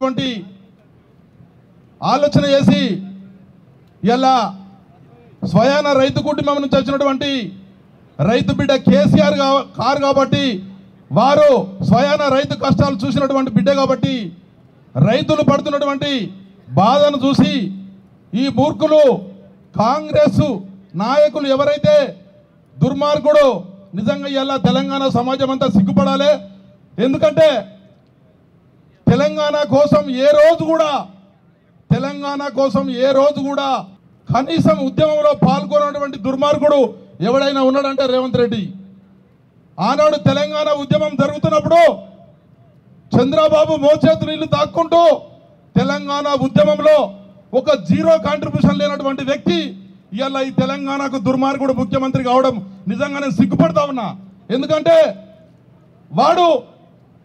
అనేటువంటి ఆలోచన చేసి ఇలా స్వయాన రైతు కుటుంబం నుంచి వచ్చినటువంటి రైతు బిడ్డ కేసీఆర్ కారు కాబట్టి వారు స్వయాన రైతు కష్టాలు చూసినటువంటి బిడ్డ కాబట్టి రైతులు పడుతున్నటువంటి బాధను చూసి ఈ మూర్ఖులు కాంగ్రెస్ నాయకులు ఎవరైతే దుర్మార్గుడు నిజంగా ఇలా తెలంగాణ సమాజం అంతా సిగ్గుపడాలి. ఎందుకంటే తెలంగాణ కోసం ఏ రోజు కూడా కనీసం ఉద్యమంలో పాల్గొన్నటువంటి దుర్మార్గుడు ఎవడైనా ఉన్నాడంటే రేవంత్ రెడ్డి. ఆనాడు తెలంగాణ ఉద్యమం జరుగుతున్నప్పుడు చంద్రబాబు మోచేతులు నీళ్లు తాక్కుంటూ తెలంగాణ ఉద్యమంలో ఒక జీరో కాంట్రిబ్యూషన్ లేనటువంటి వ్యక్తి ఇవాళ ఈ తెలంగాణకు దుర్మార్గుడు ముఖ్యమంత్రి కావడం నిజంగా నేను సిగ్గుపడతా ఉన్నా. ఎందుకంటే వాడు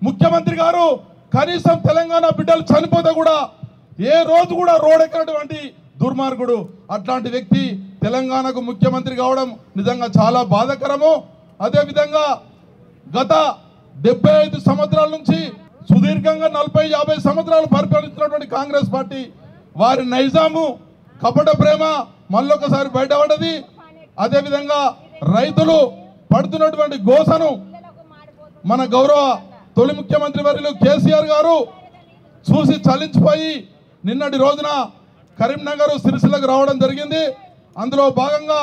ముఖ్యమంత్రి గారు కనీసం తెలంగాణ బిడ్డలు చనిపోతే కూడా ఏ రోజు కూడా రోడ్ ఎక్కినటువంటి దుర్మార్గుడు. అట్లాంటి వ్యక్తి తెలంగాణకు ముఖ్యమంత్రి కావడం నిజంగా చాలా బాధాకరము. అదేవిధంగా గత 75 సంవత్సరాల నుంచి సుదీర్ఘంగా 40-50 సంవత్సరాలు పరిపాలిస్తున్నటువంటి కాంగ్రెస్ పార్టీ వారి నైజాము కపట ప్రేమ మళ్ళొకసారి బయటపడ్డది. అదేవిధంగా రైతులు పడుతున్నటువంటి గోసను మన గౌరవ తొలి ముఖ్యమంత్రి వర్యులు కేసీఆర్ గారు చూసి చలించిపోయి నిన్నటి రోజున కరీంనగర్ సిరిసిల్లకు రావడం జరిగింది. అందులో భాగంగా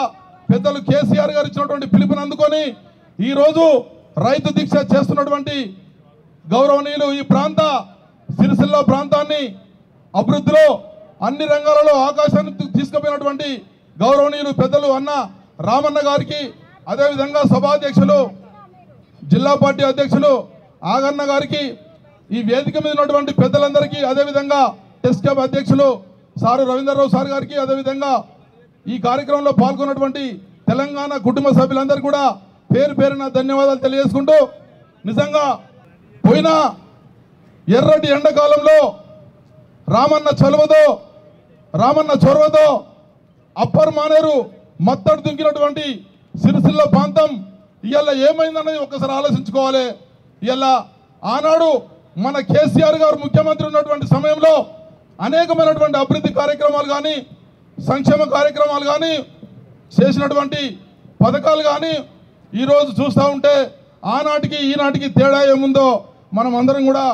పెద్దలు కేసీఆర్ గారు ఇచ్చినటువంటి పిలుపుని అందుకొని ఈరోజు రైతు దీక్ష చేస్తున్నటువంటి గౌరవనీయులు ఈ ప్రాంత సిరిసిల్ల ప్రాంతాన్ని అభివృద్ధిలో అన్ని రంగాలలో ఆకాశాన్ని తీసుకుపోయినటువంటి గౌరవనీయులు పెద్దలు అన్న రామన్న గారికి, అదేవిధంగా సభాధ్యక్షులు జిల్లా పార్టీ అధ్యక్షులు ఆగన్న గారికి, ఈ వేదిక మీద ఉన్నటువంటి పెద్దలందరికీ, అదేవిధంగా టెస్ట్ క్యాబ్ అధ్యక్షులు సారు రవీంద్రరావు సార్ గారికి, అదేవిధంగా ఈ కార్యక్రమంలో పాల్గొన్నటువంటి తెలంగాణ కుటుంబ సభ్యులందరూ కూడా పేరు పేరున ధన్యవాదాలు తెలియజేసుకుంటూ, నిజంగా పోయిన ఎర్రటి ఎండాకాలంలో రామన్న చొరవతో అప్పర్ మానేరు మత్తడు దుంకినటువంటి సిరిసిల్ల ప్రాంతం ఇవాళ ఏమైందన్నది ఒక్కసారి ఆలోచించుకోవాలి. ఇవాళ ఆనాడు మన కేసీఆర్ గారు ముఖ్యమంత్రి ఉన్నటువంటి సమయంలో అనేకమైనటువంటి అభివృద్ధి కార్యక్రమాలు కానీ సంక్షేమ కార్యక్రమాలు కానీ చేసినటువంటి పథకాలు కానీ ఈరోజు చూస్తూ ఉంటే ఆనాటికి ఈనాటికి తేడా ఏముందో మనం అందరం కూడా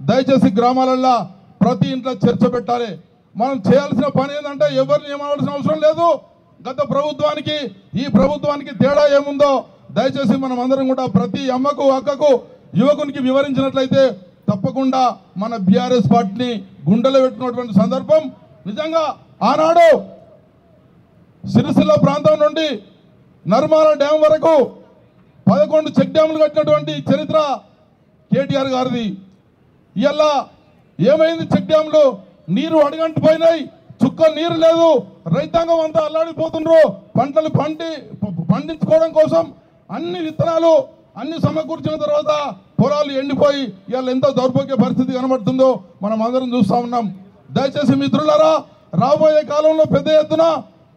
దయచేసి గ్రామాలల్లో ప్రతి ఇంట్లో చర్చ పెట్టాలి. మనం చేయాల్సిన పని ఏంటంటే ఎవరిని ఏమవలసిన అవసరం లేదు. గత ప్రభుత్వానికి ఈ ప్రభుత్వానికి తేడా ఏముందో దయచేసి మనం అందరం కూడా ప్రతి అమ్మకు అక్కకు యువకునికి వివరించినట్లయితే తప్పకుండా మన బీఆర్ఎస్ పార్టీని గుండెలో పెట్టుకున్నటువంటి సందర్భం. నిజంగా ఆనాడు సిరిసిల్ల ప్రాంతం నుండి నర్మాల డ్యాం వరకు 11 చెక్ డ్యాములు కట్టినటువంటి చరిత్ర కేటీఆర్ గారిది. ఇవాళ ఏమైంది? చెక్ డ్యాములు నీరు అడుగంటిపోయినాయి, చుక్క నీరు లేదు, రైతాంగం అంతా అల్లాడిపోతున్నారు. పంటలు పండించుకోవడం కోసం అన్ని విత్తనాలు అన్ని సమకూర్చిన తర్వాత పొలాలు ఎండిపోయి ఇవాళ ఎంతో దౌర్భాగ్య పరిస్థితి కనబడుతుందో మనం అందరం చూస్తూ ఉన్నాం. దయచేసి మిత్రులారా, రాబోయే కాలంలో పెద్ద ఎత్తున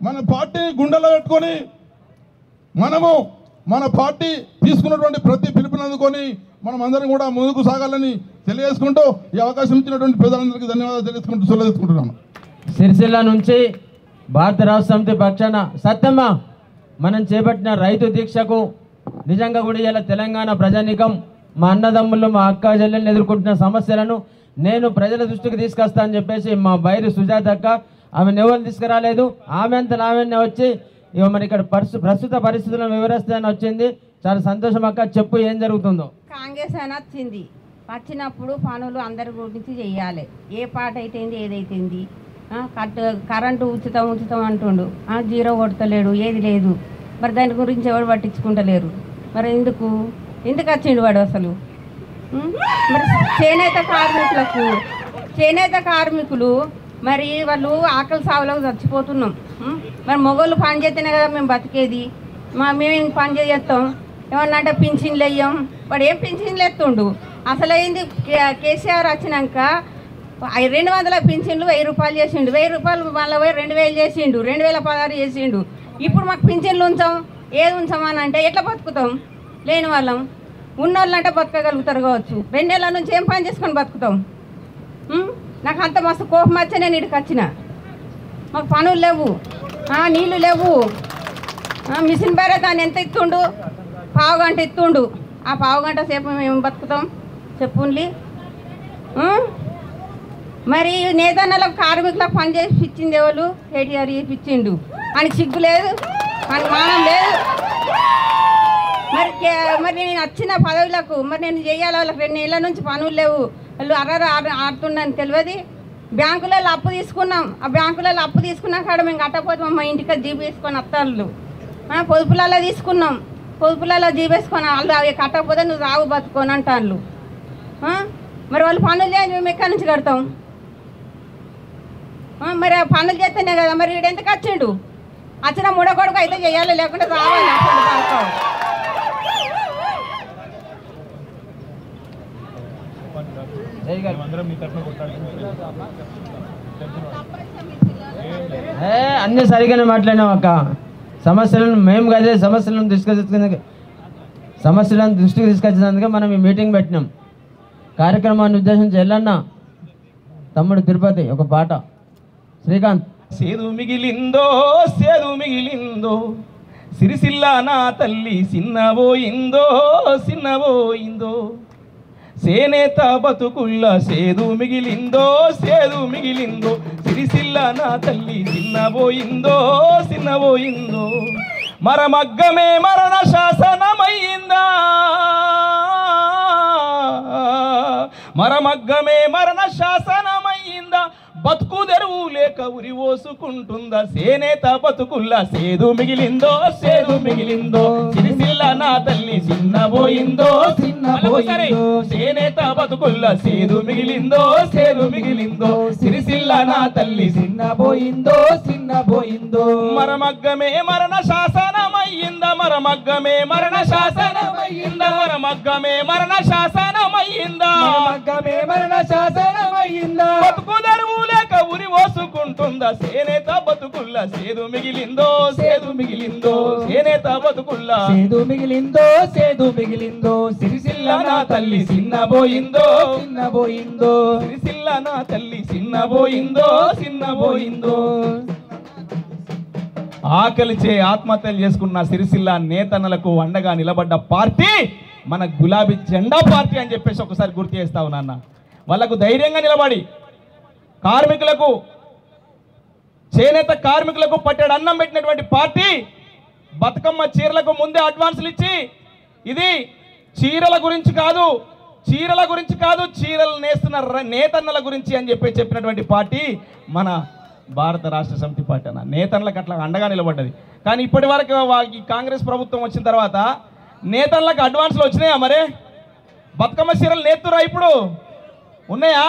మన పార్టీని గుండెలో పెట్టుకొని మనము మన పార్టీ తీసుకున్నటువంటి ప్రతి పిలుపుని అందుకొని మనం అందరం కూడా ముందుకు సాగాలని తెలియజేసుకుంటూ ఈ అవకాశం ఇచ్చినటువంటి ప్రజలందరికీ ధన్యవాదాలు తెలియజేసుకుంటూ సెలవుకుంటున్నాను. సిరిసిల్ల నుంచి భారత రాష్ట్ర సమితి పక్షాన సత్యమ్మ మనం చేపట్టిన రైతు దీక్షకు నిజంగా కూడా ఇలా తెలంగాణ ప్రజానీకం మా అన్నదమ్ములు మా అక్క చెల్లెళ్ళు ఎదుర్కొంటున్న సమస్యలను నేను ప్రజల దృష్టికి తీసుకొస్తా అని చెప్పేసి మా బైరి సుజాత అక్క ఆమెను ఎవరు తీసుకురాలేదు, ఆమె అంతలో ఆమెనే వచ్చి ఇక మరి ఇక్కడ ప్రస్తుత పరిస్థితులను వివరిస్తానని వచ్చింది. చాలా సంతోషం అక్క, చెప్పు ఏం జరుగుతుందో. కాంగ్రెస్ అని వచ్చినప్పుడు పనులు అందరి గురించి చెయ్యాలి. ఏ పాట అయితేంది ఏదైతేంది, కరెంటు ఉచితం అంటుండు, జీరో కొడతలేడు, ఏది లేదు. మరి దాని గురించి ఎవరు పట్టించుకుంటలేరు. మరి ఎందుకు వచ్చిండు వాడు అసలు? మరి చేనేత కార్మికులు మరి వాళ్ళు ఆకలి సావులకు చచ్చిపోతున్నాం. మరి మొగోళ్ళు పని చేస్తేనే కదా మేము బతికేది. మేము పని చేస్తాం ఏమన్నా అంటే పింఛన్లు వేయం. వాడు ఏం పింఛన్లు ఎత్తుండు అసలైంది? కేసీఆర్ వచ్చినాక 200 పింఛన్లు 1000 రూపాయలు చేసిండు, 1000 రూపాయలు మళ్ళీ 2000 చేసిండు, 2016 చేసిండు. ఇప్పుడు మాకు పింఛన్లు ఏది ఉంచామని అంటే ఎట్లా బతుకుతాం? లేని వాళ్ళం. ఉన్నోళ్ళు అంటే బతకగలుగుతారు కావచ్చు. 2 నెలల నుంచి ఏం పని చేసుకొని బతుకుతాం? నాకు అంత మస్తు కోపం వచ్చి నేను ఇక్కడికి వచ్చిన. మాకు పనులు లేవు, నీళ్ళు లేవు. మిషన్ బేరే దాన్ని ఎంత ఇస్తుండు, పావుగంట ఇస్తుండు. ఆ పావుగంట సేపు మేము బతుకుతాం చెప్పుండి. మరి నేతన్నలకు కార్మికులకు పని చేసి ఇచ్చింది ఎవరు? కేటీఆర్ ఇప్పించిండు. ఆయనకి సిగ్గు లేదు, ఆయనకు మానం లేదు. మరి నేను వచ్చిన పదవులకు మరి నేను చేయాలి. వాళ్ళకి 2 నెలల నుంచి పనులు లేవు, వాళ్ళు ఆడుతుండని తెలియదు. బ్యాంకులలో అప్పు తీసుకున్నాం, ఆ బ్యాంకులలో అప్పు తీసుకున్నా కాడ మేము కట్టకపోతే మా ఇంటికి జీబు వేసుకొని వస్తారు. పొదుపులలో తీసుకున్నాం, పొదుపులలో జీబు వేసుకొని వాళ్ళు అవి కట్టకపోతే నువ్వు రావు బతుకొని అంటారు. మరి వాళ్ళు పనులు చేయాలి, మేము ఎక్కడి నుంచి కడతాం? మరి ఆ పనులు చేస్తేనే కదా. మరి వీడు ఎందుకు వచ్చిండు? వచ్చిన మూడకొడుకు అయితే చేయాలి, లేకుంటే రావాలి. అన్నీ సరిగానే మాట్లాడినాం అక్క. సమస్యలను మేము కదే సమస్యలను దృష్టికి తీసుకొచ్చినందుకే మనం ఈ మీటింగ్ పెట్టినాం. కార్యక్రమాన్ని ఉద్దేశించి ఎల్లన్న తమ్ముడు తిరుపతి ఒక పాట. శ్రీకాంత్. సేదు మిగిలిందో సేదు మిగిలిందో సిరిసిల్ల నా తల్లి సిన్నబోయిందో సిన్నబోయిందో సేనేత బతుకుల్ల సేదు మిగిలిందో సేదు మిగిలిందో సిరిసిల్ల నా తల్లి సిన్నబోయిందో సిన్నబోయిందో మరమగ్గమే మరణ శాసనమయ్యిందా మరమగ్గమే మరణ శాసనమయ్యిందా బతుకు తెరువు లేక ఉరి ఓసుకుంటుందా సేనేత బతుకుల్లా సేదు మిగిలిందో సేదు మిగిలిందో సిరిసిల్ల నా తల్లి సిన్నబోయిందో సిన్నబోయిందో సేనేత బతుకుల్లా సేదు మిగిలిందో సేదు మిగిలిందో సిరిసిల్ల నా తల్లి సిన్నబోయిందో సిన్నబోయిందో మరమగ్గమే మరణ శాసనమయ్యిందా మరమగ్గమే మరణ శాసనమయ్యిందా మరమగ్గమే మరణ శాసనమయ్యిందా మరమగ్గమే మరణ శాసనమయ్యిందా బతుకు తెరువు లేక ఉరి ఓసుకుంటుందా సేనేత బతుకుల్లా సేదు మిగిలిందో సేదు మిగిలిందో సేనేత బతుకుల్లా సేదు మిగిలిందో సేదు మిగిలిందో సిరిసిల్ల నా తల్లి సిన్నబోయిందో సిన్నబోయిందో సిరిసిల్ల నా తల్లి సిన్నబోయిందో సిన్నబోయిందో ఆకలిచే ఆత్మహత్యలు చేసుకున్న సిరిసిల్ల నేతన్నలకు అండగా నిలబడ్డ పార్టీ మన గులాబీ జెండా పార్టీ అని చెప్పేసి ఒకసారి గుర్తు చేస్తా ఉన్నా. వాళ్ళకు ధైర్యంగా నిలబడి కార్మికులకు చేనేత కార్మికులకు పట్టెడు అన్నం పెట్టినటువంటి పార్టీ బతుకమ్మ చీరలకు ముందే అడ్వాన్సులు ఇచ్చి ఇది చీరల గురించి కాదు చీరలు నేస్తున్న నేతన్నల గురించి అని చెప్పినటువంటి పార్టీ మన భారత రాష్ట్ర సమితి పార్టీ అన్న. నేతన్నలకు అట్లా అండగా నిలబడ్డది. కానీ ఇప్పటి వరకు ఈ కాంగ్రెస్ ప్రభుత్వం వచ్చిన తర్వాత నేతన్నలకు అడ్వాన్సులు వచ్చినాయా? మరే బతుకమ్మ చీరలు నేస్తురా ఇప్పుడు ఉన్నాయా?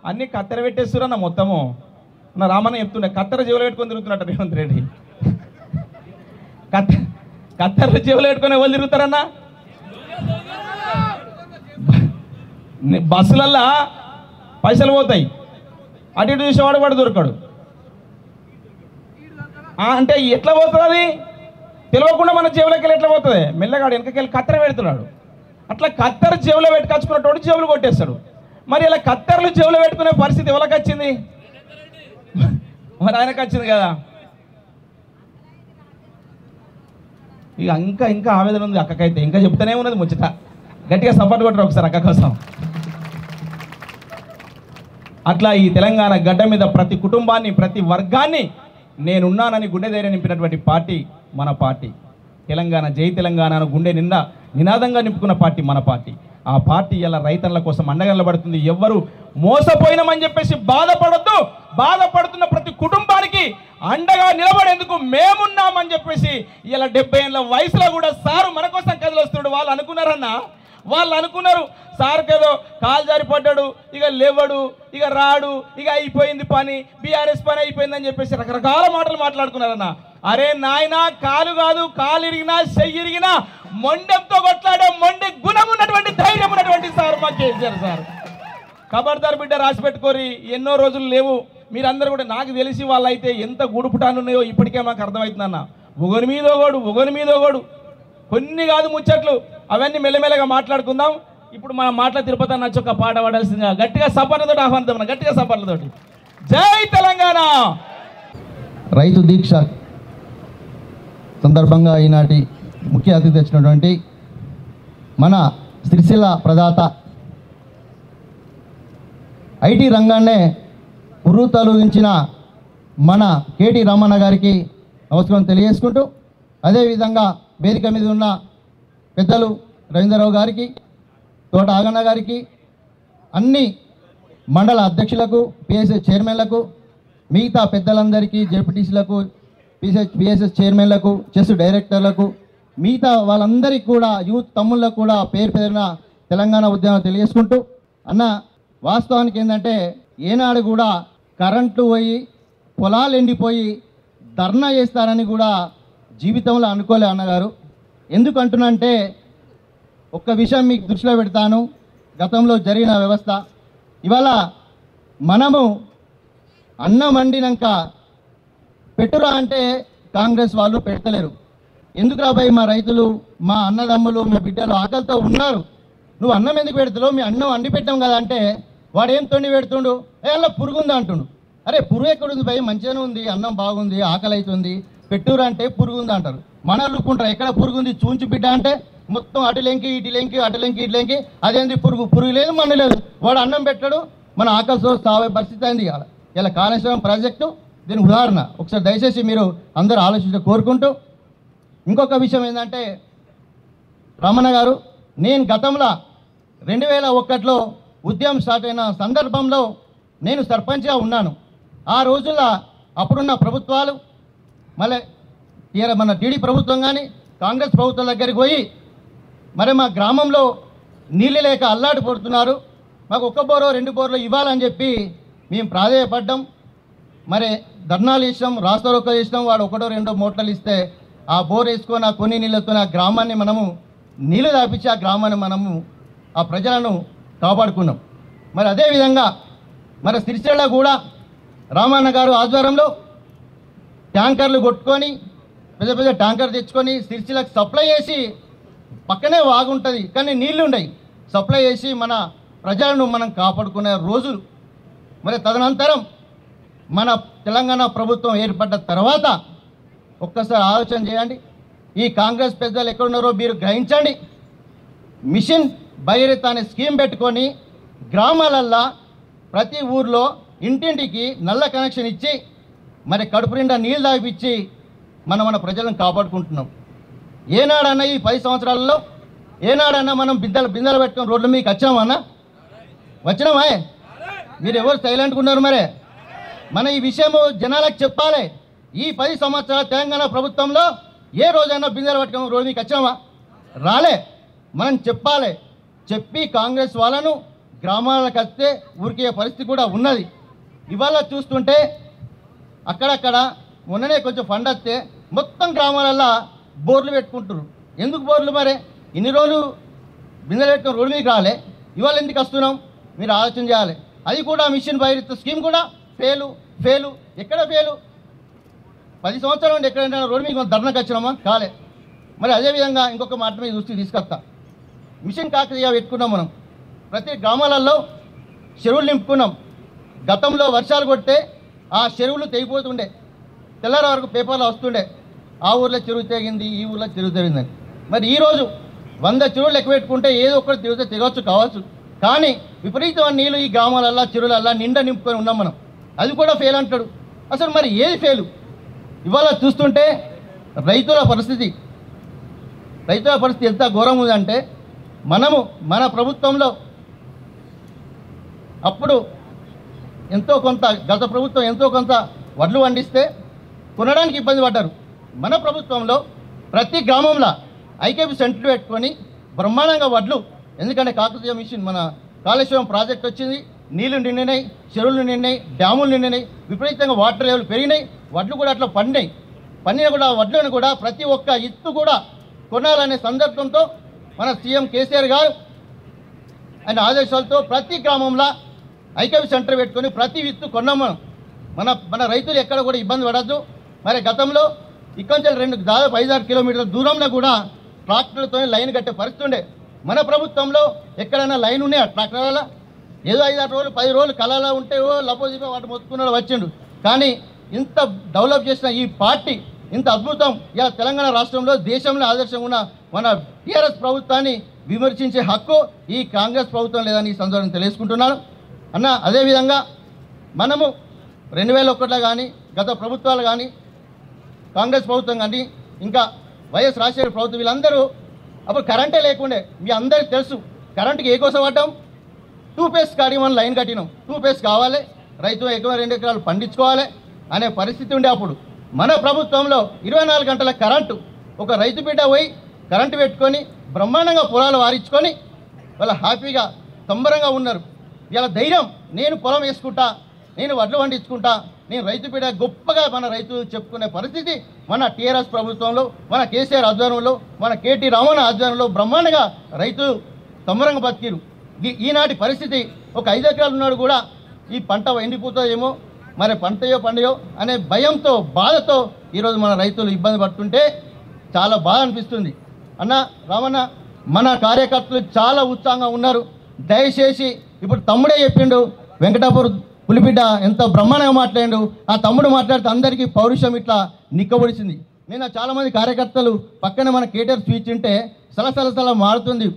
అన్నీ కత్తెర పెట్టేస్తురన్న మొత్తము. నా రామన్న చెప్తుండే కత్తెర జేబులో పెట్టుకొని తిరుగుతున్నట్టు రేవంత్ రెడ్డి. కత్తెర జేబులో పెట్టుకొని ఎవరు తిరుగుతారన్నా? బస్సులల్లా పైసలు పోతాయి, అటు ఇటు చూసేవాడు వాడు దొరకడు. అంటే ఎట్లా పోతుంది? అది తెలియకుండా మన జేబులోకి వెళ్ళి ఎట్లా పోతుంది? మెల్లగాడు వెనకకెళ్ళి కత్తెర పెడుతున్నాడు. అట్లా కత్తెర జేబులో పెట్టుకొచ్చుకున్నటువంటి జేబులు కొట్టేస్తాడు. మరి ఇలా కత్తెరలు జేబులో పెట్టుకునే పరిస్థితి ఎవరికి వచ్చింది? మరి ఆయనకు వచ్చింది కదా. ఇక ఇంకా ఆవేదన ఉంది అక్కకైతే. ఇంకా చెప్తానే ఉన్నది ముచ్చట. గట్టిగా సపోర్ట్ కొట్టరు ఒకసారి అక్క కోసం. అట్లా ఈ తెలంగాణ గడ్డ మీద ప్రతి కుటుంబాన్ని ప్రతి వర్గాన్ని నేనున్నానని గుండె ధైర్యం నింపినటువంటి పార్టీ మన పార్టీ. తెలంగాణ జై తెలంగాణను గుండె నిండా నినాదంగా నింపుకున్న పార్టీ మన పార్టీ. ఆ పార్టీ ఇలా రైతన్ల కోసం అండగా నిలబడుతుంది. ఎవ్వరు మోసపోయినామని చెప్పేసి బాధపడద్దు. బాధపడుతున్న ప్రతి కుటుంబానికి అండగా నిలబడేందుకు మేమున్నామని చెప్పేసి ఇలా 70 ఏళ్ళ వయసులో కూడా సారు మన కోసం కదిలొస్తున్నాడు. వాళ్ళు అనుకున్నారన్నా, వాళ్ళు అనుకున్నారు సార్కి ఏదో కాలు జారిపడ్డాడు, ఇక లేవడు, ఇక రాడు, ఇక అయిపోయింది పని, బీఆర్ఎస్ పని అయిపోయిందని చెప్పేసి రకరకాల మాటలు మాట్లాడుకున్నారన్న. అరే నాయనా, కాలు కాదు, కాలు ఇరిగినా చెయ్యి ఇరిగినా మొండెంతో కొట్లాడే మొండె గుణం ఉన్నటువంటి ధైర్యం ఉన్నటువంటి సార్ మా కేసీఆర్ సార్. ఖబర్దార్ బిడ్డ, రాసి పెట్టుకోరి. ఎన్నో రోజులు లేవు. మీరందరూ కూడా నాకు తెలిసి వాళ్ళైతే ఎంత గూడుపుటాలు ఉన్నాయో ఇప్పటికే మాకు అర్థమవుతుందన్న. ఒకరి మీద ఒకడు కొన్ని కాదు ముచ్చట్లు, అవన్నీ మెల్లమెల్లగా మాట్లాడుకుందాం. ఇప్పుడు మనం మాటల తిరుపతి అన్న వచ్చి ఒక పాట పాడాల్సిందిగా గట్టిగా సపర్లతో ఆహ్వానిద్దాం, గట్టిగా సపర్లతోటి. జై తెలంగాణ. రైతు దీక్ష సందర్భంగా ఈనాటి ముఖ్య అతిథి తెచ్చినటువంటి మన సిరిసిల్ల ప్రదాత, ఐటీ రంగాన్నే ఉర్రూతలూగించిన మన కేటీ రామన్న గారికి నమస్కారం తెలియజేసుకుంటూ, అదేవిధంగా వేదిక మీద ఉన్న పెద్దలు రవీంద్రరావు గారికి, తోట ఆగన్న గారికి, అన్ని మండల అధ్యక్షులకు, పిఎస్ఎస్ చైర్మన్లకు, మిగతా పెద్దలందరికీ, జెడ్పీటీసీలకు, పిఎస్ఎస్ చైర్మన్లకు, చెస్ డైరెక్టర్లకు, మిగతా వాళ్ళందరికీ కూడా, యూత్ తమ్ముళ్ళకు కూడా పేరు పేరున తెలంగాణ ఉద్యమం తెలియజేసుకుంటూ, అన్న వాస్తవానికి ఏంటంటే ఏనాడు కూడా కరెంటు పోయి పొలాలు ఎండిపోయి ధర్నా చేస్తారని కూడా జీవితంలో అనుకోలే అన్నగారు. ఎందుకు అంటున్నంటే ఒక్క విషయం మీకు దృష్టిలో పెడతాను. గతంలో జరిగిన వ్యవస్థ ఇవాళ మనము అన్నం వండినాక పెట్టురా అంటే కాంగ్రెస్ వాళ్ళు పెడతలేరు. ఎందుకు రాబాయి, మా రైతులు, మా అన్నదమ్ములు, మా బిడ్డలు ఆకలితో ఉన్నారు, నువ్వు అన్నం ఎందుకు పెడతావు, మీ అన్నం వండి పెట్టాం కదా అంటే వాడు ఏం తొండి పెడుతుండు, అలా పురుగుందా అంటుండు. అరే పురుగు ఎక్కడుంది భయ్, మంచిగానే ఉంది, అన్నం బాగుంది, ఆకలి అవుతుంది, పెట్టురా అంటే పురుగుందా అంటారు. మన లుక్కుంటారు, ఎక్కడ పురుగుంది చూంచి బిడ్డ అంటే మొత్తం అటులెంకి ఇటులెంకి అటులెంకి ఇటులెంకి, అదేంది పురుగు లేదు, మన లేదు, వాడు అన్నం పెట్టాడు, మన ఆకలితో సాగే పరిస్థితి అయింది. ఇలా కాళేశ్వరం ప్రాజెక్టు దీని ఉదాహరణ. ఒకసారి దయచేసి మీరు అందరూ ఆలోచించి కోరుకుంటూ, ఇంకొక విషయం ఏంటంటే రమణ గారు, నేను గతంలో 2001లో ఉద్యమం స్టార్ట్ అయిన సందర్భంలో నేను సర్పంచ్గా ఉన్నాను. ఆ రోజుల్లో అప్పుడున్న ప్రభుత్వాలు, మళ్ళీ మన టీడీ ప్రభుత్వం కానీ కాంగ్రెస్ ప్రభుత్వం దగ్గరికి పోయి మరి మా గ్రామంలో నీళ్ళు లేక అల్లాడి పడుతున్నారు, మాకు 1 బోరో 2 బోర్లు ఇవ్వాలని చెప్పి మేము ప్రాధేయపడ్డాం. మరి ధర్నాలు ఇచ్చినాం, రాస్తారోకలు ఇచ్చినాం. వాడు 1 2 మోటార్లు ఇస్తే ఆ బోర్ వేసుకొని ఆ కొన్ని నీళ్ళతో ఆ గ్రామాన్ని మనము నీళ్ళు దాపించి ఆ గ్రామాన్ని మనము ఆ ప్రజలను కాపాడుకున్నాం. మరి అదేవిధంగా మరి సిరిసిల్ల కూడా రామన్న గారు ఆధ్వర్యంలో ట్యాంకర్లు కొట్టుకొని పెద్ద పెద్ద ట్యాంకర్ తెచ్చుకొని సిరిసిల్లకు సప్లై చేసి, పక్కనే వాగుంటుంది కానీ నీళ్లు ఉన్నాయి, సప్లై చేసి మన ప్రజలను మనం కాపాడుకునే రోజులు. మరి తదనంతరం మన తెలంగాణ ప్రభుత్వం ఏర్పడ్డ తర్వాత ఒక్కసారి ఆలోచన చేయండి, ఈ కాంగ్రెస్ పెద్దలు ఎక్కడున్నారో మీరు గ్రహించండి. మిషన్ భగీరథ అనే స్కీమ్ పెట్టుకొని గ్రామాలల్లో ప్రతి ఊర్లో ఇంటింటికి నల్ల కనెక్షన్ ఇచ్చి మరి కడుపు నిండా నీళ్ళు తాగిపించి మన ప్రజలను కాపాడుకుంటున్నాం. ఏనాడన్నా ఈ 10 సంవత్సరాలలో ఏనాడన్నా మనం బిందెలు పెట్టుకొని రోడ్ల మీకు వచ్చామన్నా? వచ్చినామా? మీరు ఎవరు సైలెంట్గా ఉన్నారు? మరే మన ఈ విషయము జనాలకు చెప్పాలి. ఈ 10 సంవత్సరాల తెలంగాణ ప్రభుత్వంలో ఏ రోజైనా బిందెలు పట్టుకొని రోడ్డు మీకు వచ్చామా? రాలే. మనం చెప్పాలి. చెప్పి కాంగ్రెస్ వాళ్ళను గ్రామాలకు వస్తే ఊరికే పరిస్థితి కూడా ఉన్నది. ఇవాళ చూస్తుంటే అక్కడక్కడ మొన్ననే కొంచెం ఫండ్ వస్తే మొత్తం గ్రామాలల్లో బోర్లు పెట్టుకుంటారు. ఎందుకు బోర్లు? మరి ఇన్ని రోజులు బిందెలు పెట్టుకుని రోడ్డు మీకు రాలే, ఇవాళ ఎందుకు వస్తున్నాం? మీరు ఆలోచన చేయాలి. అది కూడా మిషన్ భగీరథ స్కీమ్ కూడా ఫెయిలు. ఎక్కడ ఫెయిలు? 10 సంవత్సరాల నుండి ఎక్కడైనా రోడ్డు మీకు ధర్నాకు వచ్చినామా? కాలే. మరి అదేవిధంగా ఇంకొక మాట మీద దృష్టికి తీసుకొస్తా. మిషన్ కాకతీయ పెట్టుకున్నాం మనం. ప్రతి గ్రామాలలో చెరువులు నింపుకున్నాం. గతంలో వర్షాలు కొడితే ఆ చెరువులు తెగిపోతుండే, తెల్లారి వరకు పేపర్లో వస్తుండే, ఆ ఊర్లో చెరువు తెగింది, ఈ ఊర్లో చెరువు తెగిందని. మరి ఈరోజు 100 చెరువులు లెక్క పెట్టుకుంటే ఏదో ఒకటి తిరిగితే తెగవచ్చు కావచ్చు, కానీ విపరీతమైన నీళ్ళు ఈ గ్రామాలల్లో చెరువులల్లో నిండా నింపుకొని ఉన్నాం మనం. అది కూడా ఫెయిల్ అంటాడు. అసలు మరి ఏది ఫెయిల్? ఇవాళ చూస్తుంటే రైతుల పరిస్థితి ఎంత ఘోరంగా ఉందంటే, మన ప్రభుత్వంలో అప్పుడు ఎంతో కొంత, గత ప్రభుత్వం ఎంతో కొంత వడ్లు పండిస్తే కొనడానికి ఇబ్బంది పడ్డారు. మన ప్రభుత్వంలో ప్రతి గ్రామంలో ఐకేపీ సెంటర్లు పెట్టుకొని బ్రహ్మాండంగా వడ్లు, ఎందుకంటే కాకతీయ మిషన్ మన కాళేశ్వరం ప్రాజెక్ట్ వచ్చింది, నీళ్లు నిండినాయి, చెరువులు నిండినాయి, డ్యాములు నిండినాయి, విపరీతంగా వాటర్ లెవెల్ పెరిగినాయి, వడ్లు కూడా అట్లా పండిన కూడా వడ్లను కూడా ప్రతి ఒక్క ఇత్తు కూడా కొనాలనే సందర్భంతో మన సీఎం కేసీఆర్ గారు ఆయన ఆదేశాలతో ప్రతి గ్రామంలో ఐకేపీ సెంటర్ పెట్టుకొని ప్రతి విత్తు కొన్నాం మన రైతులు ఎక్కడ కూడా ఇబ్బంది పడద్దు. మరి గతంలో ఇక్కడి నుంచి దాదాపు 5-6 కిలోమీటర్ల దూరంలో కూడా ట్రాక్టర్లతో లైన్ కట్టే పరిస్థితి ఉండే. మన ప్రభుత్వంలో ఎక్కడైనా లైన్ ఉన్నాయా ట్రాక్టర్ వల్ల? ఏదో 5-6 రోజులు 10 రోజులు కళలో ఉంటే లపోజిపో వాటి మొత్తుకున్నాడు వచ్చిండు. కానీ ఇంత డెవలప్ చేసిన ఈ పార్టీ, ఇంత అద్భుతం ఇలా తెలంగాణ రాష్ట్రంలో దేశంలో ఆదర్శంగా ఉన్న మన టీఆర్ఎస్ ప్రభుత్వాన్ని విమర్శించే హక్కు ఈ కాంగ్రెస్ ప్రభుత్వం లేదని ఈ సందర్భంగా తెలియజేసుకుంటున్నాను. అన్న అదేవిధంగా మనము 2001లో కానీ గత ప్రభుత్వాలు కానీ కాంగ్రెస్ ప్రభుత్వం కానీ ఇంకా వైఎస్ రాజశేఖర ప్రభుత్వం వీళ్ళందరూ అప్పుడు కరెంటే లేకుండే. మీ అందరికీ తెలుసు కరెంటుకి ఏ కోసం పడ్డాం? 2 పేస్ కాడి మనం లైన్ కట్టినాం. 2 పేస్ కావాలి, రైతు ఎక్కువ 2 ఎకరాలు పండించుకోవాలి అనే పరిస్థితి ఉండే. అప్పుడు మన ప్రభుత్వంలో 24 గంటల కరెంటు, ఒక రైతు బిడ్డ పోయి కరెంటు పెట్టుకొని బ్రహ్మాండంగా పొలాలు వారించుకొని వాళ్ళ హ్యాపీగా సంబరంగా ఉన్నారు. ఇలా ధైర్యం, నేను పొలం వేసుకుంటా, నేను వడ్లు పండించుకుంటా, నేను రైతు బిడ్డ గొప్పగా మన రైతు చెప్పుకునే పరిస్థితి మన టీఆర్ఎస్ ప్రభుత్వంలో, మన కేసీఆర్ ఆధ్వర్యంలో, మన కేటీ రామన్ ఆధ్వర్యంలో బ్రహ్మాండంగా రైతు సంబరంగా బతికిరు. ఈనాటి పరిస్థితి ఒక 5 ఎకరాలు ఉన్నాడు కూడా ఈ పంట ఎండిపోతుందేమో, మరి పంటయో పండుగో అనే భయంతో బాధతో ఈరోజు మన రైతులు ఇబ్బంది పడుతుంటే చాలా బాధ అనిపిస్తుంది. అన్న రామన్న, మన కార్యకర్తలు చాలా ఉత్సాహంగా ఉన్నారు. దయచేసి ఇప్పుడు తమ్ముడే చెప్పిండు, వెంకటాపూర్ పులిబిడ్డ ఎంత బ్రహ్మాండంగా మాట్లాడిండు. ఆ తమ్ముడు మాట్లాడితే అందరికీ పౌరుషం ఇట్లా నిక్కబొడిచింది. నేను చాలామంది కార్యకర్తలు పక్కన మన కేటీఆర్ స్పీచ్ ఉంటే సలసలసల మారుతుంది.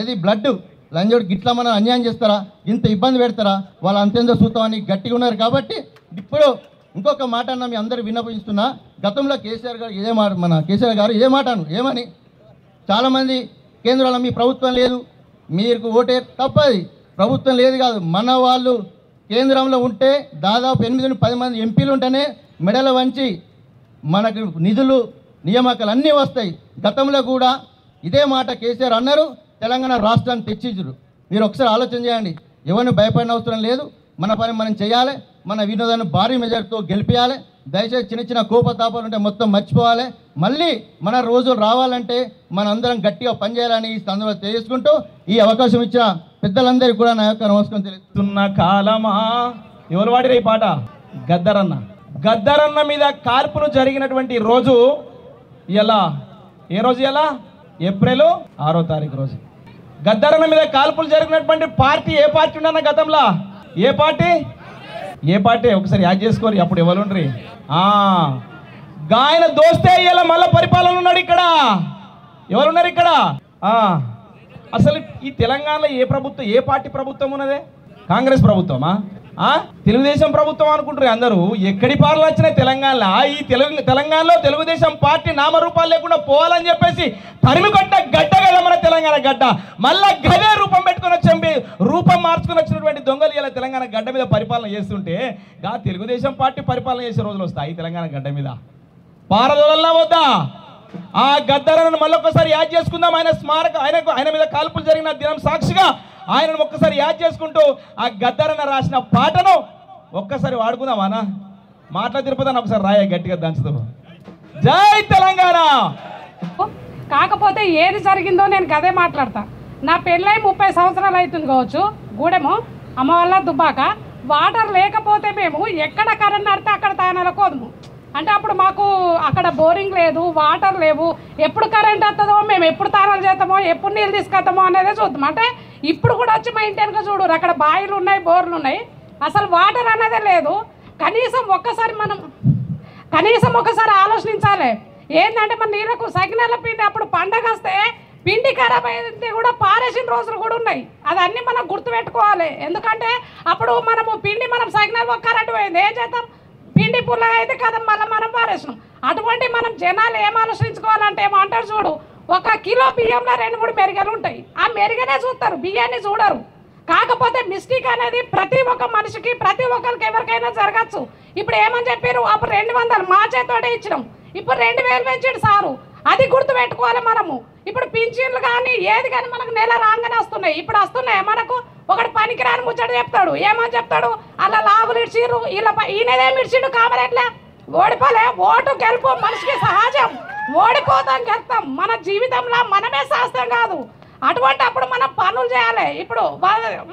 ఏది బ్లడ్ లంజోడు గిట్లా మనం అన్యాయం చేస్తారా, ఇంత ఇబ్బంది పెడతారా, వాళ్ళు అంతేందో చూస్తామని గట్టిగా ఉన్నారు. కాబట్టి ఇప్పుడు ఇంకొక మాట అన్న మీ అందరూ విన్నపిస్తున్నా. గతంలో కేసీఆర్ గారు ఇదే మాట, మన కేసీఆర్ గారు ఇదే మాట ఏమని, చాలామంది కేంద్రంలో మీ ప్రభుత్వం లేదు, మీకు ఓటే తప్పది, ప్రభుత్వం లేదు కాదు, మన వాళ్ళు కేంద్రంలో ఉంటే దాదాపు 8-10 మంది ఎంపీలు ఉంటేనే మెడలు వంచి మనకు నిధులు నియామకాలు అన్నీ వస్తాయి. గతంలో కూడా ఇదే మాట కేసీఆర్ అన్నారు, తెలంగాణ రాష్ట్రాన్ని తెచ్చించరు. మీరు ఒకసారి ఆలోచన చేయండి. ఎవరిని భయపడిన అవసరం లేదు, మన పని మనం చేయాలి, మన వినోదాన్ని భారీ మెజార్టీతో గెలిపించాలి. దయచేసి చిన్న చిన్న కోపతాపాలు ఉంటే మొత్తం మర్చిపోవాలి. మళ్ళీ మన రోజులు రావాలంటే మనందరం గట్టిగా పనిచేయాలని ఈ సందర్భంలో తెలియజేసుకుంటూ ఈ అవకాశం ఇచ్చిన పెద్దలందరికీ కూడా నా యొక్క నమస్కారం తెలుస్తున్న కాలమా. ఎవరు వాడిరా ఈ పాట? గద్దరన్న. గద్దరన్న మీద కాల్పులు జరిగినటువంటి రోజు ఇలా, ఏ రోజు? ఇలా ఏప్రిల్ 6వ తారీఖు రోజు. గద్దరన్న మీద కాల్పులు జరిగినటువంటి పార్టీ ఏ పార్టీ ఉండన్న గతంలో? ఏ పార్టీ? ఏ పార్టీ? ఒకసారి యాడ్ చేసుకోరు. అప్పుడు ఎవరుండ్రి? గాయన దోస్తే ఇలా మళ్ళీ పరిపాలన ఉన్నాడు ఇక్కడ. ఎవరున్నారు ఇక్కడ? అసలు ఈ తెలంగాణలో ఏ ప్రభుత్వం, ఏ పార్టీ ప్రభుత్వం ఉన్నదే? కాంగ్రెస్ ప్రభుత్వమా? తెలుగుదేశం ప్రభుత్వం అనుకుంటారు అందరూ. ఎక్కడి పాలన వచ్చినాయి తెలంగాణలో? ఈ తెలంగాణలో తెలుగుదేశం పార్టీ నామరూపాలు లేకుండా పోవాలని చెప్పేసి తరిమి కొట్ట గడ్డ కదా మన తెలంగాణ గడ్డ. మళ్ళా గదే రూపం పెట్టుకొని వచ్చి రూపం మార్చుకొని వచ్చినటువంటి దొంగలు ఇలా తెలంగాణ గడ్డ మీద పరిపాలన చేస్తుంటే తెలుగుదేశం పార్టీ పరిపాలన చేసే రోజులు వస్తాయి తెలంగాణ గడ్డ మీద. పారదోలన్నా వద్దా? ఆ గద్దరను మళ్ళొక్కసారి యాద్ చేసుకుందాం. ఆయన స్మారక, ఆయన మీద కాల్పులు జరిగిన దినం సాక్షిగా ఆయనను ఒక్కసారి యాద్ చేసుకుంటూ ఆ గద్దరన్న రాసిన పాటను ఒక్కసారి వాడుకుందాం. అన్న మాటల తిరుపతి ఒకసారి రాయ గట్టిగా దంచుతాం. జై తెలంగాణ. కాకపోతే ఏది జరిగిందో నేను గదే మాట్లాడతా. నా పెళ్ళై 30 సంవత్సరాలు అవుతుంది కావచ్చు. గూడెము అమ్మ వల్ల దుబ్బాక వాటర్ లేకపోతే మేము ఎక్కడ కరెంట్ నడితే అక్కడ తానాల కోదము. అంటే అప్పుడు మాకు అక్కడ బోరింగ్ లేదు, వాటర్ లేవు. ఎప్పుడు కరెంట్ వస్తుందో, మేము ఎప్పుడు తానాలు చేస్తామో, ఎప్పుడు నీళ్ళు తీసుకొస్తామో అనేదే చూద్దాం. అంటే ఇప్పుడు కూడా వచ్చి మా ఇంటి వెనుక చూడు, అక్కడ బాయిలు ఉన్నాయి, బోర్లు ఉన్నాయి, అసలు వాటర్ అనేదే లేదు. కనీసం ఒక్కసారి ఆలోచించాలి. ఏంటంటే మన నీళ్ళకు సకినాల పిండి అప్పుడు పండగ వస్తే పిండి ఖరాబ్ అయితే కూడా పారేసిన రోజులు కూడా ఉన్నాయి. అదన్నీ మనం గుర్తుపెట్టుకోవాలి. ఎందుకంటే అప్పుడు మనము పిండి సకినాలు కరెంట్ పోయింది, ఏం చేద్దాం? పిండి పుల్లగా అయితే కదా మళ్ళీ మనం పారేసినాం. అటువంటి మనం జనాలు ఏం ఆలోచించుకోవాలంటే ఏమంటారు చూడు, 1 కిలో బియ్యంలో 2-3 మెరుగలు ఉంటాయి. ఆ మెరుగనే చూస్తారు, బియ్యాన్ని చూడరు. కాకపోతే మిస్టేక్ అనేది ప్రతి ఒక్క మనిషికి, ప్రతి ఒక్కరికి ఎవరికైనా జరగచ్చు. ఇప్పుడు ఏమని చెప్పారు? అప్పుడు 200 మా చేతోటే ఇచ్చినాం, ఇప్పుడు 2000 పెంచాడు సారు. అది గుర్తుపెట్టుకోవాలి మనము. ఇప్పుడు పింఛన్లు కానీ ఏది కానీ మనకు నెల రాగానే వస్తున్నాయి. ఇప్పుడు వస్తున్నాయి. మనకు ఒకటి పనికిరాని ముచ్చట చెప్తాడు. ఏమని చెప్తాడు? అలా లాభులు ఇడ్చిర్రు, ఈయనదేమి ఇడ్చిండు కామరెట్లే. ఓడిపోలే. ఓటు గెలుపు మనిషికి సహజం. ఓడిపోతాం, గెలుస్తాం. మన జీవితంలో మనమే శాస్త్రం కాదు. అటువంటి అప్పుడు మనం పనులు చేయాలి. ఇప్పుడు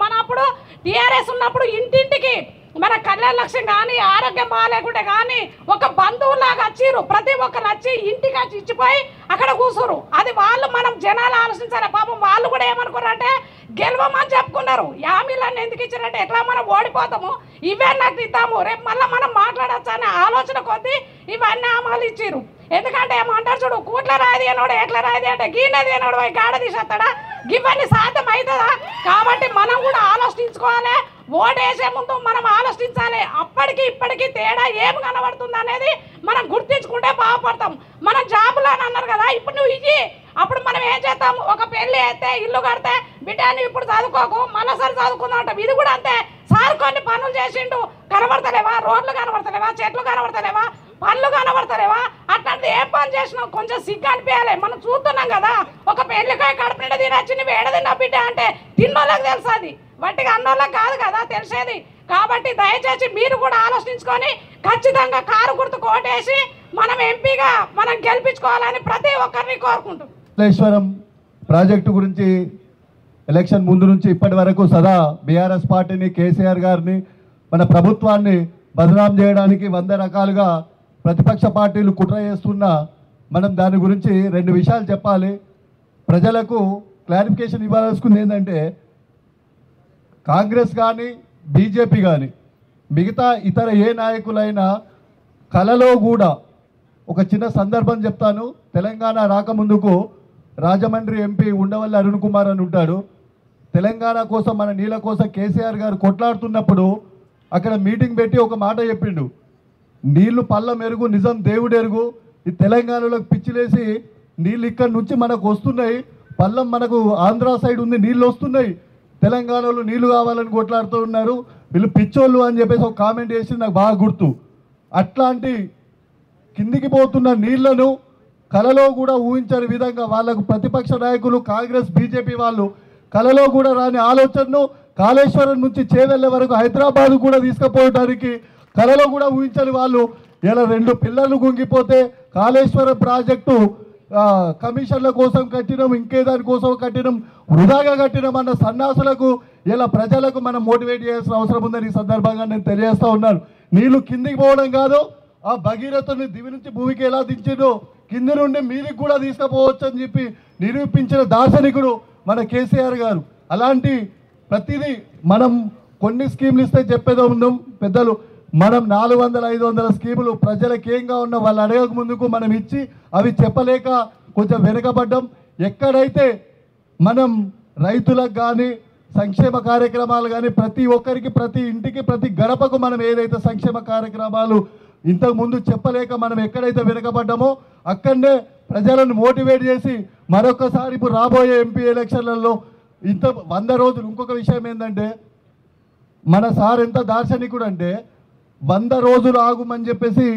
మన అప్పుడు టీఆర్ఎస్ ఉన్నప్పుడు ఇంటింటికి మన కళ్యాణ లక్ష్యం కానీ ఆరోగ్యం బాగాలేకుంటే కానీ ఒక బంధువులాగా వచ్చిర్రు. ప్రతి ఒక్కరు వచ్చి ఇంటికి వచ్చి ఇచ్చిపోయి అక్కడ కూర్చురు. అది వాళ్ళు మనం జనాలు ఆలోచించాలి. పాపం వాళ్ళు కూడా ఏమనుకున్నారు అంటే గెలవమని చెప్పుకున్నారు. హామీలన్నీ ఎందుకు ఇచ్చారంటే ఎట్లా మనం ఓడిపోతాము, ఇవే నాకు ఇద్దాము, రేపు మళ్ళీ మనం మాట్లాడచ్చు అనే ఆలోచన కొద్దీ ఇవన్నీ హామీలు ఇచ్చిర్రు. ఎందుకంటే ఏమంటారు చూడు, కూట్ల రాది అనోడు ఎట్లా రాది అంటే గీనది అనోడు గాడ తీసేస్తాడా, ఇవన్నీ సాధ్యం అవుతుందా? కాబట్టి మనం కూడా ఆలోచించుకోవాలి. ఓటేసే ముందు మనం ఆలోచించాలి. అప్పటికి ఇప్పటికీ తేడా ఏం కనబడుతుంది అనేది మనం గుర్తించుకుంటే బాగుపడతాం. మనం జాబులు అని అన్నారు కదా, ఇప్పుడు నువ్వు ఇయ్యి, అప్పుడు మనం ఏం చేస్తాము, ఒక పెళ్ళి అయితే ఇల్లు కడితే బిడ్డ నువ్వు ఇప్పుడు చదువుకోకు మళ్ళీసారి చదువుకుందాం అంటాం. ఇది కూడా అంతే. సార్ కొన్ని పనులు చేసిండు, కనబడతలేవా? రోడ్లు కనబడతలేవా? చెట్లు కనబడతలేవా? పళ్ళు కనబడతలేవా? అట్లాంటిది ఏ పని చేసినావు కొంచెం సిగ్గు అనిపించాలి. మనం చూస్తున్నాం కదా, ఒక పెళ్లికాయ కడుపు నిండా తినొచ్చి నువ్వు ఏడదిన్నా బిడ్డ అంటే తిన్నోళ్ళకి తెలుసు, అది వట్టిగా అన్నోళ్ళకి కాదు కదా తెలిసేది. కాబట్టి దయచేసి మీరు కూడా ఆలోచించుకొని ఖచ్చితంగా కారు గుర్తు కోటేసి మనం ఎంపీగా మనం గెలిపించుకోవాలని ప్రతి ఒక్కరిని కోరుకుంటాం. కాళేశ్వరం ప్రాజెక్టు గురించి ఎలక్షన్ ముందు నుంచి ఇప్పటి వరకు సదా బీఆర్ఎస్ పార్టీని, కేసీఆర్ గారిని, మన ప్రభుత్వాన్ని బదనాం చేయడానికి 100 రకాలుగా ప్రతిపక్ష పార్టీలు కుట్ర చేస్తున్నా మనం దాని గురించి 2 విషయాలు చెప్పాలి. ప్రజలకు క్లారిఫికేషన్ ఇవ్వాల్సింది ఏంటంటే కాంగ్రెస్ కానీ బీజేపీ కానీ మిగతా ఇతర ఏ నాయకులైనా కలలో కూడా ఒక చిన్న సందర్భం చెప్తాను. తెలంగాణ రాకముందుకు రాజమండ్రి ఎంపీ ఉండవల్లి అరుణ్ కుమార్ అని ఉంటాడు. తెలంగాణ కోసం, మన నీళ్ళ కోసం కేసీఆర్ గారు కొట్లాడుతున్నప్పుడు అక్కడ మీటింగ్ పెట్టి ఒక మాట చెప్పిండు, నీళ్లు పళ్ళ మెరుగు నిజం దేవుడెరుగు, ఈ తెలంగాణలో పిచ్చిలేసి నీళ్ళు ఇక్కడ నుంచి మనకు వస్తున్నాయి, పళ్ళం మనకు ఆంధ్ర సైడ్ ఉంది, నీళ్ళు వస్తున్నాయి, తెలంగాణలో నీళ్లు కావాలని కొట్లాడుతూ ఉన్నారు, వీళ్ళు పిచ్చోళ్ళు అని చెప్పేసి ఒక కామెంట్ చేసి నాకు బాగా గుర్తు. అట్లాంటి కిందికి పోతున్న నీళ్లను కలలో కూడా ఊహించని విధంగా వాళ్ళకు ప్రతిపక్ష నాయకులు కాంగ్రెస్ బీజేపీ వాళ్ళు కలలో కూడా రాని ఆలోచనను కాళేశ్వరం నుంచి చేవెళ్ళే వరకు హైదరాబాద్ కూడా తీసుకుపోవడానికి కలలో కూడా ఊహించని వాళ్ళు ఇలా 2 పిల్లలు గుంగిపోతే కాళేశ్వరం ప్రాజెక్టు కమిషన్ల కోసం కట్టినాం, ఇంకేదాని కోసం కట్టినాం, వృధాగా కట్టినాం అన్న సన్నాసులకు ఇలా ప్రజలకు మనం మోటివేట్ చేయాల్సిన అవసరం ఉందని ఈ సందర్భంగా నేను తెలియజేస్తూ ఉన్నాను. నీళ్లు కిందికి పోవడం కాదు, ఆ భగీరథని దివి నుంచి భూమికి ఎలా దించిందో కింది నుండి మీదికి కూడా తీసుకుపోవచ్చు అని చెప్పి నిరూపించిన దార్శనికుడు మన కేసీఆర్ గారు. అలాంటి ప్రతిదీ మనం కొన్ని స్కీములు ఇస్తే చెప్పేదో ఉన్నాం పెద్దలు, మనం 400-500 స్కీములు ప్రజలకు ఏంగా ఉన్న వాళ్ళు అడగక ముందుకు మనం ఇచ్చి అవి చెప్పలేక కొంచెం వెనుకబడ్డం. ఎక్కడైతే మనం రైతులకు కానీ సంక్షేమ కార్యక్రమాలు కానీ ప్రతి ఒక్కరికి, ప్రతి ఇంటికి, ప్రతి గడపకు మనం ఏదైతే సంక్షేమ కార్యక్రమాలు ఇంతకుముందు చెప్పలేక మనం ఎక్కడైతే వెనుకబడ్డామో అక్కడనే ప్రజలను మోటివేట్ చేసి మరొకసారి ఇప్పుడు రాబోయే ఎంపీ ఎలక్షన్లలో 100 రోజులు. ఇంకొక విషయం ఏంటంటే మన సార్ ఎంత దార్శనికుడు అంటే 100 రోజులు ఆగుమని చెప్పేసి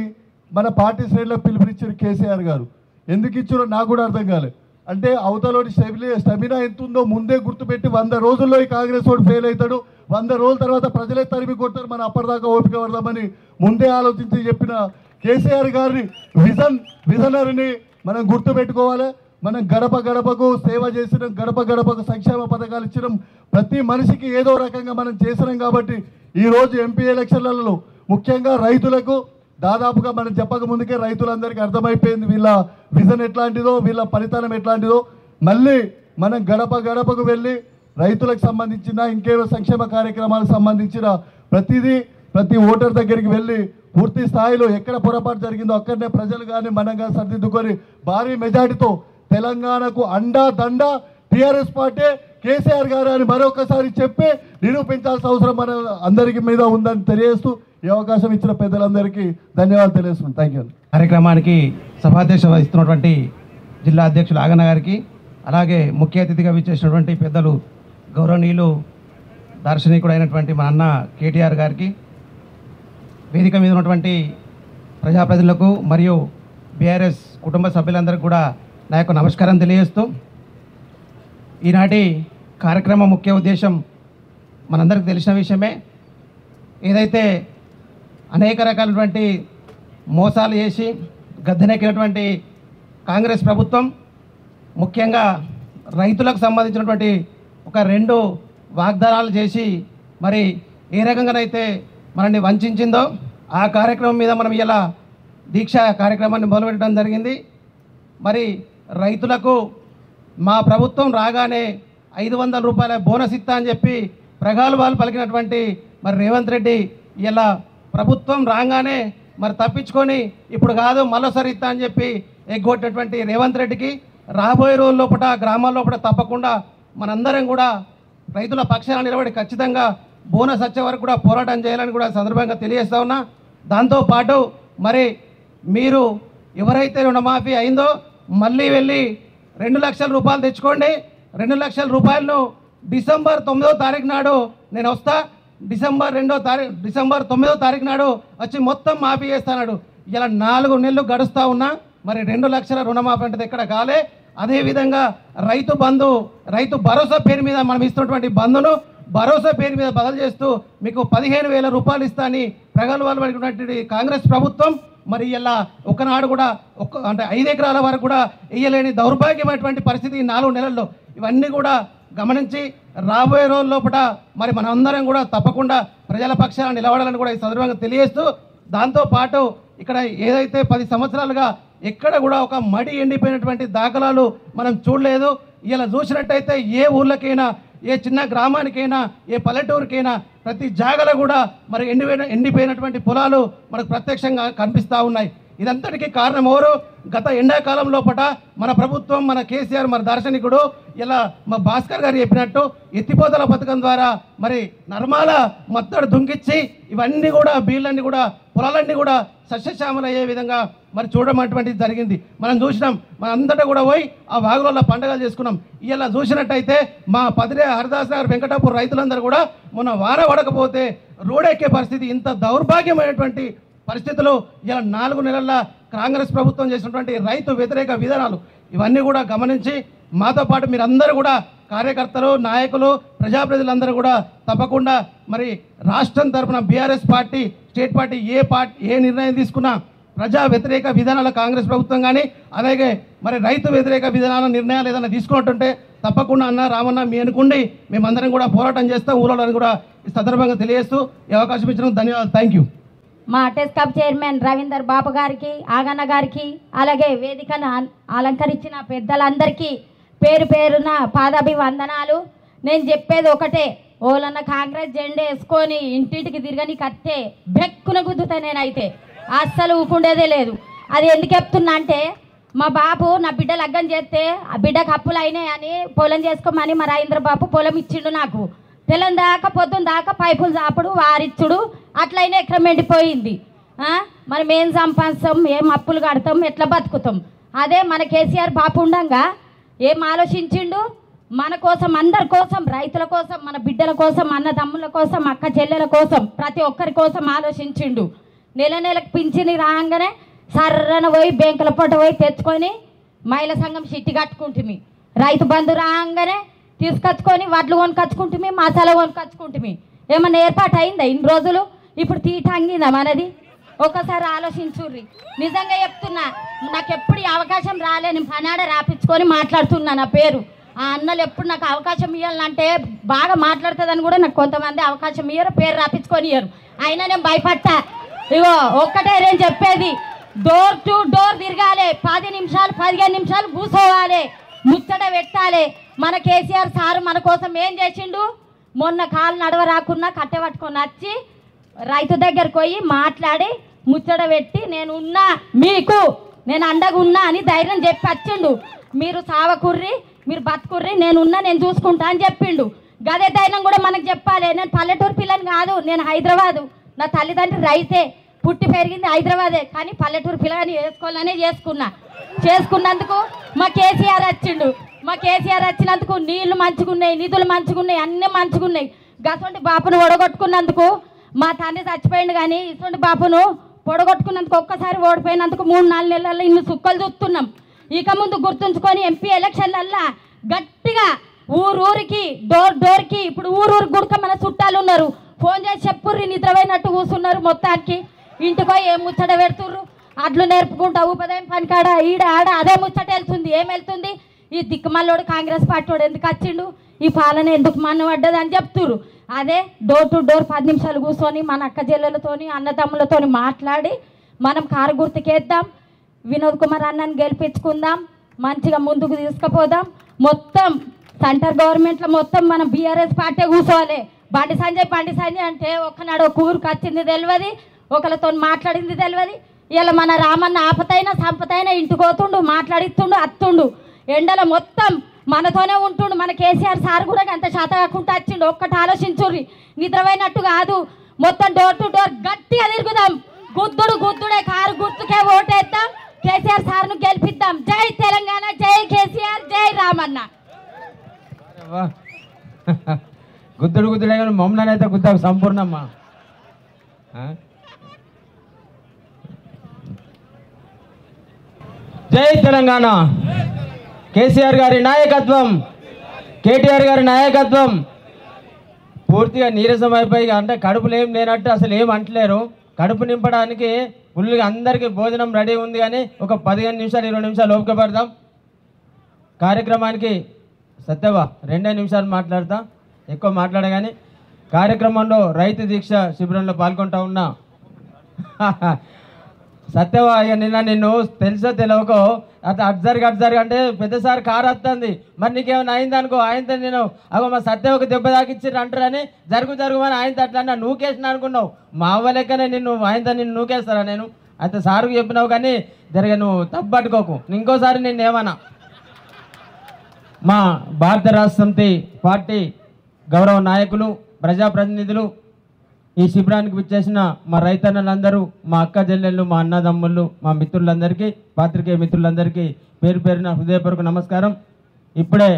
మన పార్టీ శ్రేణులకు పిలుపునిచ్చారు కేసీఆర్ గారు. ఎందుకు ఇచ్చారో నాకు కూడా అర్థం కాలేదు. అంటే అవతలోని స్టెమినా ఎంత ఉందో ముందే గుర్తుపెట్టి 100 రోజుల్లో ఈ కాంగ్రెస్ వాడు ఫెయిల్ అవుతాడు, 100 రోజుల తర్వాత ప్రజలే తరిమి కొడతారు, మనం అప్పటిదాకా ఓపిక పడదామని ముందే ఆలోచించి చెప్పిన కేసీఆర్ గారిని విజనరీని మనం గుర్తుపెట్టుకోవాలి. మనం గడప గడపకు సేవ చేసినాం, గడప గడపకు సంక్షేమ పథకాలు ఇచ్చినాం, ప్రతి మనిషికి ఏదో రకంగా మనం చేసినాం. కాబట్టి ఈరోజు ఎంపీ ఎలక్షన్లలో ముఖ్యంగా రైతులకు దాదాపుగా మనం చెప్పక ముందుకే రైతులందరికీ అర్థమైపోయింది వీళ్ళ విజన్ ఎట్లాంటిదో, వీళ్ళ ఫలితానం ఎట్లాంటిదో. మళ్ళీ మనం గడప గడపకు వెళ్ళి రైతులకు సంబంధించిన ఇంకేవో సంక్షేమ కార్యక్రమాలకు సంబంధించిన ప్రతి ఓటర్ దగ్గరికి వెళ్ళి పూర్తి స్థాయిలో ఎక్కడ పొరపాటు జరిగిందో అక్కడనే ప్రజలు కానీ మనం కానీ సరిదిద్దుకొని భారీ మెజార్టీతో తెలంగాణకు అండా దండ టీఆర్ఎస్ పార్టీ కేసీఆర్ గారు అని మరొకసారి చెప్పి నిరూపించాల్సిన అవసరం మన అందరికీ మీద ఉందని తెలియజేస్తూ ఈ అవకాశం ఇచ్చిన పెద్దలందరికీ ధన్యవాదాలు తెలియజేస్తున్నాను. Thank you. కార్యక్రమానికి సభాధ్యక్ష వహిస్తున్నటువంటి జిల్లా అధ్యక్షులు ఆగన్న గారికి, అలాగే ముఖ్య అతిథిగా విచ్చేసినటువంటి పెద్దలు గౌరవనీయులు దార్శనికుడు అయినటువంటి మా అన్న కేటీఆర్ గారికి, వేదిక మీద ఉన్నటువంటి ప్రజాప్రతినిధులకు మరియు బీఆర్ఎస్ కుటుంబ సభ్యులందరికీ కూడా నా యొక్క నమస్కారం తెలియజేస్తూ, ఈనాటి కార్యక్రమం ముఖ్య ఉద్దేశం మనందరికీ తెలిసిన విషయమే. ఏదైతే అనేక రకాలైనటువంటి మోసాలు చేసి గద్దెనెక్కినటువంటి కాంగ్రెస్ ప్రభుత్వం ముఖ్యంగా రైతులకు సంబంధించినటువంటి ఒక 2 వాగ్దానాలు చేసి మరి ఏ రకంగానైతే మనల్ని వంచిందో ఆ కార్యక్రమం మీద మనం ఇలా దీక్ష కార్యక్రమాన్ని మొదలుపెట్టడం జరిగింది. మరి రైతులకు మా ప్రభుత్వం రాగానే 500 రూపాయల బోనస్ ఇస్తా అని చెప్పి ప్రగల్భాలు పలికినటువంటి మరి రేవంత్ రెడ్డి ఇలా ప్రభుత్వం రాగానే మరి తప్పించుకొని ఇప్పుడు కాదు మరోసారి ఇస్తా అని చెప్పి ఎగ్గొట్టినటువంటి రేవంత్ రెడ్డికి రాబోయే రోజుల లోపల గ్రామాల లోపల తప్పకుండా మనందరం కూడా రైతుల పక్షాన నిలబడి ఖచ్చితంగా బోనస్ వచ్చే వరకు కూడా పోరాటం చేయాలని కూడా సందర్భంగా తెలియజేస్తా ఉన్నా. దాంతోపాటు మరి మీరు ఎవరైతే రుణమాఫీ అయిందో మళ్ళీ వెళ్ళి 2 లక్షల రూపాయలు తెచ్చుకోండి. 2 లక్షల రూపాయలను డిసెంబర్ 9వ తారీఖు నాడు నేను వస్తా, డిసెంబర్ 9వ తారీఖు నాడు వచ్చి మొత్తం మాఫీ చేస్తాడు. ఇలా 4 నెలలు గడుస్తూ ఉన్నా మరి 2 లక్షల రుణమాఫీ అంటే ఎక్కడ కాలే. అదేవిధంగా రైతు బంధు, రైతు భరోసా పేరు మీద మనం ఇస్తున్నటువంటి బంధును భరోసా పేరు మీద బదులు చేస్తూ మీకు 15,000 రూపాయలు ఇస్తా అని ప్రగల్భాలు పలికినటువంటి కాంగ్రెస్ ప్రభుత్వం మరి ఇలా ఒకనాడు కూడా అంటే 5 ఎకరాల వరకు కూడా ఇయ్యలేని దౌర్భాగ్యమైనటువంటి పరిస్థితి 4 నెలల్లో. ఇవన్నీ కూడా గమనించి రాబోయే రోజుల లోపల మరి మనందరం కూడా తప్పకుండా ప్రజల పక్షాన నిలబడాలని కూడా ఈ సందర్భంగా తెలియజేస్తూ, దాంతోపాటు ఇక్కడ ఏదైతే 10 సంవత్సరాలుగా ఎక్కడ కూడా ఒక మడి ఎండిపోయినటువంటి దాఖలాలు మనం చూడలేదు. ఇలా చూసినట్టయితే ఏ ఊర్లకైనా, ఏ చిన్న గ్రామానికైనా, ఏ పల్లెటూరుకైనా ప్రతి జాగలో కూడా మరి ఎండిపోయినటువంటి పొలాలు మనకు ప్రత్యక్షంగా కనిపిస్తూ ఉన్నాయి. ఇదంతటికీ కారణం ఎవరు? గత ఎండాకాలం లోపల మన ప్రభుత్వం, మన కేసీఆర్, మన దార్శనికుడు ఇలా మా భాస్కర్ గారు చెప్పినట్టు ఎత్తిపోతల పథకం ద్వారా మరి నర్మాల మత్తడు దుంకిచ్చి ఇవన్నీ కూడా బీళ్ళన్నీ కూడా పొలాలన్నీ కూడా సస్యశ్యామలు అయ్యే విధంగా మరి చూడడం జరిగింది. మనం చూసినాం, మన అంతటా కూడా పోయి ఆ వాగులలో పండుగలు చేసుకున్నాం. ఇలా చూసినట్టయితే మా పదిరే హరిదాస్ నగర్ వెంకటాపూర్ రైతులందరూ కూడా మొన్న వాన పడకపోతే రోడెక్కే పరిస్థితి. ఇంత దౌర్భాగ్యమైనటువంటి పరిస్థితులు ఇలా 4 నెలల కాంగ్రెస్ ప్రభుత్వం చేసినటువంటి రైతు వ్యతిరేక విధానాలు ఇవన్నీ కూడా గమనించి మాతో పాటు మీరందరూ కూడా కార్యకర్తలు, నాయకులు, ప్రజాప్రతినిధులందరూ కూడా తప్పకుండా మరి రాష్ట్రం తరఫున బీఆర్ఎస్ పార్టీ, స్టేట్ పార్టీ ఏ నిర్ణయం తీసుకున్నా ప్రజా వ్యతిరేక విధానాల కాంగ్రెస్ ప్రభుత్వం కానీ అలాగే మరి రైతు వ్యతిరేక విధానాల నిర్ణయాలు ఏదైనా తీసుకున్నట్టుంటే తప్పకుండా అన్న రామన్న మీ అనుకుండి మేమందరం కూడా పోరాటం చేస్తాం ఊళ్ళో కూడా ఈ సందర్భంగా తెలియజేస్తూ ఈ అవకాశం ఇచ్చినందుకు ధన్యవాదాలు. Thank you. మా టెస్కాప్ చైర్మన్ రవీందర్ బాబు గారికి, ఆగన్న గారికి, అలాగే వేదికను అలంకరించిన పెద్దలందరికీ పేరు పేరున పాదాభివందనాలు. నేను చెప్పేది ఒకటే, ఓలన్న కాంగ్రెస్ జెండా వేసుకొని ఇంటింటికి తిరగని కత్తే బెక్కున గుద్దుతా. నేనైతే అస్సలు ఊకుండేదే లేదు. అది ఎందుకు చెప్తున్నా అంటే మా బాబు నా బిడ్డ లగ్గం చేస్తే ఆ బిడ్డకు అప్పులు అయినాయి అని పొలం చేసుకోమని మా రవీంద్ర బాబు పొలం ఇచ్చిండు నాకు. తెల్లం దాకా పొద్దున్న దాకా పైపులు చాపుడు, వారిచ్చుడు, అట్లయినా ఎకరం ఎండిపోయింది. మరి మేం సంపాదిస్తాం, ఏం అప్పులు కడతాం, ఎట్లా బతుకుతాం? అదే మన కేసీఆర్ బాపు ఉండంగా ఏం ఆలోచించిండు? మన కోసం, అందరి కోసం, రైతుల కోసం, మన బిడ్డల కోసం, అన్నదమ్ముల కోసం, అక్క చెల్లెల కోసం, ప్రతి ఒక్కరి కోసం ఆలోచించిండు. నెలకు పింఛని రాగానే సర్రన పోయి బ్యాంకుల పూట పోయి తెచ్చుకొని మహిళా సంఘం చిట్టి కట్టుకుంటుంది. రైతు బంధు రాగానే తీసుకొచ్చుకొని వడ్లు కొనుకొచ్చుకుంటుంది, మసాలా కొనుకొచ్చుకుంటుంది. ఏమన్నా ఏర్పాటు అయిందా ఇన్ని రోజులు? ఇప్పుడు తీట అంగిందా మనది? ఒకసారి ఆలోచించుర్రి. నిజంగా చెప్తున్నా, నాకు ఎప్పుడు ఈ అవకాశం రాలే. నేను పనాడ రాపించుకొని మాట్లాడుతున్నా. నా పేరు ఆ అన్నలు ఎప్పుడు నాకు అవకాశం ఇవ్వాలంటే బాగా మాట్లాడుతుందని కూడా నాకు కొంతమంది అవకాశం ఇయ్యరు, పేరు రాపించుకొని ఇయ్యరు. అయినా నేను భయపడతా. ఇగో ఒక్కటే నేను చెప్పేది, డోర్ టు డోర్ తిరగాలి, 10 నిమిషాలు 15 నిమిషాలు కూర్చోవాలి, ముచ్చట పెట్టాలి. మన కేసీఆర్ సారు మన కోసం ఏం చేసిండు? మొన్న కాలు నడవ రాకున్నా కట్టె పట్టుకొని వచ్చి రైతు దగ్గరకు పోయి మాట్లాడి ముచ్చట పెట్టి నేను ఉన్నా, మీకు నేను అండగా ఉన్నా అని ధైర్యం చెప్పి వచ్చిండు. మీరు సావకుర్రి, మీరు బతుకుర్రి, నేను ఉన్నా, నేను చూసుకుంటా అని చెప్పిండు. గదే ధైర్యం కూడా మనకు చెప్పాలి. నేను పల్లెటూరు పిల్లని కాదు, నేను హైదరాబాదు. నా తల్లిదండ్రులు రైతే, పుట్టి పెరిగింది హైదరాబాదే, కానీ పల్లెటూరు పిల్లని చేసుకోవాలనే చేసుకున్నందుకు మా కేసీఆర్ వచ్చిండు. మా కేసీఆర్ వచ్చినందుకు నీళ్లు మంచుకున్నాయి, నిధులు మంచుకున్నాయి, అన్నీ మంచుకున్నాయి. గసంటి బాపును ఓడగొట్టుకున్నందుకు మా తండ్రి చచ్చిపోయిండు, కానీ ఇటువంటి బాపును పొడగొట్టుకున్నందుకు ఒక్కసారి ఓడిపోయినందుకు 3-4 నెలల్లో ఇన్ని సుక్కలు చూస్తున్నాం. ఇక ముందు గుర్తుంచుకొని ఎంపీ ఎలక్షన్లల్లా గట్టిగా ఊరూరికి, డోర్కి, ఇప్పుడు ఊరూరు గుడక మన చుట్టాలు ఉన్నారు, ఫోన్ చేసి చెప్పుర్రి, నిద్రపోయినట్టు కూర్చున్నారు. మొత్తానికి ఇంటికో ఏం ముచ్చట పెడుతుర్రు, అడ్లు నేర్పుకుంటా ఉపాధ్యాయం పనికాడ ఈడ ఆడ అదే ముచ్చట వెళ్తుంది. ఏం వెళ్తుంది? ఈ దిక్కుమల్లోడు కాంగ్రెస్ పార్టీ వాడు ఎందుకు వచ్చిండు, ఈ పాలన ఎందుకు మన్నబడ్డది అని చెప్తుర్రు. అదే డోర్ టు డోర్ 10 నిమిషాలు కూర్చొని మన అక్క చెల్లెలతోని అన్నదమ్ములతోని మాట్లాడి మనం కారు గుర్తుకేద్దాం, వినోద్ కుమార్ అన్నని గెలిపించుకుందాం, మంచిగా ముందుకు తీసుకుపోదాం. మొత్తం సెంటర్ గవర్నమెంట్లో మొత్తం మనం బీఆర్ఎస్ పార్టీ కూర్చోవాలి. బండి సంజయ్ అంటే ఒక్కనాడు ఒక ఊరికి వచ్చింది తెలియదు, ఒకరితో మాట్లాడింది తెలియదు. ఇలా మన రామన్న ఆపతైనా సంపతైనా ఇంటికి పోతుండు, మాట్లాడిస్తుండు, అత్తుండు. ఎండలో మొత్తం మనతోనే ఉంటుండు. మన కేసీఆర్ సార్ కూడా అంత శాత కాకుండా వచ్చిండు. ఒక్కటి ఆలోచించుర్రి, నిద్రపోయినట్టు కాదు. మొత్తం డోర్ టు డోర్ గట్టిగా తిరుగుదాం. గుద్దుడే కారు గుర్తుకే ఓటేద్దాం, కేసీఆర్ సార్ను గెలిపిద్దాం. జై తెలంగాణ, జై కేసీఆర్, జై రామన్న. గుద్దుడే కానీ మమ్మల్ని అయితే గుద్దావు సంపూర్ణమ్మా. జై తెలంగాణ, కేసీఆర్ గారి నాయకత్వం, కేటీఆర్ గారి నాయకత్వం. పూర్తిగా నీరసం అయిపోయి అంటే కడుపులు ఏం లేనట్టు అసలు ఏం అంటలేరు. కడుపు నింపడానికి ఫుల్గా అందరికీ భోజనం రెడీ ఉంది, కానీ ఒక 15 నిమిషాలు 20 నిమిషాలు ఓపిక పడదాం. కార్యక్రమానికి సత్యవా 2 నిమిషాలు మాట్లాడతా, ఎక్కువ మాట్లాడగానే. కార్యక్రమంలో రైతు దీక్ష శిబిరంలో పాల్గొంటా ఉన్నా సత్యవా. ఇక నిన్ను తెలుసో తెలియకో అట్లా అడ్జర్గా అంటే పెద్దసారి కారు వస్తుంది, మరి నీకేమైనా అయిందనుకో ఆయనతో నేను అగో మా సత్యవకు దెబ్బ తాకిచ్చిర్రు అంటారని జరుగుమని ఆయనతో అట్లా అన్నా నూకేసిన అనుకున్నావు. మా అవ్వ లెక్కనే ఆయనతో నిన్ను నూకేస్తారా నేను? అయితే సారుకు చెప్పినావు కానీ జరిగే నువ్వు తప్పు పట్టుకోకు. ఇంకోసారి నేను ఏమన్నా. మా భారత రాష్ట్ర సమితి పార్టీ గౌరవ నాయకులు, ప్రజాప్రతినిధులు, ఈ శిబిరానికి విచ్చేసిన మా రైతన్నలందరూ, మా అక్క చెల్లెళ్ళు, మా అన్నదమ్ముళ్ళు, మా మిత్రులందరికీ, పాత్రికేయ మిత్రులందరికీ పేరు పేరున హృదయపూర్వక నమస్కారం. ఇప్పుడే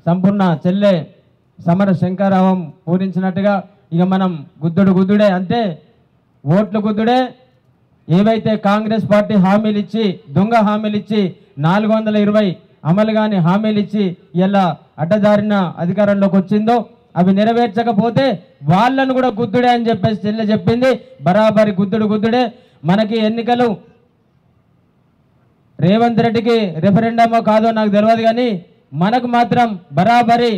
సంపూర్ణ చెల్లె సమర శంకరావం పూరించినట్టుగా ఇక మనం గుద్దుడే అంటే ఓట్లు గుద్దుడే. ఏవైతే కాంగ్రెస్ పార్టీ హామీలు ఇచ్చి, దొంగ హామీలు ఇచ్చి 420 అమలు కాని హామీలు ఇచ్చి ఇలా అడ్డదారిన అధికారంలోకి వచ్చిందో అవి నెరవేర్చకపోతే వాళ్ళను కూడా గుద్దుడే అని చెప్పేసి చెల్లె చెప్పింది. బరాబరి గుద్దుడే. మనకి ఎన్నికలు రేవంత్ రెడ్డికి రెఫరెండమో కాదో నాకు తెలియదు, కానీ మనకు మాత్రం బరాబరి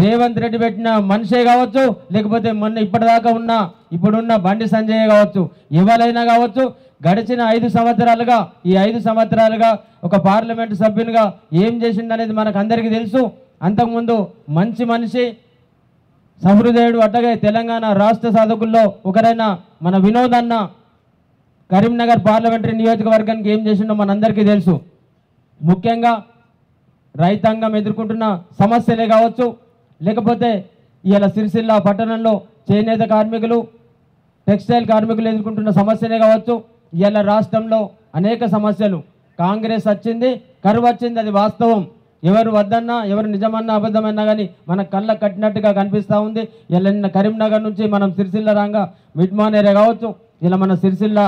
రేవంత్ రెడ్డి పెట్టిన మనిషే కావచ్చు, లేకపోతే మొన్న ఇప్పటిదాకా ఇప్పుడున్న బండి సంజయ్ కావచ్చు, ఎవరైనా కావచ్చు. గడిచిన 5 సంవత్సరాలుగా ఈ 5 సంవత్సరాలుగా ఒక పార్లమెంటు సభ్యునిగా ఏం చేసిందనేది మనకు అందరికీ తెలుసు. అంతకుముందు మంచి మనిషి, సహృదయుడు. అట్లాగే తెలంగాణ రాష్ట్ర సాధకుల్లో ఒకరైన మన వినోద్ అన్న కరీంనగర్ పార్లమెంటరీ నియోజకవర్గానికి ఏం చేసిండో మనందరికీ తెలుసు. ముఖ్యంగా రైతాంగం ఎదుర్కొంటున్న సమస్యలే కావచ్చు, లేకపోతే ఇలా సిరిసిల్ల పట్టణంలో చేనేత కార్మికులు, టెక్స్టైల్ కార్మికులు ఎదుర్కొంటున్న సమస్యలే కావచ్చు. ఇలా రాష్ట్రంలో అనేక సమస్యలు. కాంగ్రెస్ వచ్చింది, కరువు వచ్చింది, అది వాస్తవం. ఎవరు వద్దన్నా, ఎవరు నిజమన్నా అబద్ధమన్నా కానీ మన కళ్ళ కట్టినట్టుగా కనిపిస్తూ ఉంది. ఇలా నిన్న కరీంనగర్ నుంచి మనం సిరిసిల్ల రాగా మిడ్మాన్ ఏరియా కావచ్చు, ఇలా మన సిరిసిల్ల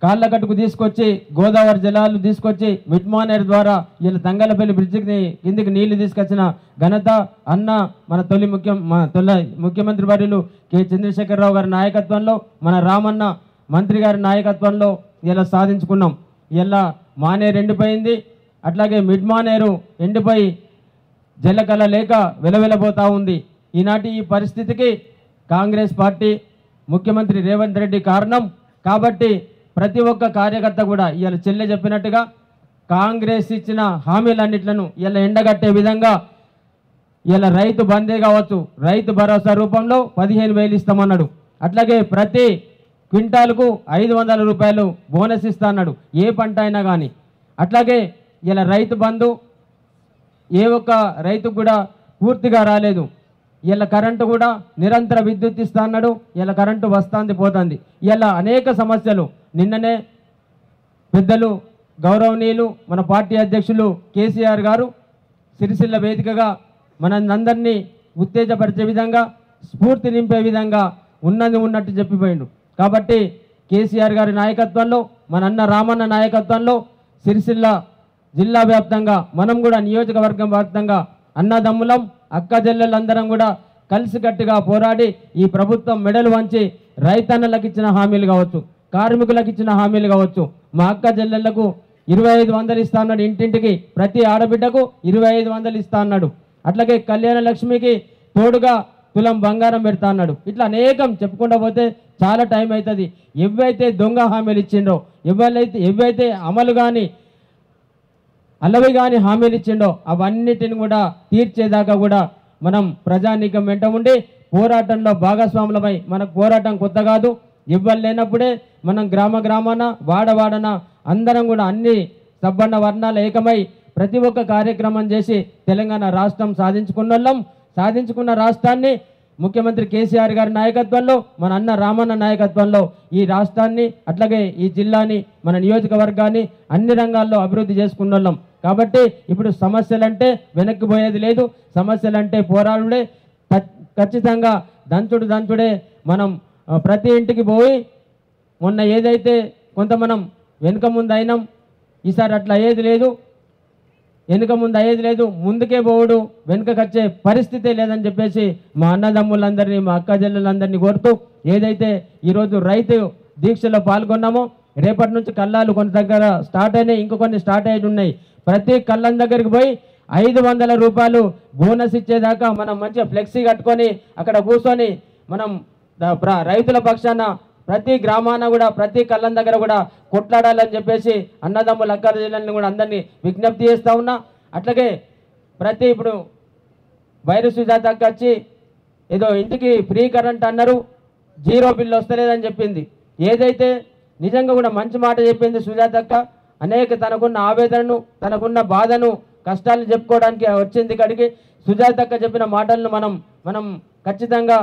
కాళ్ళకట్టుకు తీసుకొచ్చి గోదావరి జలాలు తీసుకొచ్చి మిడ్మానేర్ ద్వారా ఇలా తంగలపల్లి బ్రిడ్జికి కిందికి నీళ్లు తీసుకొచ్చిన ఘనత అన్న మన తొలి ముఖ్యమంత్రి వర్యులు కె చంద్రశేఖరరావు గారి నాయకత్వంలో, మన రామన్న మంత్రి గారి నాయకత్వంలో ఇలా సాధించుకున్నాం. ఇలా మానేరు ఎండిపోయింది, అట్లాగే మిడ్మానేరు ఎండిపోయి జలకళ లేక వెలవెలబోతూ ఉంది. ఈనాటి ఈ పరిస్థితికి కాంగ్రెస్ పార్టీ, ముఖ్యమంత్రి రేవంత్ రెడ్డి కారణం. కాబట్టి ప్రతి ఒక్క కార్యకర్త కూడా ఇలా చెల్లె చెప్పినట్టుగా కాంగ్రెస్ ఇచ్చిన హామీలన్నిట్లను ఇలా ఎండగట్టే విధంగా ఇలా రైతు బందే కావచ్చు, రైతు భరోసా రూపంలో 15,000 ఇస్తామన్నాడు. అట్లాగే ప్రతి క్వింటాల్కు 500 రూపాయలు బోనస్ ఇస్తా అన్నాడు, ఏ పంట అయినా కానీ. అట్లాగే ఇలా రైతు బంధు ఏ ఒక్క రైతుకు కూడా పూర్తిగా రాలేదు. ఇలా కరెంటు కూడా నిరంతర విద్యుత్ ఇస్తా అన్నాడు, ఇలా కరెంటు వస్తుంది పోతుంది. ఇలా అనేక సమస్యలు. నిన్ననే పెద్దలు గౌరవనీయులు మన పార్టీ అధ్యక్షులు కేసీఆర్ గారు సిరిసిల్ల వేదికగా మనందరినీ ఉత్తేజపరిచే విధంగా, స్ఫూర్తి నింపే విధంగా ఉన్నది ఉన్నట్టు చెప్పిపోయిండు. కాబట్టి కేసీఆర్ గారి నాయకత్వంలో, మన అన్న రామన్న నాయకత్వంలో సిరిసిల్ల జిల్లా వ్యాప్తంగా మనం కూడా నియోజకవర్గం వ్యాప్తంగా అన్నదమ్ములం, అక్క చెల్లెళ్ళందరం కూడా కలిసికట్టుగా పోరాడి ఈ ప్రభుత్వం మెడలు వంచి రైతన్నలకు ఇచ్చిన హామీలు కావచ్చు, కార్మికులకు ఇచ్చిన హామీలు కావచ్చు, మా అక్క చెల్లెళ్లకు 2,500 ఇస్తా అన్నాడు. ఇంటింటికి ప్రతి ఆడబిడ్డకు 2,500 ఇస్తా అన్నాడు. అట్లాగే కళ్యాణ లక్ష్మికి తోడుగా తులం బంగారం పెడతా అన్నాడు. ఇట్లా అనేకం చెప్పుకుంటూ పోతే చాలా టైం అవుతుంది. ఎవైతే దొంగ హామీలు ఇచ్చిండో, ఎవైతే అమలు కానీ అల్లవి కానీ హామీలు ఇచ్చిండో అవన్నిటిని కూడా తీర్చేదాకా కూడా మనం ప్రజానీకం వెంట ఉండి పోరాటంలో భాగస్వాములమై, మనకు పోరాటం కొత్త కాదు. ఇవ్వలు లేనప్పుడే మనం గ్రామాన వాడవాడన అందరం కూడా అన్ని సబ్బన్న వర్ణాలు ఏకమై ప్రతి ఒక్క కార్యక్రమం చేసి తెలంగాణ రాష్ట్రం సాధించుకున్న రాష్ట్రాన్ని ముఖ్యమంత్రి కేసీఆర్ గారి నాయకత్వంలో, మన అన్న రామన్న నాయకత్వంలో ఈ రాష్ట్రాన్ని అట్లాగే ఈ జిల్లాని, మన నియోజకవర్గాన్ని అన్ని రంగాల్లో అభివృద్ధి చేసుకున్నోళ్ళం. కాబట్టి ఇప్పుడు సమస్యలంటే వెనక్కి పోయేది లేదు, సమస్యలంటే పోరాడుడే. ఖచ్చితంగా దంచుడే. మనం ప్రతి ఇంటికి పోయి మొన్న ఏదైతే కొంత మనం వెనుక ముందు అయినాం, ఈసారి అట్లా అయ్యేది లేదు. వెనుక ముందు అయ్యేది లేదు, ముందుకే పోవుడు, వెనుకకు వచ్చే పరిస్థితే లేదని చెప్పేసి మా అన్నదమ్ములందరినీ, మా అక్క చెల్లెలందరినీ కోరుతూ ఏదైతే ఈరోజు రైతు దీక్షలో పాల్గొన్నామో రేపటి నుంచి కళ్ళాలు కొంత దగ్గర స్టార్ట్ అయినాయి, ఇంకొన్ని స్టార్ట్ అయ్యి ఉన్నాయి. ప్రతి కళ్ళం దగ్గరికి పోయి 500 రూపాయలు బోనస్ ఇచ్చేదాకా మనం మంచిగా ఫ్లెక్సీ కట్టుకొని అక్కడ కూర్చొని మనం రైతుల పక్షాన ప్రతి గ్రామాన కూడా ప్రతి కళ్ళం దగ్గర కూడా కొట్లాడాలని చెప్పేసి అన్నదమ్ముల అక్క జిల్లాని కూడా అందరినీ విజ్ఞప్తి చేస్తూ ఉన్నా. అట్లాగే ఇప్పుడు వైరస్ సుజాతకు వచ్చి ఏదో ఇంటికి ఫ్రీ కరెంట్ అన్నారు, 0 బిల్లు వస్తలేదని చెప్పింది. ఏదైతే నిజంగా కూడా మంచి మాట చెప్పింది సుజాతక్క. అనేక తనకున్న ఆవేదనను, తనకున్న బాధను, కష్టాలను చెప్పుకోవడానికి వచ్చింది ఇక్కడికి. సుజాతక్క చెప్పిన మాటలను మనం ఖచ్చితంగా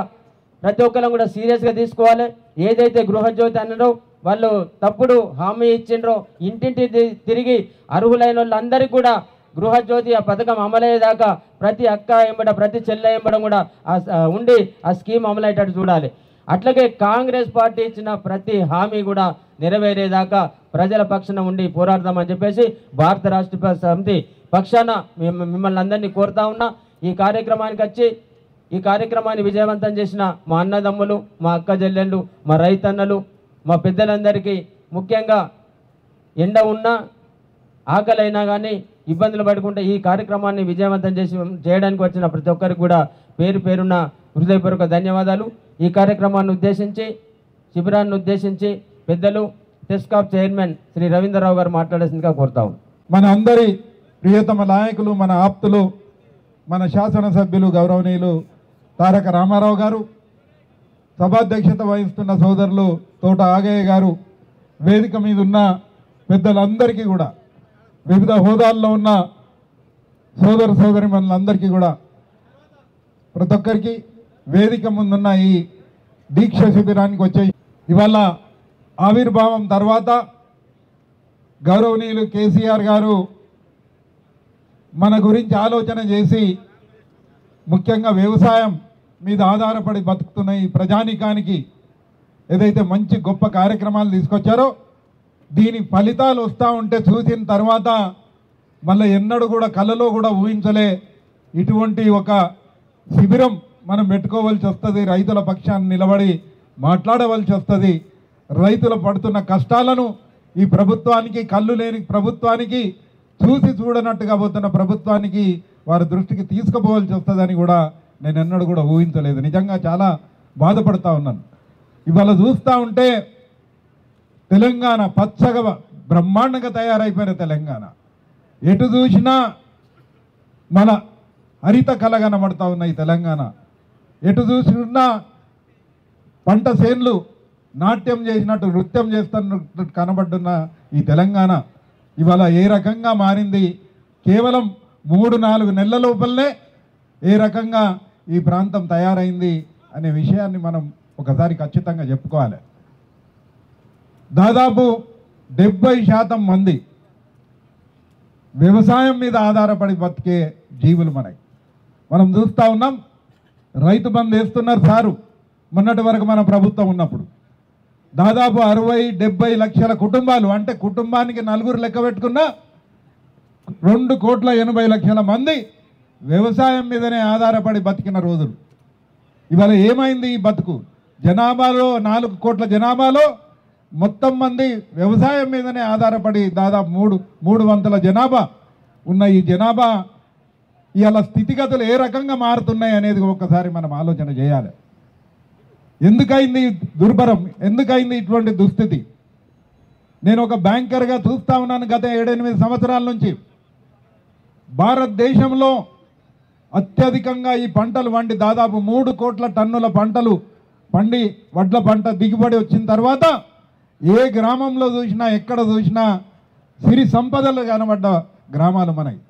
ప్రతి ఒక్కరం కూడా సీరియస్గా తీసుకోవాలి. ఏదైతే గృహజ్యోతి అన్నారో వాళ్ళు తప్పుడు హామీ ఇచ్చిండ్రో, ఇంటింటి తిరిగి అర్హులైన వాళ్ళందరికీ కూడా గృహజ్యోతి ఆ పథకం అమలయ్యేదాకా ప్రతి అక్క ఎంబడ, ప్రతి చెల్లె ఎంబడం కూడా ఉండి ఆ స్కీమ్ అమలయ్యేటట్టు చూడాలి. అట్లాగే కాంగ్రెస్ పార్టీ ఇచ్చిన ప్రతి హామీ కూడా నెరవేరేదాకా ప్రజల పక్షాన ఉండి పోరాడదామని చెప్పేసి భారత రాష్ట్ర సమితి పక్షాన మిమ్మల్ని అందరినీ కోరుతా ఉన్నా. ఈ కార్యక్రమానికి వచ్చి ఈ కార్యక్రమాన్ని విజయవంతం చేసిన మా అన్నదమ్ములు, మా అక్క చెల్లెళ్ళు, మా రైతన్నలు, మా పెద్దలందరికీ, ముఖ్యంగా ఎండ ఉన్నా ఆకలైనా కానీ ఇబ్బందులు పడుకుంటే ఈ కార్యక్రమాన్ని విజయవంతం చేయడానికి వచ్చిన ప్రతి ఒక్కరికి కూడా పేరున హృదయపూర్వక ధన్యవాదాలు. ఈ కార్యక్రమాన్ని ఉద్దేశించి, శిబిరాన్ని ఉద్దేశించి పెద్దలు టెస్కాప్ చైర్మన్ శ్రీ రవీంద్రరావు గారు మాట్లాడాల్సిందిగా కోరుతాము. మన అందరి ప్రియతమ నాయకులు, మన ఆప్తులు, మన శాసనసభ్యులు గౌరవనీయులు తారక రామారావు గారు, సభాధ్యక్షత వహిస్తున్న సోదరులు తోట ఆగయ్య గారు, వేదిక మీద ఉన్న పెద్దలందరికీ కూడా, వివిధ హోదాల్లో ఉన్న సోదరిమణులందరికీ కూడా, ప్రతి ఒక్కరికి వేదిక ముందున్న ఈ దీక్ష శిబిరానికి వచ్చే ఇవాళ ఆవిర్భావం తర్వాత గౌరవనీయులు కేసీఆర్ గారు మన గురించి ఆలోచన చేసి ముఖ్యంగా వ్యవసాయం మీద ఆధారపడి బతుకుతున్న ఈ ప్రజానీకానికి ఏదైతే మంచి గొప్ప కార్యక్రమాలు తీసుకొచ్చారో దీని ఫలితాలు వస్తూ ఉంటే చూసిన తర్వాత మళ్ళీ ఎన్నడూ కూడా కళ్ళలో కూడా ఊహించలే ఇటువంటి ఒక శిబిరం మనం పెట్టుకోవాల్సి వస్తుంది. రైతుల పక్షాన్ని నిలబడి మాట్లాడవలసి వస్తుంది. రైతులు పడుతున్న కష్టాలను ఈ ప్రభుత్వానికి, కళ్ళు లేని ప్రభుత్వానికి, చూసి చూడనట్టుగా పోతున్న ప్రభుత్వానికి వారి దృష్టికి తీసుకుపోవాల్సి వస్తుందని కూడా నేను ఎన్నడూ కూడా ఊహించలేదు. నిజంగా చాలా బాధపడతా ఉన్నాను. ఇవాళ చూస్తూ ఉంటే తెలంగాణ పచ్చగా బ్రహ్మాండంగా తయారైపోయిన తెలంగాణ, ఎటు చూసినా మన హరిత కళ కనబడతా ఉన్న ఈ తెలంగాణ, ఎటు చూసినా పంట చేన్లు నాట్యం చేసినట్టు, నృత్యం చేస్తున్నట్టు కనబడుతున్న ఈ తెలంగాణ ఇవాళ ఏ రకంగా మారింది. కేవలం 3-4 నెలల లోపలనే ఏ రకంగా ఈ ప్రాంతం తయారైంది అనే విషయాన్ని మనం ఒకసారి ఖచ్చితంగా చెప్పుకోవాలి. దాదాపు 70% మంది వ్యవసాయం మీద ఆధారపడి బతికే జీవులు మనం చూస్తూ ఉన్నాం. రైతు బంధు వేస్తున్నారు సారు. మొన్నటి వరకు మన ప్రభుత్వం ఉన్నప్పుడు దాదాపు 60-70 లక్షల కుటుంబాలు, అంటే కుటుంబానికి 4 లెక్క పెట్టుకున్నా 2,80,00,000 మంది వ్యవసాయం మీదనే ఆధారపడి బతికిన రోజులు. ఇవాళ ఏమైంది ఈ బతుకు? జనాభాలో 4 కోట్ల జనాభాలో మొత్తం మంది వ్యవసాయం మీదనే ఆధారపడి దాదాపు 300 జనాభా ఉన్న ఈ జనాభా ఇవాళ స్థితిగతులు ఏ రకంగా మారుతున్నాయి అనేది ఒక్కసారి మనం ఆలోచన చేయాలి. ఎందుకైంది దుర్భరం, ఎందుకైంది ఇటువంటి దుస్థితి? నేను ఒక బ్యాంకర్గా చూస్తూ ఉన్నాను గత 7-8 సంవత్సరాల నుంచి. భారతదేశంలో అత్యధికంగా ఈ పంటలు వండి దాదాపు 3 కోట్ల టన్నుల పంటలు పండి వడ్ల పంట దిగుబడి వచ్చిన తర్వాత ఏ గ్రామంలో చూసినా ఎక్కడ చూసినా సిరి సంపదలు కనబడ్డ గ్రామాలు మనకి.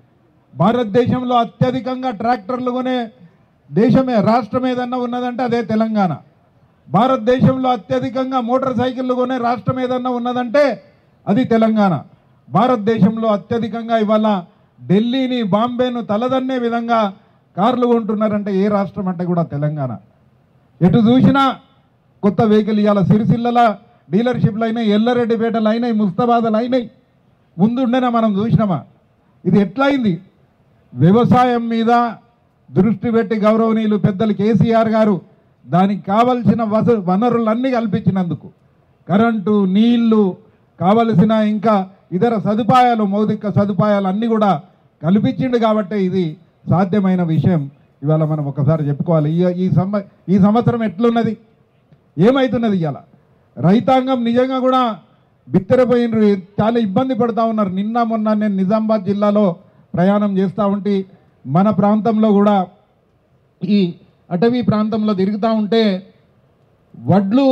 భారతదేశంలో అత్యధికంగా ట్రాక్టర్లు కొనే దేశమే రాష్ట్రం ఏదన్నా ఉన్నదంటే అదే తెలంగాణ. భారతదేశంలో అత్యధికంగా మోటార్ సైకిళ్ళు కొనే రాష్ట్రం ఏదన్నా ఉన్నదంటే అది తెలంగాణ. భారతదేశంలో అత్యధికంగా ఇవాళ ఢిల్లీని బాంబేను తలదన్నే విధంగా కార్లు కొంటున్నారంటే ఏ రాష్ట్రం అంటే కూడా తెలంగాణ. ఎటు చూసినా కొత్త వెహికల్. ఇవాళ సిరిసిల్లల డీలర్షిప్లు అయినాయి, ఎల్లారెడ్డిపేటలు అయినాయి, ముస్తాబాదలు అయినాయి. ముందుండేనా మనం చూసినామా? ఇది ఎట్లయింది? వ్యవసాయం మీద దృష్టి పెట్టి గౌరవనీయులు పెద్దలు కేసీఆర్ గారు దానికి కావలసిన వనరులన్నీ కల్పించినందుకు, కరెంటు, నీళ్లు, కావలసిన ఇంకా ఇతర సదుపాయాలు, మౌలిక సదుపాయాలు అన్నీ కూడా కల్పించిండు. కాబట్టి ఇది సాధ్యమైన విషయం. ఇవాళ మనం ఒకసారి చెప్పుకోవాలి. ఈ సంవత్సరం ఎట్లున్నది, ఏమవుతున్నది? ఇవాళ రైతాంగం నిజంగా కూడా బిత్తరపోయినరు, చాలా ఇబ్బంది పడుతూ ఉన్నారు. నిన్న మొన్న నేను నిజామాబాద్ జిల్లాలో ప్రయాణం చేస్తూ ఉంటే మన ప్రాంతంలో కూడా ఈ అటవీ ప్రాంతంలో తిరుగుతూ ఉంటే వడ్లు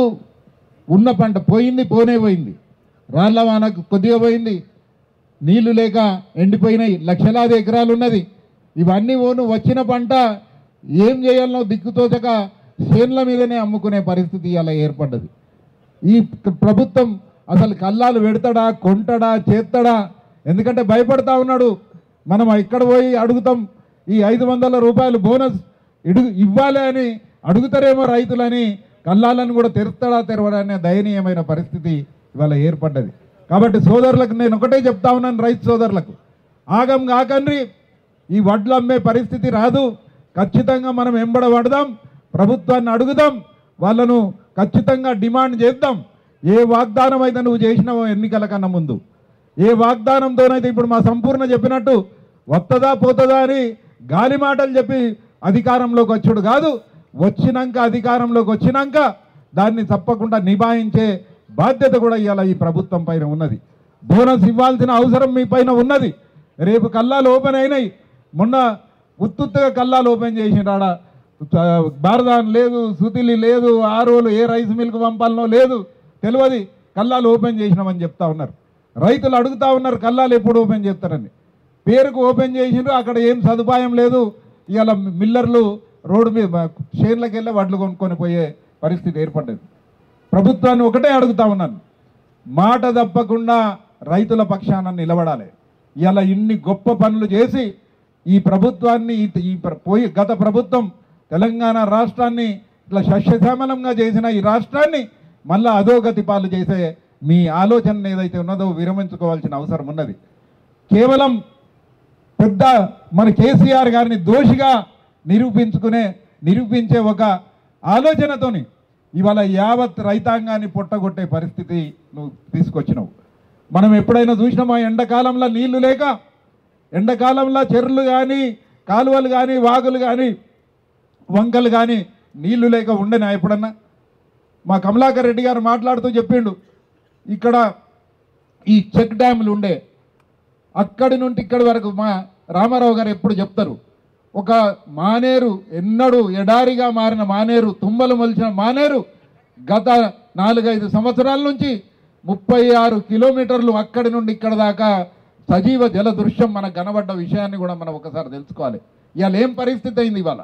ఉన్న పంట పోయింది, పోయింది. రాళ్ళ వానకు కొద్దిగా పోయింది, నీళ్లు లేక ఎండిపోయినాయి, లక్షలాది ఎకరాలు ఉన్నది. ఇవన్నీ వచ్చిన పంట ఏం చేయాలనో దిక్కుతోచక చేన్ల మీదనే అమ్ముకునే పరిస్థితి అలా ఏర్పడ్డది. ఈ ప్రభుత్వం అసలు కల్లాలు పెడతాడా, కొంటాడా, చేస్తాడా? ఎందుకంటే భయపడతా ఉన్నాడు. మనం ఇక్కడ పోయి అడుగుతాం, ఈ 500 రూపాయలు బోనస్ ఇవ్వాలి అని అడుగుతారేమో రైతులని, కల్లాలను కూడా తెరుస్తాడా తెరవడా అనే దయనీయమైన పరిస్థితి ఇవాళ ఏర్పడ్డది. కాబట్టి సోదరులకు నేను ఒకటే చెప్తా ఉన్నాను, రైతు సోదరులకు, ఆగం కాకండి. ఈ వడ్లు అమ్మే పరిస్థితి రాదు. ఖచ్చితంగా మనం ఎంబడబడదాం, ప్రభుత్వాన్ని అడుగుదాం, వాళ్ళను ఖచ్చితంగా డిమాండ్ చేద్దాం. ఏ వాగ్దానం అయితే నువ్వు చేసినావో ఎన్నికల కన్నా ముందు, ఏ వాగ్దానంతోనైతే ఇప్పుడు మా సంపూర్ణ చెప్పినట్టు వస్తుందా పోతుందా అని గాలి మాటలు చెప్పి అధికారంలోకి వచ్చాడు కాదు, వచ్చినాక అధికారంలోకి వచ్చినాక దాన్ని తప్పకుండా నిభాయించే బాధ్యత కూడా ఇవాళ ఈ ప్రభుత్వం పైన ఉన్నది. బోనస్ ఇవ్వాల్సిన అవసరం మీ పైన ఉన్నది. రేపు కల్లాలు ఓపెన్ అయినాయి. మొన్న ఉత్తుగా కల్లాలు ఓపెన్ చేసినాడ, బారదాన్ లేదు, సుతిలి లేదు, ఆరోలు ఏ రైస్ మిల్క్ పంపాలనో లేదు తెలియదు, కల్లాలు ఓపెన్ చేసినామని చెప్తా ఉన్నారు. రైతులు అడుగుతా ఉన్నారు కల్లాలు ఎప్పుడు ఓపెన్ చేస్తారని. పేరుకు ఓపెన్ చేసినారు, అక్కడ ఏం సదుపాయం లేదు. ఇవాళ మిల్లర్లు రోడ్డు మీద షేర్లకు వెళ్ళి వడ్లు కొనుక్కొని పోయే పరిస్థితి ఏర్పడ్డది. ప్రభుత్వాన్ని ఒకటే అడుగుతా ఉన్నాను, మాట తప్పకుండా రైతుల పక్షాన నిలబడాలి. ఇలా ఇన్ని గొప్ప పనులు చేసి ఈ ప్రభుత్వాన్ని గత ప్రభుత్వం తెలంగాణ రాష్ట్రాన్ని ఇట్లా సస్యశ్యామలంగా చేసిన ఈ రాష్ట్రాన్ని మళ్ళా అధోగతి పాలు చేసే మీ ఆలోచన ఏదైతే ఉన్నదో విరమించుకోవాల్సిన అవసరం ఉన్నది. కేవలం పెద్ద మన కేసీఆర్ గారిని దోషిగా నిరూపించే ఒక ఆలోచనతోని ఇవాళ యావత్ రైతాంగాన్ని పొట్టగొట్టే పరిస్థితి నువ్వు తీసుకొచ్చినావు. మనం ఎప్పుడైనా చూసినామా ఎండాకాలంలో నీళ్లు లేక, ఎండాకాలంలో చెరువులు కానీ, కాలువలు కానీ, వాగులు కానీ, వంకలు కానీ నీళ్లు లేక ఉండేనా ఎప్పుడన్నా? మా కమలాకర్ రెడ్డి గారు మాట్లాడుతూ చెప్పిండు, ఇక్కడ ఈ చెక్ డ్యాములు ఉండే, అక్కడి నుండి ఇక్కడి వరకు మా రామారావు గారు ఎప్పుడు చెప్తారు, ఒక మానేరు ఎన్నడూ ఎడారిగా మారిన మానేరు, తుమ్మలు మొలిచిన మానేరు గత 4-5 సంవత్సరాల నుంచి 36 కిలోమీటర్లు అక్కడి నుండి ఇక్కడ దాకా సజీవ జల దృశ్యం మనకు కనబడ్డ విషయాన్ని కూడా మనం ఒకసారి తెలుసుకోవాలి. ఇవాళ ఏం పరిస్థితి అయింది? ఇవాళ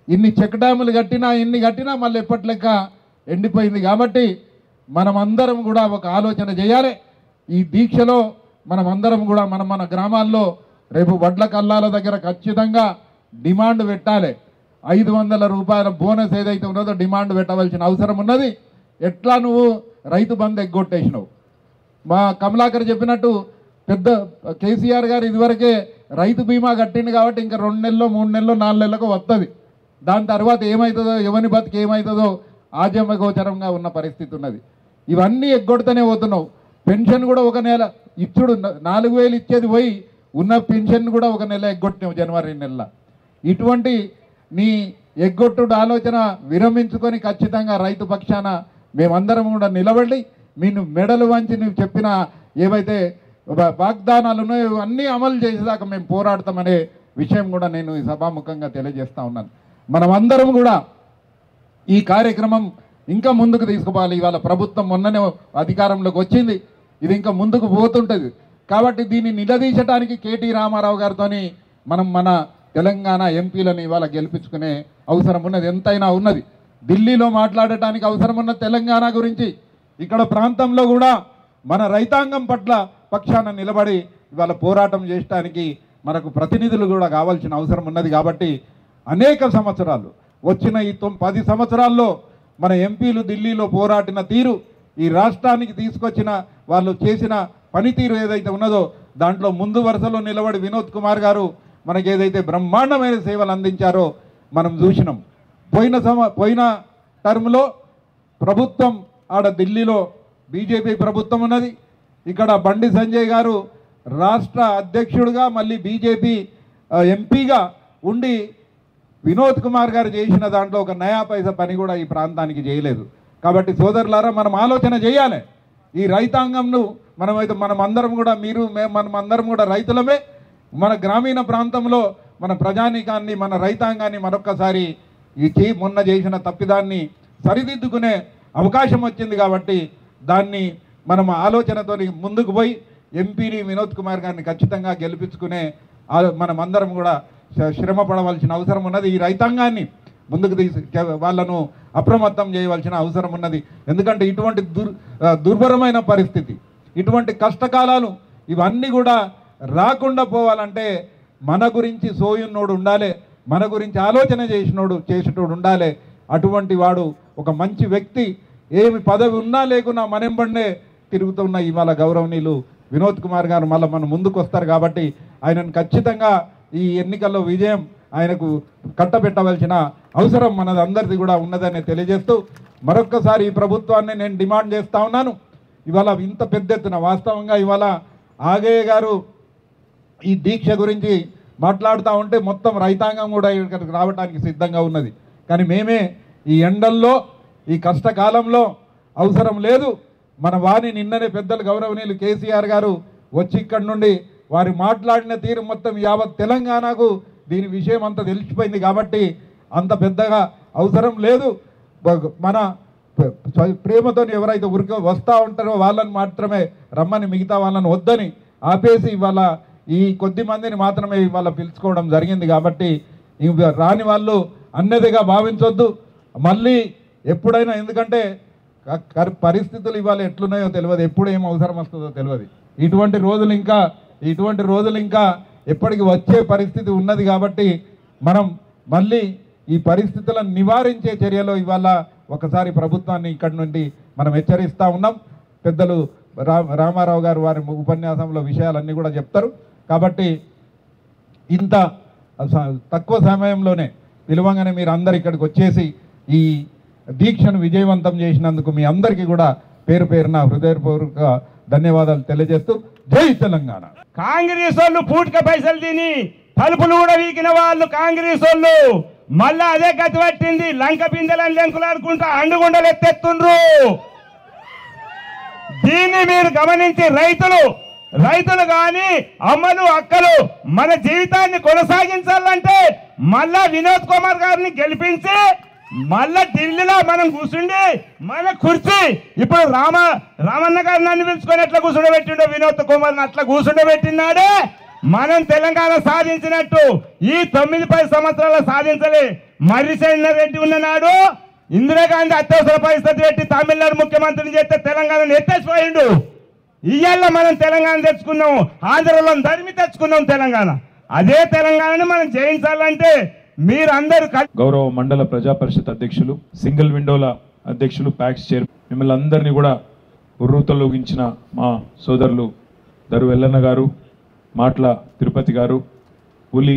ఇన్ని చెక్ డ్యాములు కట్టినా, ఎన్ని కట్టినా మళ్ళీ ఎప్పటి లెక్క ఎండిపోయింది. కాబట్టి మనమందరం కూడా ఒక ఆలోచన చేయాలి. ఈ దీక్షలో మనమందరం కూడా మన గ్రామాల్లో రేపు వడ్ల కల్లాల దగ్గర ఖచ్చితంగా డిమాండ్ పెట్టాలి. 500 రూపాయల బోనస్ ఏదైతే ఉన్నదో డిమాండ్ పెట్టవలసిన అవసరం ఉన్నది. ఎట్లా నువ్వు రైతు బంధు ఎగ్గొట్టేసినావు? మా కమలాకర్ చెప్పినట్టు పెద్ద కేసీఆర్ గారు ఇదివరకే రైతు బీమా కట్టిండు కాబట్టి ఇంకా 2 నెలల్లో 3 నెలల్లో 4 నెలలకు వస్తుంది. దాని తర్వాత ఏమవుతుందో, ఎవరి బతికి ఏమవుతుందో ఆజమ గోచరంగా ఉన్న పరిస్థితి ఉన్నది. ఇవన్నీ ఎగ్గొడుతూనే పోతున్నావు. పెన్షన్ కూడా ఒక నెల ఇచ్చుడు 4000 ఇచ్చేది పోయి ఉన్న పెన్షన్ కూడా ఒక నెల ఎగ్గొట్టినావు జనవరి నెలలో. ఇటువంటి నీ ఎగ్గొట్టుడు ఆలోచన విరమించుకొని ఖచ్చితంగా రైతు పక్షాన మేమందరం కూడా నిలబడి మీరు మెడలు వంచి నువ్వు చెప్పిన ఏవైతే వాగ్దానాలు ఉన్నాయో అన్నీ అమలు చేసేదాకా మేము పోరాడతామనే విషయం కూడా నేను ఈ సభాముఖంగా తెలియజేస్తా ఉన్నాను. మనమందరం కూడా ఈ కార్యక్రమం ఇంకా ముందుకు తీసుకుపోవాలి. ఇవాళ ప్రభుత్వం మొన్ననే అధికారంలోకి వచ్చింది, ఇది ఇంకా ముందుకు పోతుంటుంది. కాబట్టి దీన్ని నిలదీయడానికి కేటీ రామారావు గారితోని మనం మన తెలంగాణ ఎంపీలను ఇవాళ గెలిపించుకునే అవసరం ఉన్నది, ఎంతైనా ఉన్నది. ఢిల్లీలో మాట్లాడటానికి అవసరం ఉన్న తెలంగాణ గురించి ఇక్కడ ప్రాంతంలో కూడా మన రైతాంగం పట్ల పక్షాన నిలబడి ఇవాళ పోరాటం చేయడానికి మనకు ప్రతినిధులు కూడా కావాల్సిన అవసరం ఉన్నది. కాబట్టి అనేక సంవత్సరాలు వచ్చిన ఈ 10 సంవత్సరాల్లో మన ఎంపీలు ఢిల్లీలో పోరాడిన తీరు, ఈ రాష్ట్రానికి తీసుకొచ్చిన వాళ్ళు చేసిన పనితీరు ఏదైతే ఉన్నదో దాంట్లో ముందు వరుసలో నిలబడి వినోద్ కుమార్ గారు మనకి ఏదైతే బ్రహ్మాండమైన సేవలు అందించారో మనం చూసినాం. పోయిన టర్మ్లో ప్రభుత్వం ఆడ ఢిల్లీలో బీజేపీ ప్రభుత్వం ఉన్నది, ఇక్కడ బండి సంజయ్ గారు రాష్ట్ర అధ్యక్షుడిగా మళ్ళీ బీజేపీ ఎంపీగా ఉండి వినోద్ కుమార్ గారు చేసిన దాంట్లో ఒక నయా పైసా పని కూడా ఈ ప్రాంతానికి చేయలేదు. కాబట్టి సోదరులారా మనం ఆలోచన చేయాలి. ఈ రైతాంగంను మనం అందరం కూడా మనం అందరం కూడా రైతులమే. మన గ్రామీణ ప్రాంతంలో మన ప్రజానీకాన్ని మన రైతాంగాన్ని మరొక్కసారి మొన్న చేసిన తప్పిదాన్ని సరిదిద్దుకునే అవకాశం వచ్చింది. కాబట్టి దాన్ని మనం ఆలోచనతో ముందుకు పోయి ఎంపీని వినోద్ కుమార్ గారిని ఖచ్చితంగా గెలిపించుకునే మనం అందరం కూడా శ్రమ పడవలసిన అవసరం ఉన్నది. ఈ రైతాంగాన్ని ముందుకు వాళ్ళను అప్రమత్తం చేయవలసిన అవసరం ఉన్నది. ఎందుకంటే ఇటువంటి దుర్భరమైన పరిస్థితి, ఇటువంటి కష్టకాలాలు ఇవన్నీ కూడా రాకుండా పోవాలంటే మన గురించి సోయున్నోడు ఉండాలి, మన గురించి ఆలోచన చేసేటోడు ఉండాలి. అటువంటి వాడు ఒక మంచి వ్యక్తి, ఏమి పదవి ఉన్నా లేకున్నా మనంబండే తిరుగుతున్న ఇవాళ గౌరవనీయులు వినోద్ కుమార్ గారు మళ్ళీ మన ముందుకు వస్తారు. కాబట్టి ఆయనను ఖచ్చితంగా ఈ ఎన్నికల్లో విజయం ఆయనకు కట్టబెట్టవలసిన అవసరం మనదందరిది కూడా ఉన్నదని తెలియజేస్తూ మరొక్కసారి ఈ ప్రభుత్వాన్ని నేను డిమాండ్ చేస్తూ ఉన్నాను. ఇవాళ ఇంత పెద్ద ఎత్తున వాస్తవంగా ఇవాళ ఆగయ్య గారు ఈ దీక్ష గురించి మాట్లాడుతూ ఉంటే మొత్తం రైతాంగం కూడా ఇక్కడికి రావడానికి సిద్ధంగా ఉన్నది. కానీ మేమే ఈ ఎండల్లో ఈ కష్టకాలంలో అవసరం లేదు, మన వారిని నిన్ననే పెద్దలు గౌరవనీయులు కేసీఆర్ గారు వచ్చి ఇక్కడి నుండి వారు మాట్లాడిన తీరు మొత్తం యావత్ తెలంగాణకు దీని విషయం అంతా తెలిసిపోయింది. కాబట్టి అంత పెద్దగా అవసరం లేదు. మన ప్రేమతో ఎవరైతే వస్తూ ఉంటారో వాళ్ళని మాత్రమే రమ్మని, మిగతా వాళ్ళని వద్దని ఆపేసి ఇవాళ ఈ కొద్ది మందిని మాత్రమే ఇవాళ పిలుచుకోవడం జరిగింది. కాబట్టి రాని వాళ్ళు అన్నదిగా భావించొద్దు. మళ్ళీ ఎప్పుడైనా, ఎందుకంటే పరిస్థితులు ఇవాళ ఎట్లున్నాయో తెలియదు, ఎప్పుడు ఏం అవసరం వస్తుందో తెలియదు. ఇటువంటి రోజులు ఇంకా ఎప్పటికి వచ్చే పరిస్థితి ఉన్నది. కాబట్టి మనం మళ్ళీ ఈ పరిస్థితులను నివారించే చర్యలో ఇవాళ ఒకసారి ప్రభుత్వాన్ని ఇక్కడి నుండి మనం హెచ్చరిస్తూ ఉన్నాం. పెద్దలు రామారావు గారు వారి ఉపన్యాసంలో విషయాలన్నీ కూడా చెప్తారు. కాబట్టి ఇంత తక్కువ సమయంలోనే పిలవంగానే మీరు అందరు ఇక్కడికి వచ్చేసి ఈ దీక్షను విజయవంతం చేసినందుకు మీ అందరికీ కూడా పేరు పేరున హృదయపూర్వక ధన్యవాదాలు తెలియజేస్తూ జై తెలంగాణ. కాంగ్రెస్ వాళ్ళు పూటక పైసలు తిని తలుపులు కూడా వీకిన వాళ్ళు కాంగ్రెస్ వాళ్ళు మళ్ళా అదే గతి పట్టింది. లంక బిందెలను లెంకులాడుకుంటా అండుగుండలు ఎత్తెత్తుండ్రు. దీన్ని మీరు గమనించి రైతులు కానీ అమ్మలు అక్కలు మన జీవితాన్ని కొనసాగించాలంటే మళ్ళా వినోద్ కుమార్ గారిని గెలిపించి మళ్ళా ఢిల్లీలో మనం కూర్చుండి మన కుర్చీ ఇప్పుడు రామన్న గారిని అన్ని పిలుచుకొని ఎట్లా కూర్చుండబెట్టిండో వినోద్ కుమార్ని అట్లా కూర్చుండబెట్టినాడే మనం తెలంగాణ సాధించినట్టు ఈ 9-10 సంవత్సరాలు సాధించలే. మర్రిశేఖర్ రెడ్డి ఉన్ననాడు ఇందిరాగాంధీ అత్యవసర పరిస్థితి పెట్టి తమిళనాడు ముఖ్యమంత్రిని చేస్తే తెలంగాణను ఎత్తేసిపోయిండు. ఇయ్యాల మనం తెలంగాణ తెచ్చుకున్నాం, ఆంధ్రలో ధర్మి తెచ్చుకున్నాం తెలంగాణ. అదే తెలంగాణని మనం జయించాలంటే మీరందరూ గౌరవ మండల ప్రజా పరిషత్ అధ్యక్షులు, సింగిల్ విండోల అధ్యక్షులు, ప్యాక్స్ చైర్మన్, మిమ్మల్ని అందరినీ కూడా ఉర్రూతలోగించిన మా సోదరులు దరు వెల్లన్న గారు, మాట్ల తిరుపతి గారు, పులి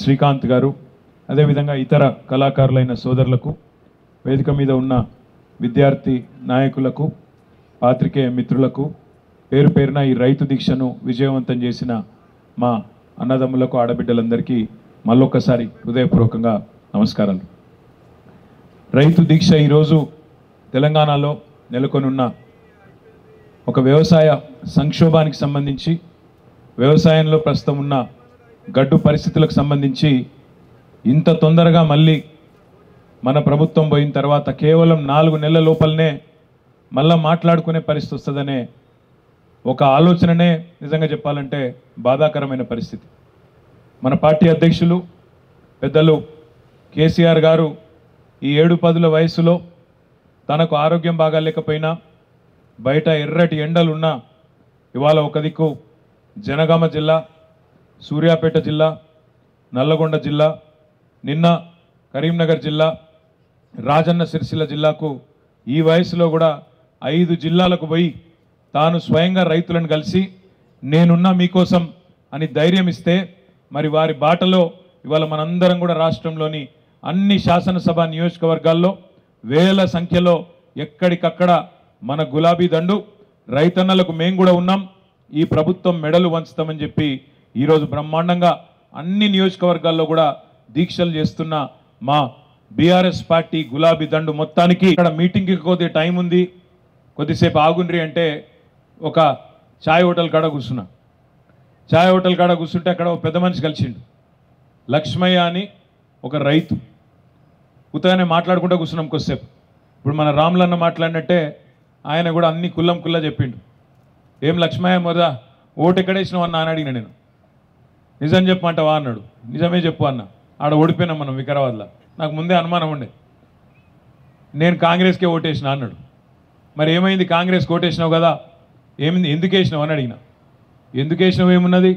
శ్రీకాంత్ గారు, అదేవిధంగా ఇతర కళాకారులైన సోదరులకు, వేదిక మీద ఉన్న విద్యార్థి నాయకులకు, పాత్రికేయ మిత్రులకు, పేరు పేరున ఈ రైతు దీక్షను విజయవంతం చేసిన మా అన్నదమ్ములకు, ఆడబిడ్డలందరికీ మళ్ళొక్కసారి హృదయపూర్వకంగా నమస్కారాలు. రైతు దీక్ష ఈరోజు తెలంగాణలో నెలకొని ఉన్న ఒక వ్యవసాయ సంక్షోభానికి సంబంధించి, వ్యవసాయంలో ప్రస్తుతం ఉన్న గడ్డు పరిస్థితులకు సంబంధించి ఇంత తొందరగా మళ్ళీ మన ప్రభుత్వం పోయిన తర్వాత కేవలం 4 నెలల లోపలనే మళ్ళా మాట్లాడుకునే పరిస్థితి వస్తుందనే ఒక ఆలోచననే నిజంగా చెప్పాలంటే బాధాకరమైన పరిస్థితి. మన పార్టీ అధ్యక్షులు పెద్దలు కేసీఆర్ గారు ఈ 7-10 వయసులో తనకు ఆరోగ్యం బాగాలేకపోయినా, బయట ఎర్రటి ఎండలున్నా, ఇవాళ ఒక దిక్కు జనగామ జిల్లా, సూర్యాపేట జిల్లా, నల్లగొండ జిల్లా, నిన్న కరీంనగర్ జిల్లా, రాజన్న సిరిసిల్ల జిల్లాకు ఈ వయసులో కూడా 5 జిల్లాలకు పోయి తాను స్వయంగా రైతులను కలిసి నేనున్నా మీకోసం అని ధైర్యం ఇస్తే, మరి వారి బాటలో ఇవాళ మనందరం కూడా రాష్ట్రంలోని అన్ని శాసనసభ నియోజకవర్గాల్లో వేల సంఖ్యలో ఎక్కడికక్కడ మన గులాబీ దండు రైతన్నలకు మేము కూడా ఉన్నాం, ఈ ప్రభుత్వం మెడలు వంచుతామని చెప్పి ఈరోజు బ్రహ్మాండంగా అన్ని నియోజకవర్గాల్లో కూడా దీక్షలు చేస్తున్న మా బీఆర్ఎస్ పార్టీ గులాబీ దండు మొత్తానికి ఇక్కడ మీటింగ్కి కొద్ది టైం ఉంది, కొద్దిసేపు ఆగుండ్రి అంటే ఒక ఛాయ్ హోటల్ కాడ కూర్చున్నా. ఛాయ్ హోటల్ కాడ కూర్చుంటే అక్కడ ఒక పెద్ద మనిషి కలిసిండు, లక్ష్మయ్య అని ఒక రైతు. ఉత్తగానే మాట్లాడుకుంటూ కూర్చున్నాం కొద్దిసేపు. ఇప్పుడు మన రాములన్న మాట్లాడినట్టే ఆయన కూడా అన్ని కుల్లం కుల్లా చెప్పిండు. ఏం లక్ష్మయ్య మొదట ఓటు ఎక్కడేసినావు అన్న అని అడిగిన నేను. నిజం చెప్పమంటావా అన్నాడు. నిజమే చెప్పు అన్న. ఆడ ఓడిపోయినాం మనం వికారాబాద్లో. నాకు ముందే అనుమానం ఉండే, నేను కాంగ్రెస్కే ఓటేసిన అన్నాడు. మరి ఏమైంది, కాంగ్రెస్కి ఓటేసినావు కదా, ఏమైంది, ఎందుకు వేసినావు అని అడిగిన. ఎందుకు వేసినావు ఏమున్నది,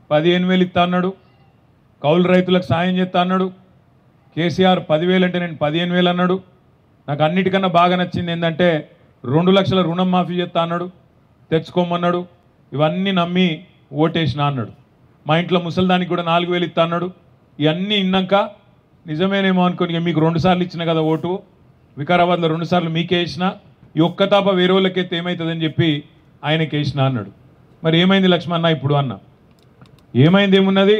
15,000 ఇస్తా అన్నాడు, కౌలు రైతులకు సాయం చేస్తా అన్నాడు. కేసీఆర్ 10,000 అంటే నేను 15,000 అన్నాడు. నాకు అన్నిటికన్నా బాగా నచ్చింది ఏంటంటే 2 లక్షల రుణం మాఫీ చేస్తా అన్నాడు, తెచ్చుకోమన్నాడు. ఇవన్నీ నమ్మి ఓటేసిన అన్నాడు. మా ఇంట్లో ముసలిదానికి కూడా 4,000 ఇస్తా అన్నాడు. ఇవన్నీ ఇన్నాక నిజమేనేమో అనుకుని మీకు 2 సార్లు ఇచ్చిన కదా ఓటు, వికారాబాద్లో 2 సార్లు మీకే వేసిన, ఈ ఒక్క తాప వేరే వాళ్ళకైతే ఏమవుతుందని చెప్పి ఆయనకి వేసిన అన్నాడు. మరి ఏమైంది లక్ష్మణ ఇప్పుడు అన్న. ఏమైంది ఏమున్నది,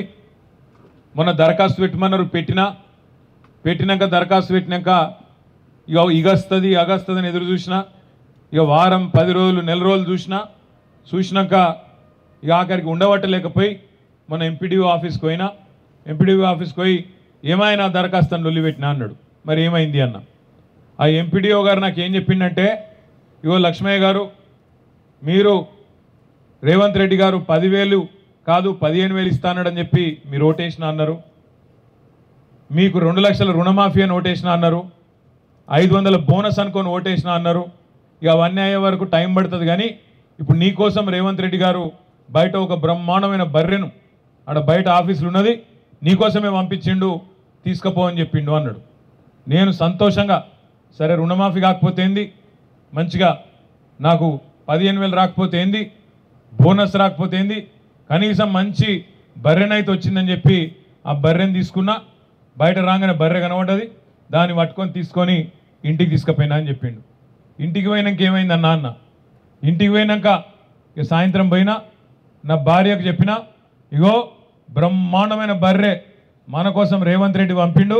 మొన్న దరఖాస్తు పెట్టమన్నారు, పెట్టినాక దరఖాస్తు పెట్టినాక ఇక ఇగస్తుంది అని ఎదురు చూసిన, ఇక వారం 10 రోజులు నెల రోజులు చూసినాక ఇక ఆఖరికి ఉండబట్టలేకపోయి మొన్న ఎంపీడీఓ ఆఫీస్కి పోయినా. ఎంపీడీఓ ఆఫీస్కి పోయి ఏమైనా దరఖాస్తు అని లొల్లి పెట్టినా అన్నాడు. మరి ఏమైంది అన్న. ఆ ఎంపీడీఓ గారు నాకు ఏం చెప్పిండంటే, ఇగో లక్ష్మయ్య గారు, మీరు రేవంత్ రెడ్డి గారు 10,000 కాదు 15,000 ఇస్తానని చెప్పి మీరు ఓటేసిన అన్నారు, మీకు 2 లక్షల రుణమాఫీ అని ఓటేసిన అన్నారు, 500 బోనస్ అనుకొని ఓటేసిన అన్నారు. ఇక అవన్నీ అయ్యే వరకు టైం పడుతుంది, కానీ ఇప్పుడు నీకోసం రేవంత్ రెడ్డి గారు బయట ఒక బ్రహ్మాండమైన బర్రెను ఆడ బయట ఆఫీసులు ఉన్నది నీకోసమే పంపించిండు, తీసుకుపో అని చెప్పిండు అన్నాడు. నేను సంతోషంగా సరే రుణమాఫీ కాకపోతే ఏంది, మంచిగా నాకు 15,000 రాకపోతే ఏంది, బోనస్ రాకపోతే ఏంది, కనీసం మంచి బర్రెనైతే వచ్చిందని చెప్పి ఆ బర్రెని తీసుకున్నా. బయట రాగానే బర్రె కనబడ్డది, దాన్ని పట్టుకొని తీసుకొని ఇంటికి తీసుకుపోయినా అని చెప్పిండు. ఇంటికి పోయినాక ఏమైంది అన్న, ఇంటికి పోయినాక ఇక సాయంత్రం పోయినా నా భార్యకు చెప్పినా, ఇగో బ్రహ్మాండమైన బర్రె మన కోసం రేవంత్ రెడ్డి పంపిండు,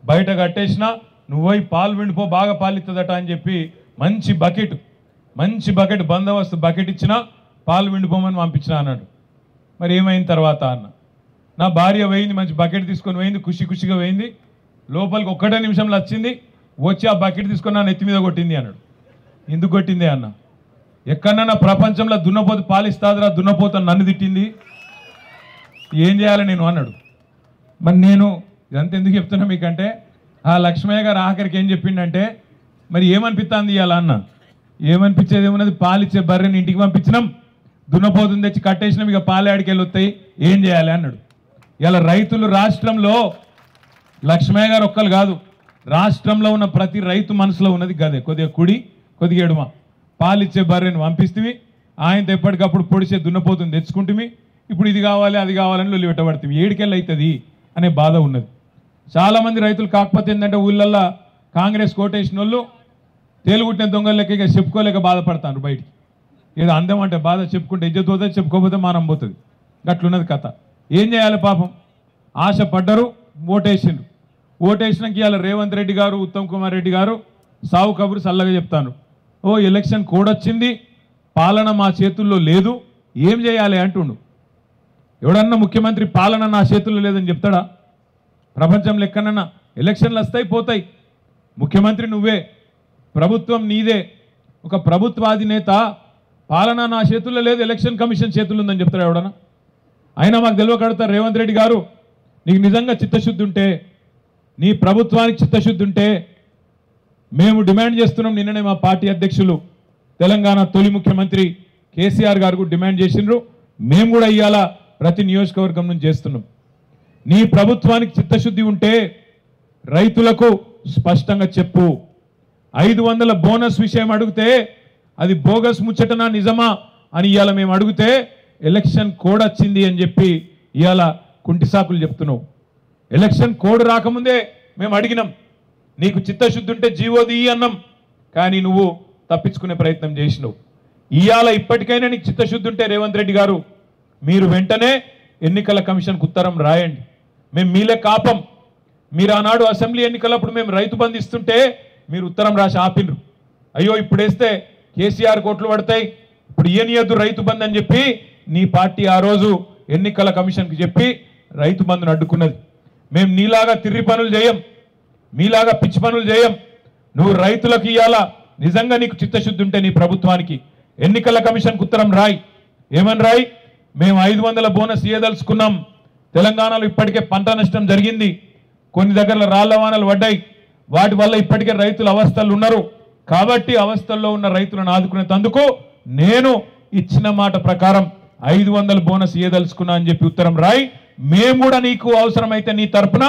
బయట కట్టేసిన, నువ్వు పోయి పాలు విండిపో, బాగా పాలు ఇస్తుందట అని చెప్పి మంచి బకెట్ బందోబస్తు బకెట్ ఇచ్చిన, పాలు విండిపోమని పంపించిన అన్నాడు. మరి ఏమైంది తర్వాత అన్న. నా భార్య పోయింది, మంచి బకెట్ తీసుకొని పోయింది, ఖుషిగా పోయింది, లోపలికి 1 నిమిషంలో వచ్చింది, వచ్చి ఆ బకెట్ తీసుకొని నా నెత్తి మీద కొట్టింది అన్నాడు. ఎందుకు కొట్టింది అన్న. ఎక్కడన్నా ప్రపంచంలో దున్నపోతు పాలిస్తాదిరా, దున్నపోతు నన్ను తిట్టింది, ఏం చేయాలి నేను అన్నాడు. మరి నేను ఇదంతా ఎందుకు చెప్తున్నా మీకంటే, ఆ లక్ష్మయ్య గారు ఆఖరికి ఏం చెప్పిండంటే, మరి ఏమనిపిస్తుంది ఇవాళ అన్న. ఏమనిపించేది ఏమున్నది, పాలిచ్చే బర్రెని ఇంటికి పంపించినాం, దున్నపోతుంది తెచ్చి కట్టేసినాం, ఇక పాలే ఆడికెళ్ళి వస్తాయి, ఏం చేయాలి అన్నాడు. ఇలా రైతులు రాష్ట్రంలో లక్ష్మయ్య గారు ఒక్కరు కాదు, రాష్ట్రంలో ఉన్న ప్రతి రైతు మనసులో ఉన్నది గదే, కొద్దిగా కుడి కొద్దిగా ఎడుమ. పాలిచ్చే బర్రెని పంపిస్తుంది, ఆయనతో ఎప్పటికప్పుడు పొడిచే దున్నపోతుంది తెచ్చుకుంటుంది, ఇప్పుడు ఇది కావాలి అది కావాలని లొల్లి పెట్టబడుతుంది, ఏడికెళ్ళి అవుతుంది అనే బాధ ఉన్నది. చాలామంది రైతులు కాకపోతే ఏంటంటే ఊళ్ళల్లో కాంగ్రెస్ కోటేసిన వాళ్ళు తేలుగుట్టిన దొంగలకి ఇక చెప్పుకోలేక బాధపడతారు బయటికి. ఏదో అందం అంటే బాధ చెప్పుకుంటే ఇజ్జత్ పోతుంది, చెప్పుకోకపోతే మానం పోతుంది, గట్లున్నది కథ. ఏం చేయాలి పాపం, ఆశపడ్డరు, ఓటేసిండ్రు. ఓటేసినాక ఇవాళ రేవంత్ రెడ్డి గారు, ఉత్తమ్ కుమార్ రెడ్డి గారు సావు కబురు చల్లగా చెప్తాను. ఓ ఎలక్షన్ కోడ్ వచ్చింది, పాలన మా చేతుల్లో లేదు, ఏం చేయాలి అంటుండు. ఎవడన్నా ముఖ్యమంత్రి పాలన నా చేతుల్లో లేదని చెప్తాడా? ప్రపంచంలో ఎక్కడన్నా ఎలక్షన్లు వస్తాయి పోతాయి, ముఖ్యమంత్రి నువ్వే, ప్రభుత్వం నీదే. ఒక ప్రభుత్వాధినేత పాలన నా చేతుల్లో లేదు, ఎలక్షన్ కమిషన్ చేతుల్లో ఉందని చెప్తాడు ఎవడన్నా? అయినా మాకు తెలియకడుతారు, రేవంత్ రెడ్డి గారు నీకు నిజంగా చిత్తశుద్ధి ఉంటే, నీ ప్రభుత్వానికి చిత్తశుద్ధి ఉంటే మేము డిమాండ్ చేస్తున్నాం. నిన్ననే మా పార్టీ అధ్యక్షులు తెలంగాణ తొలి ముఖ్యమంత్రి కేసీఆర్ గారు కూడా డిమాండ్ చేసిండ్రు, మేము కూడా ఇవాళ ప్రతి నియోజకవర్గం నుంచి చేస్తున్నాం. నీ ప్రభుత్వానికి చిత్తశుద్ధి ఉంటే రైతులకు స్పష్టంగా చెప్పు. 500 బోనస్ విషయం అడిగితే అది బోగస్ ముచ్చటనా నిజమా అని ఇవాళ మేము అడిగితే ఎలక్షన్ కోడ్ వచ్చింది అని చెప్పి ఇవాళ కుంటిసాకులు చెప్తున్నావు. ఎలక్షన్ కోడ్ రాకముందే మేము అడిగినాం, నీకు చిత్తశుద్ధి ఉంటే జీవోది అన్నాం, కానీ నువ్వు తప్పించుకునే ప్రయత్నం చేసినావు. ఇవాళ ఇప్పటికైనా నీకు చిత్తశుద్ధి ఉంటే రేవంత్ రెడ్డి గారు మీరు వెంటనే ఎన్నికల కమిషన్కు ఉత్తరం రాయండి. మేము మీలే కాపం. మీరు ఆనాడు అసెంబ్లీ ఎన్నికలప్పుడు మేము రైతు బంధు ఇస్తుంటే మీరు ఉత్తరం రాసి ఆపినరు. అయ్యో ఇప్పుడు వేస్తే కేసీఆర్ కోట్లు పడతాయి, ఇప్పుడు ఇయ్యనియద్దు రైతు బంధు అని చెప్పి నీ పార్టీ ఆ రోజు ఎన్నికల కమిషన్కి చెప్పి రైతు బంధును అడ్డుకున్నది. మేము నీలాగా తిర్రి పనులు చేయం, మీలాగా పిచ్చి పనులు చేయం. నువ్వు రైతులకు ఇయ్యాలా నిజంగా నీకు చిత్తశుద్ధి ఉంటే నీ ప్రభుత్వానికి ఎన్నికల కమిషన్కు ఉత్తరం రాయి. ఏమని రాయి? మేము 500 బోనస్ ఇయ్యదలుచుకున్నాం, తెలంగాణలో ఇప్పటికే పంట నష్టం జరిగింది, కొన్ని దగ్గర రాళ్ల వానలు పడ్డాయి, వాటి వల్ల ఇప్పటికే రైతులు అవస్థలు ఉన్నారు, కాబట్టి అవస్థల్లో ఉన్న రైతులను ఆదుకునేందుకు నేను ఇచ్చిన మాట ప్రకారం 500 బోనస్ ఇయ్యదలుచుకున్నా అని చెప్పి ఉత్తరం రాయి. మేము కూడా నీకు అవసరమైతే నీ తరపున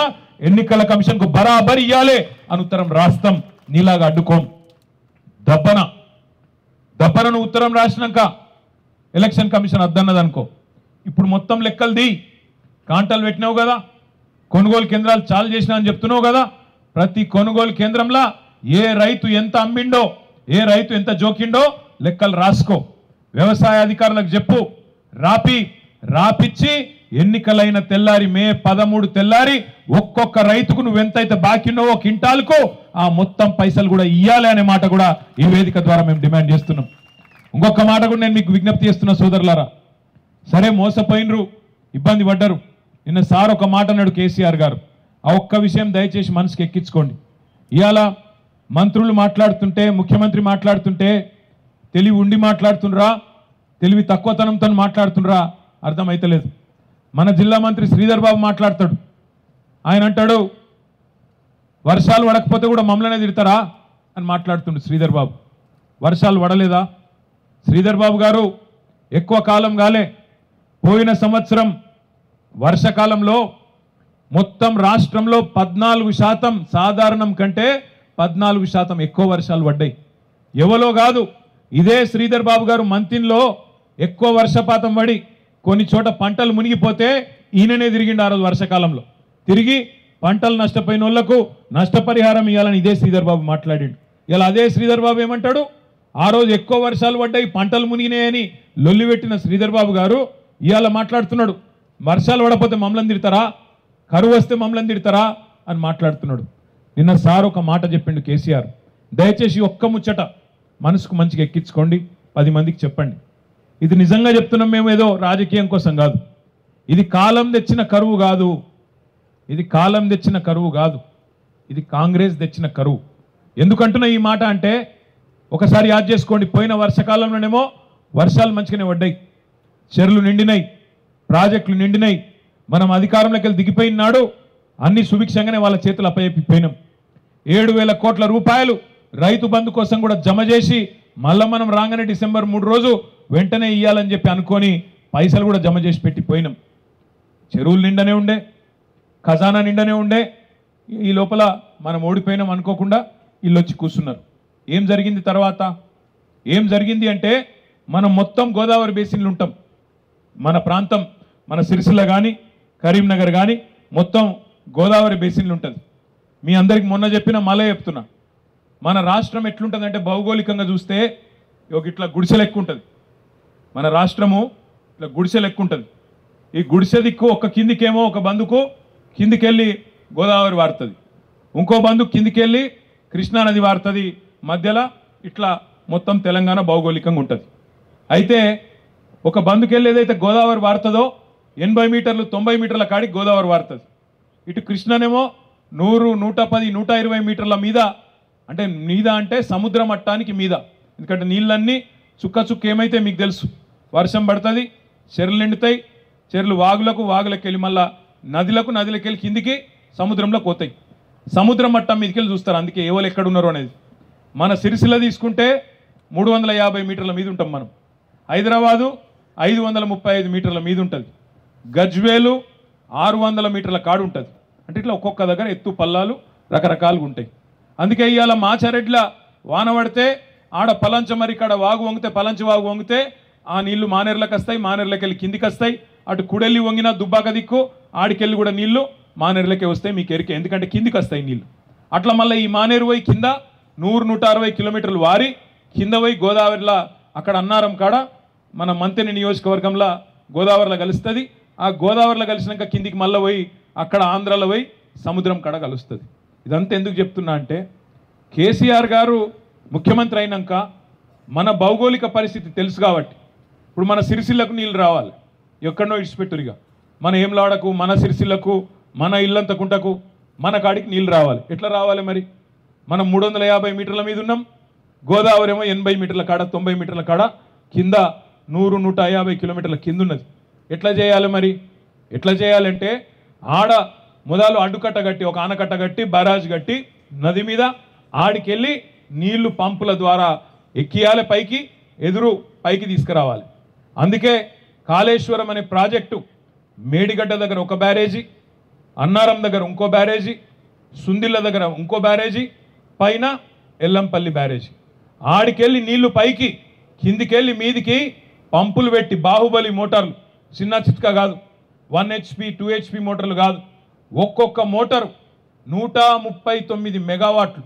ఎన్నికల కమిషన్కు బరాబర్ ఇయ్యాలి అని ఉత్తరం రాస్తాం, నీలాగా అడ్డుకోం. దప్పనను ఉత్తరం రాసినాక ఎలక్షన్ కమిషన్ అద్దన్నది అనుకో, ఇప్పుడు మొత్తం లెక్కలు ది, కాంటాలు పెట్టినావు కదా, కొనుగోలు కేంద్రాలు చాలు చేసినా అని చెప్తున్నావు కదా, ప్రతి కొనుగోలు కేంద్రంలో ఏ రైతు ఎంత అమ్మిండో, ఏ రైతు ఎంత జోకిండో లెక్కలు రాసుకో. వ్యవసాయ అధికారులకు చెప్పు, రాపిచ్చి ఎన్నికలైన తెల్లారి మే 13 తెల్లారి ఒక్కొక్క రైతుకు నువ్వు ఎంతైతే బాకిన్నావో కింటాలకు ఆ మొత్తం పైసలు కూడా ఇయ్యాలి అనే మాట కూడా ఈ వేదిక ద్వారా మేము డిమాండ్ చేస్తున్నాం. ఇంకొక మాట కూడా నేను మీకు విజ్ఞప్తి చేస్తున్నా సోదరులారా, సరే మోసపోయినరు, ఇబ్బంది పడ్డరు. నిన్న సార్ ఒక మాట అన్నాడు కేసీఆర్ గారు, ఆ ఒక్క విషయం దయచేసి మనసుకి ఎక్కించుకోండి. ఇవాళ మంత్రులు మాట్లాడుతుంటే, ముఖ్యమంత్రి మాట్లాడుతుంటే తెలివి ఉండి మాట్లాడుతుండ్రా, తెలివి తక్కువతనంతో మాట్లాడుతుండ్రా అర్థమైతలేదు. మన జిల్లా మంత్రి శ్రీధర్ బాబు మాట్లాడతాడు, ఆయన అంటాడు వర్షాలు పడకపోతే కూడా మమ్మల్నే తిడతారా అని మాట్లాడుతుండు శ్రీధర్ బాబు. వర్షాలు పడలేదా? శ్రీధర్ బాబు గారు ఎక్కువ కాలం కాలే, పోయిన సంవత్సరం వర్షకాలంలో మొత్తం రాష్ట్రంలో 14% సాధారణం కంటే 14% ఎక్కువ వర్షాలు పడ్డాయి. ఎవలో కాదు, ఇదే శ్రీధర్ బాబు గారు మంతిన్లో ఎక్కువ వర్షపాతం పడి కొన్ని చోట పంటలు మునిగిపోతే ఈయననే తిరిగిండు ఆ రోజు వర్షకాలంలో. తిరిగి పంటలు నష్టపోయిన వాళ్లకు నష్టపరిహారం ఇవ్వాలని ఇదే శ్రీధర్ బాబు మాట్లాడిండు. ఇలా అదే శ్రీధర్ బాబు ఏమంటాడు, ఆ రోజు ఎక్కువ వర్షాలు పడ్డాయి, పంటలు మునిగినాయని లొల్లిపెట్టిన శ్రీధర్ బాబు గారు ఇవాళ మాట్లాడుతున్నాడు వర్షాలు పడకపోతే మమ్మల్ని తిడతారా, కరువు వస్తే మమ్మల్ని తిడతారా అని మాట్లాడుతున్నాడు. నిన్న సార్ ఒక మాట చెప్పిండు కేసీఆర్, దయచేసి ఒక్క ముచ్చట మనసుకు మంచిగా ఎక్కించుకోండి, 10 మందికి చెప్పండి. ఇది నిజంగా చెప్తున్నాం, మేము ఏదో రాజకీయం కోసం కాదు, ఇది కాలం తెచ్చిన కరువు కాదు, ఇది కాలం తెచ్చిన కరువు కాదు, ఇది కాంగ్రెస్ తెచ్చిన కరువు. ఎందుకంటున్నా ఈ మాట అంటే ఒకసారి యాద్ చేసుకోండి, పోయిన వర్షకాలంలోనేమో వర్షాలు మంచిగానే పడ్డాయి, చెరువులు నిండినాయి, ప్రాజెక్టులు నిండినాయి, మనం అధికారంలోకి వెళ్ళి దిగిపోయినాడు అన్ని సుభిక్షంగానే వాళ్ళ చేతులు అప్పచెప్పిపోయినాం. 7,000 కోట్ల రూపాయలు రైతు బంధు కోసం కూడా జమ చేసి మళ్ళీ మనం రాగానే డిసెంబర్ 3 రోజు వెంటనే ఇవ్వాలని చెప్పి అనుకొని పైసలు కూడా జమ చేసి పెట్టిపోయినాం. చెరువులు నిండనే ఉండే, ఖజానా నిండనే ఉండే. ఈ లోపల మనం ఓడిపోయినాం అనుకోకుండా వీళ్ళు వచ్చి కూర్చున్నారు. ఏం జరిగింది తర్వాత? ఏం జరిగింది అంటే మనం మొత్తం గోదావరి బేసిన్లు ఉంటాం, మన ప్రాంతం, మన సిరిసిల్ల కానీ కరీంనగర్ కానీ మొత్తం గోదావరి బేసిన్లు ఉంటుంది. మీ అందరికి మొన్న చెప్పిన మళ్ళీ చెప్తున్నా, మన రాష్ట్రం ఎట్లుంటుందంటే భౌగోళికంగా చూస్తే ఇట్లా గుడిసె లెక్క ఉంటుంది. మన రాష్ట్రము ఇట్లా గుడిసె లెక్క ఉంటుంది. ఈ గుడిసె దిక్కు ఒక కిందికేమో ఒక బందుకు కిందికెళ్ళి గోదావరి వారుతుంది, ఇంకో బంధు కిందికెళ్ళి కృష్ణానది వారుతుంది, మధ్యలో ఇట్లా మొత్తం తెలంగాణ భౌగోళికంగా ఉంటుంది. అయితే ఒక బంధుకెళ్ళి ఏదైతే గోదావరి వారుతుందో 80 మీటర్లు 90 మీటర్ల కాడికి గోదావరి వారుతుంది. ఇటు కృష్ణనేమో 100, 110, 120 మీటర్ల మీద, అంటే మీద అంటే సముద్ర మట్టానికి మీద. ఎందుకంటే నీళ్ళన్నీ చుక్క చుక్క ఏమైతే మీకు తెలుసు, వర్షం పడుతుంది, చెరువులు నిండుతాయి, చెరువులు వాగులకు వెళ్ళి మళ్ళీ నదులకు వెళ్ళి కిందికి సముద్రంలోకి పోతాయి. సముద్ర మట్టం మీదకి వెళ్ళి చూస్తారు, అందుకే ఎవరు ఎక్కడ ఉన్నారో అనేది. మన సిరిసిల్ల తీసుకుంటే 350 మీటర్ల మీద ఉంటాం మనం, హైదరాబాదు 535 మీటర్ల మీద ఉంటుంది, గజ్వేలు 600 మీటర్ల కాడు ఉంటుంది. అంటే ఇట్లా ఒక్కొక్క దగ్గర ఎత్తు పల్లాలు రకరకాలుగా ఉంటాయి. అందుకే ఇవాళ మాచారెడ్ల వాన పడితే ఆడ పలంచమరి కాడ వాగు వంగితే, పలంచి వాగు వంగితే ఆ నీళ్లు మానేర్లకు వస్తాయి, మానేర్లకి వెళ్ళి కిందికి వస్తాయి. అటు కుడెల్లి వంగినా దుబ్బాక దిక్కు ఆడికెళ్ళి కూడా నీళ్లు మానేర్లకే వస్తాయి, మీకు ఎరికే, ఎందుకంటే కిందికి వస్తాయి నీళ్లు. అట్లా మళ్ళీ ఈ మానేరు పోయి కింద 100-160 కిలోమీటర్లు వారి కింద పోయి గోదావరిలో అక్కడ అన్నారం కాడ మన మంతెని నియోజకవర్గంలో గోదావరిలో కలుస్తుంది. ఆ గోదావరిలో కలిసినాక కిందికి మళ్ళీ పోయి అక్కడ ఆంధ్రాలో పోయి సముద్రం కాడ కలుస్తుంది. ఇదంతా ఎందుకు చెప్తున్నా అంటే, కేసీఆర్ గారు ముఖ్యమంత్రి అయినాక మన భౌగోళిక పరిస్థితి తెలుసు కాబట్టి, ఇప్పుడు మన సిరిసిల్లకు నీళ్ళు రావాలి, ఎక్కడనో ఇడిచిపెట్టురిగా మన ఏమ్లాడకు, మన సిరిసిల్లకు, మన ఇల్లంతకుంటకు, మన కాడికి నీళ్ళు రావాలి. ఎట్లా రావాలి మరి? మనం 350 మీటర్ల మీద ఉన్నాం, గోదావరి ఏమో 80 మీటర్ల కాడ 90 మీటర్ల కాడ కింద 100-150 కిలోమీటర్ల కింద ఉన్నది. ఎట్లా చేయాలి మరి? ఎట్లా చేయాలంటే ఆడ మొదలు అడ్డుకట్ట కట్టి, ఒక ఆనకట్ట కట్టి, బరాజ్ కట్టి నది మీద ఆడికెళ్ళి నీళ్లు పంపుల ద్వారా ఎక్కియాలి, పైకి తీసుకురావాలి. అందుకే కాళేశ్వరం అనే ప్రాజెక్టు మేడిగడ్డ దగ్గర ఒక బ్యారేజీ, అన్నారం దగ్గర ఇంకో బ్యారేజీ, సుందిళ్ళ దగ్గర ఇంకో బ్యారేజీ, పైన ఎల్లంపల్లి బ్యారేజీ. ఆడికెళ్ళి నీళ్లు పైకి, కిందికెళ్ళి మీదికి పంపులు పెట్టి, బాహుబలి మోటార్లు, చిన్న చిట్కా కాదు, 1 HP 2 HP మోటార్లు కాదు, ఒక్కొక్క మోటారు 139 మెగావాట్లు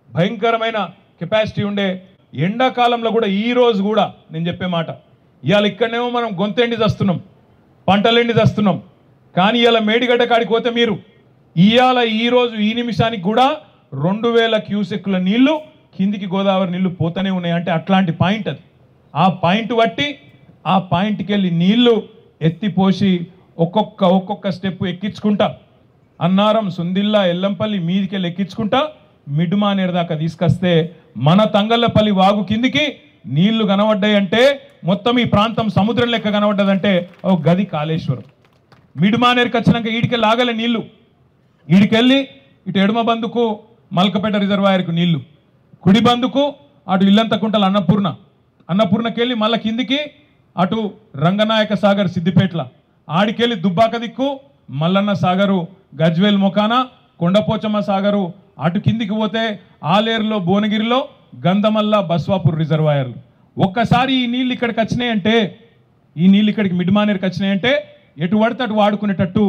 భయంకరమైన కెపాసిటీ ఉండే. ఎండాకాలంలో కూడా, ఈ రోజు కూడా నేను చెప్పే మాట, ఇవాళ ఇక్కడనేమో మనం గొంతెండి చేస్తున్నాం, పంటలెండి చేస్తున్నాం, కానీ ఇవాళ మేడిగడ్డ కాడికి పోతే మీరు ఇవాళ ఈరోజు ఈ నిమిషానికి కూడా 2000 క్యూసెక్కుల నీళ్లు కిందికి గోదావరి నీళ్లు పోతూనే ఉన్నాయి. అంటే అట్లాంటి పాయింట్ అది. ఆ పాయింట్ బట్టి ఆ పాయింట్కి వెళ్ళి నీళ్లు ఎత్తిపోసి ఒక్కొక్క స్టెప్ ఎక్కించుకుంటా, అన్నారం, సుందిల్ల, ఎల్లంపల్లి మీదికి వెళ్ళి ఎక్కించుకుంటా మిడ్మానేరు దాకా తీసుకొస్తే మన తంగళ్ళపల్లి వాగు కిందికి నీళ్లు కనబడ్డాయి. అంటే మొత్తం ఈ ప్రాంతం సముద్రం లెక్క కనబడ్డదంటే ఓ గది కాళేశ్వరం. మిడ్మానేరుకి వచ్చినాక ఈడికెళ్ళి ఆగలే నీళ్లు, ఈడికెళ్ళి ఇటు ఎడమ బందుకు మల్కపేట రిజర్వాయర్కు నీళ్లు, కుడి బందుకు అటు ఇల్లంతకుంటల అన్నపూర్ణకెళ్ళి మళ్ళీ కిందికి అటు రంగనాయక సాగర్ సిద్దిపేటల, ఆడికెళ్ళి దుబ్బాక దిక్కు మల్లన్న సాగరు, గజ్వేల్ మొకాన కొండపోచమ్మ సాగరు, అటు కిందికి పోతే ఆలేరులో, భువనగిరిలో గంధమల్ల, బస్వాపూర్ రిజర్వాయర్లు. ఒక్కసారి ఈ నీళ్ళు ఇక్కడికి వచ్చినాయంటే, ఈ నీళ్ళు ఇక్కడికి మిడ్మానేరుకి వచ్చినాయంటే ఎటు పడితే అటు వాడుకునేటట్టు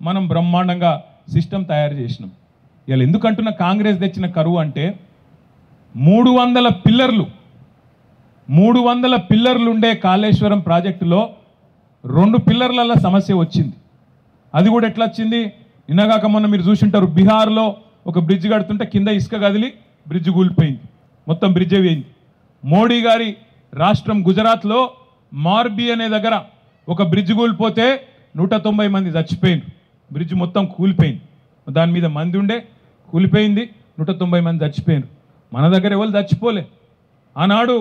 మనం బ్రహ్మాండంగా సిస్టమ్ తయారు చేసినాం. ఇలా ఎందుకంటున్న కాంగ్రెస్ తెచ్చిన కరువు అంటే 300 పిల్లర్లు ఉండే కాళేశ్వరం ప్రాజెక్టులో 2 పిల్లర్ల సమస్య వచ్చింది. అది కూడా ఎట్లా వచ్చింది? నిన్నగాక మొన్న మీరు చూసింటారు, బీహార్లో ఒక బ్రిడ్జ్ కడుతుంటే కింద ఇసుక కదిలి బ్రిడ్జ్ కూలిపోయింది, మొత్తం బ్రిడ్జ్ అయింది. మోడీ గారి రాష్ట్రం గుజరాత్లో మార్బీ అనే దగ్గర ఒక బ్రిడ్జ్ కూలిపోతే 190 మంది చచ్చిపోయింది, బ్రిడ్జ్ మొత్తం కూలిపోయింది. దాని మీద మంది ఉండే, కూలిపోయింది, 190 మంది చచ్చిపోయారు. మన దగ్గర ఎవరు చచ్చిపోలే. ఆనాడు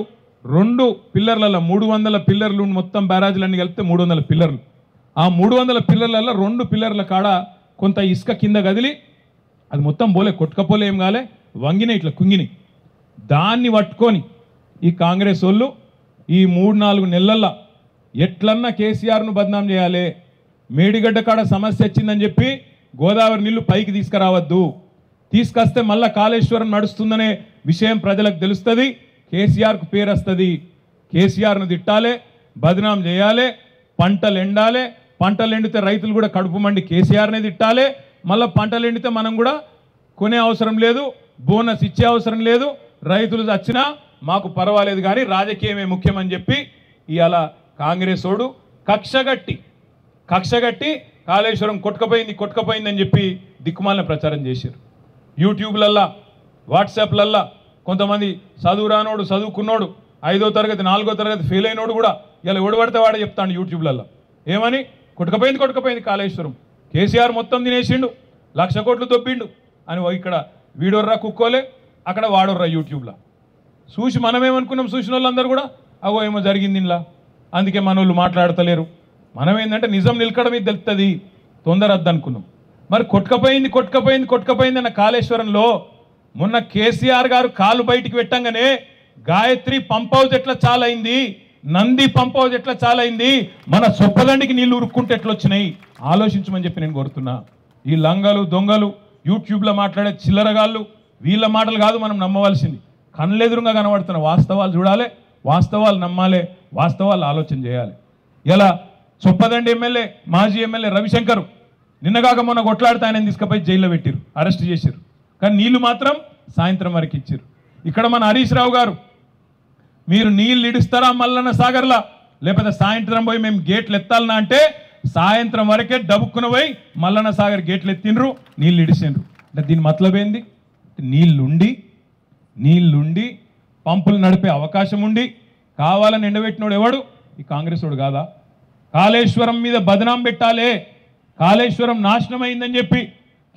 2 పిల్లర్లలో 300 పిల్లర్లు, మొత్తం బ్యారాజులన్నీ కలిపితే 300 పిల్లర్లు. ఆ 300 పిల్లర్లలో 2 పిల్లర్ల కాడ కొంత ఇసుక కింద కదిలి అది మొత్తం పోలే, కొట్టుకపోలే, ఏం కాలే, వంగినాయి, ఇట్లా కుంగినాయి. దాన్ని పట్టుకొని ఈ కాంగ్రెస్ వాళ్ళు ఈ 3-4 నెలల్లో ఎట్లన్నా కేసీఆర్ను బద్నాం చేయాలి, మేడిగడ్డ కాడ సమస్య వచ్చిందని చెప్పి గోదావరి నీళ్లు పైకి తీసుకురావద్దు, తీసుకొస్తే మళ్ళా కాళేశ్వరం నడుస్తుందనే విషయం ప్రజలకు తెలుస్తుంది, కేసీఆర్కు పేరు వస్తుంది, కేసీఆర్ను తిట్టాలి, బద్నాం చేయాలి, పంటలు ఎండాలి, పంటలు ఎండితే రైతులు కూడా కడుపు మండి కేసీఆర్నే తిట్టాలి, మళ్ళీ పంటలు ఎండితే మనం కూడా కొనే అవసరం లేదు, బోనస్ ఇచ్చే అవసరం లేదు, రైతులు చచ్చినా మాకు పర్వాలేదు కానీ రాజకీయమే ముఖ్యమని చెప్పి ఇవాళ కాంగ్రెస్ వాడు కక్షగట్టి కాళేశ్వరం కొట్టుకపోయింది అని చెప్పి దిక్కుమాలిన ప్రచారం చేశారు. యూట్యూబ్లల్లా వాట్సాప్లల్లా కొంతమంది చదువురానోడు చదువుకున్నోడు 5వ తరగతి 4వ తరగతి ఫెయిల్ అయినోడు కూడా ఇలా ఎవడబడితే వాడే చెప్తాడు యూట్యూబ్లల్లో ఏమని కొట్టుకపోయింది కాళేశ్వరం, కేసీఆర్ మొత్తం తినేసిండు, 1,00,000 కోట్లు దొబ్బిండు అని ఇక్కడ వీడోర్రా కుక్కోలే అక్కడ వాడోర్రా యూట్యూబ్లో చూసి మనమేమనుకున్నాం, చూసిన వాళ్ళందరూ కూడా అగో ఏమో జరిగింది ఇలా, అందుకే మన వాళ్ళు మాట్లాడతలేరు. మనం ఏంటంటే నిజం నిలకడం ఇది తెలుస్తుంది, తొందరద్దు అనుకున్నాం. మరి కొట్టుకపోయింది అన్న కాళేశ్వరంలో మొన్న కేసీఆర్ గారు కాలు బయటికి పెట్టంగానే గాయత్రి పంప్ హౌస్ ఎట్లా చాలైంది, నంది పంప్ హౌస్ ఎట్లా చాలైంది, మన సొప్పదండికి నీళ్లు ఉరుక్కుంటే ఎట్లా వచ్చినాయి ఆలోచించమని చెప్పి నేను కోరుతున్నా. ఈ లంగలు దొంగలు యూట్యూబ్లో మాట్లాడే చిల్లరగాళ్ళు వీళ్ళ మాటలు కాదు మనం నమ్మవలసింది, కళ్ళెదురుగా కనబడుతున్న వాస్తవాలు చూడాలి, వాస్తవాలు నమ్మాలి, వాస్తవాలు ఆలోచన చేయాలి. ఇలా చొప్పదండి ఎమ్మెల్యే మాజీ ఎమ్మెల్యే రవిశంకర్ నిన్నగాక మొన్న కొట్లాడితే ఆయన తీసుకుపోయి జైల్లో పెట్టారు, అరెస్ట్ చేశారు. కానీ నీళ్లు మాత్రం సాయంత్రం వరకు ఇచ్చారు. ఇక్కడ మన హరీష్ రావు గారు మీరు నీళ్ళు ఇడుస్తారా మల్లన్న సాగర్లా, లేకపోతే సాయంత్రం పోయి మేము గేట్లు ఎత్తాలనా అంటే సాయంత్రం వరకే డబ్బుక్కున పోయి మల్లన్న సాగర్ గేట్లు ఎత్తిండ్రు, నీళ్ళు ఇడిసిండ్రు. అంటే దీని మతలబ్ ఏంది? నీళ్ళుండి పంపులు నడిపే అవకాశం ఉండి కావాలని ఎండబెట్టినోడు ఎవడు? ఈ కాంగ్రెస్ వాడు కాదా? కాళేశ్వరం మీద బదనాం పెట్టాలే, కాళేశ్వరం నాశనం అయిందని చెప్పి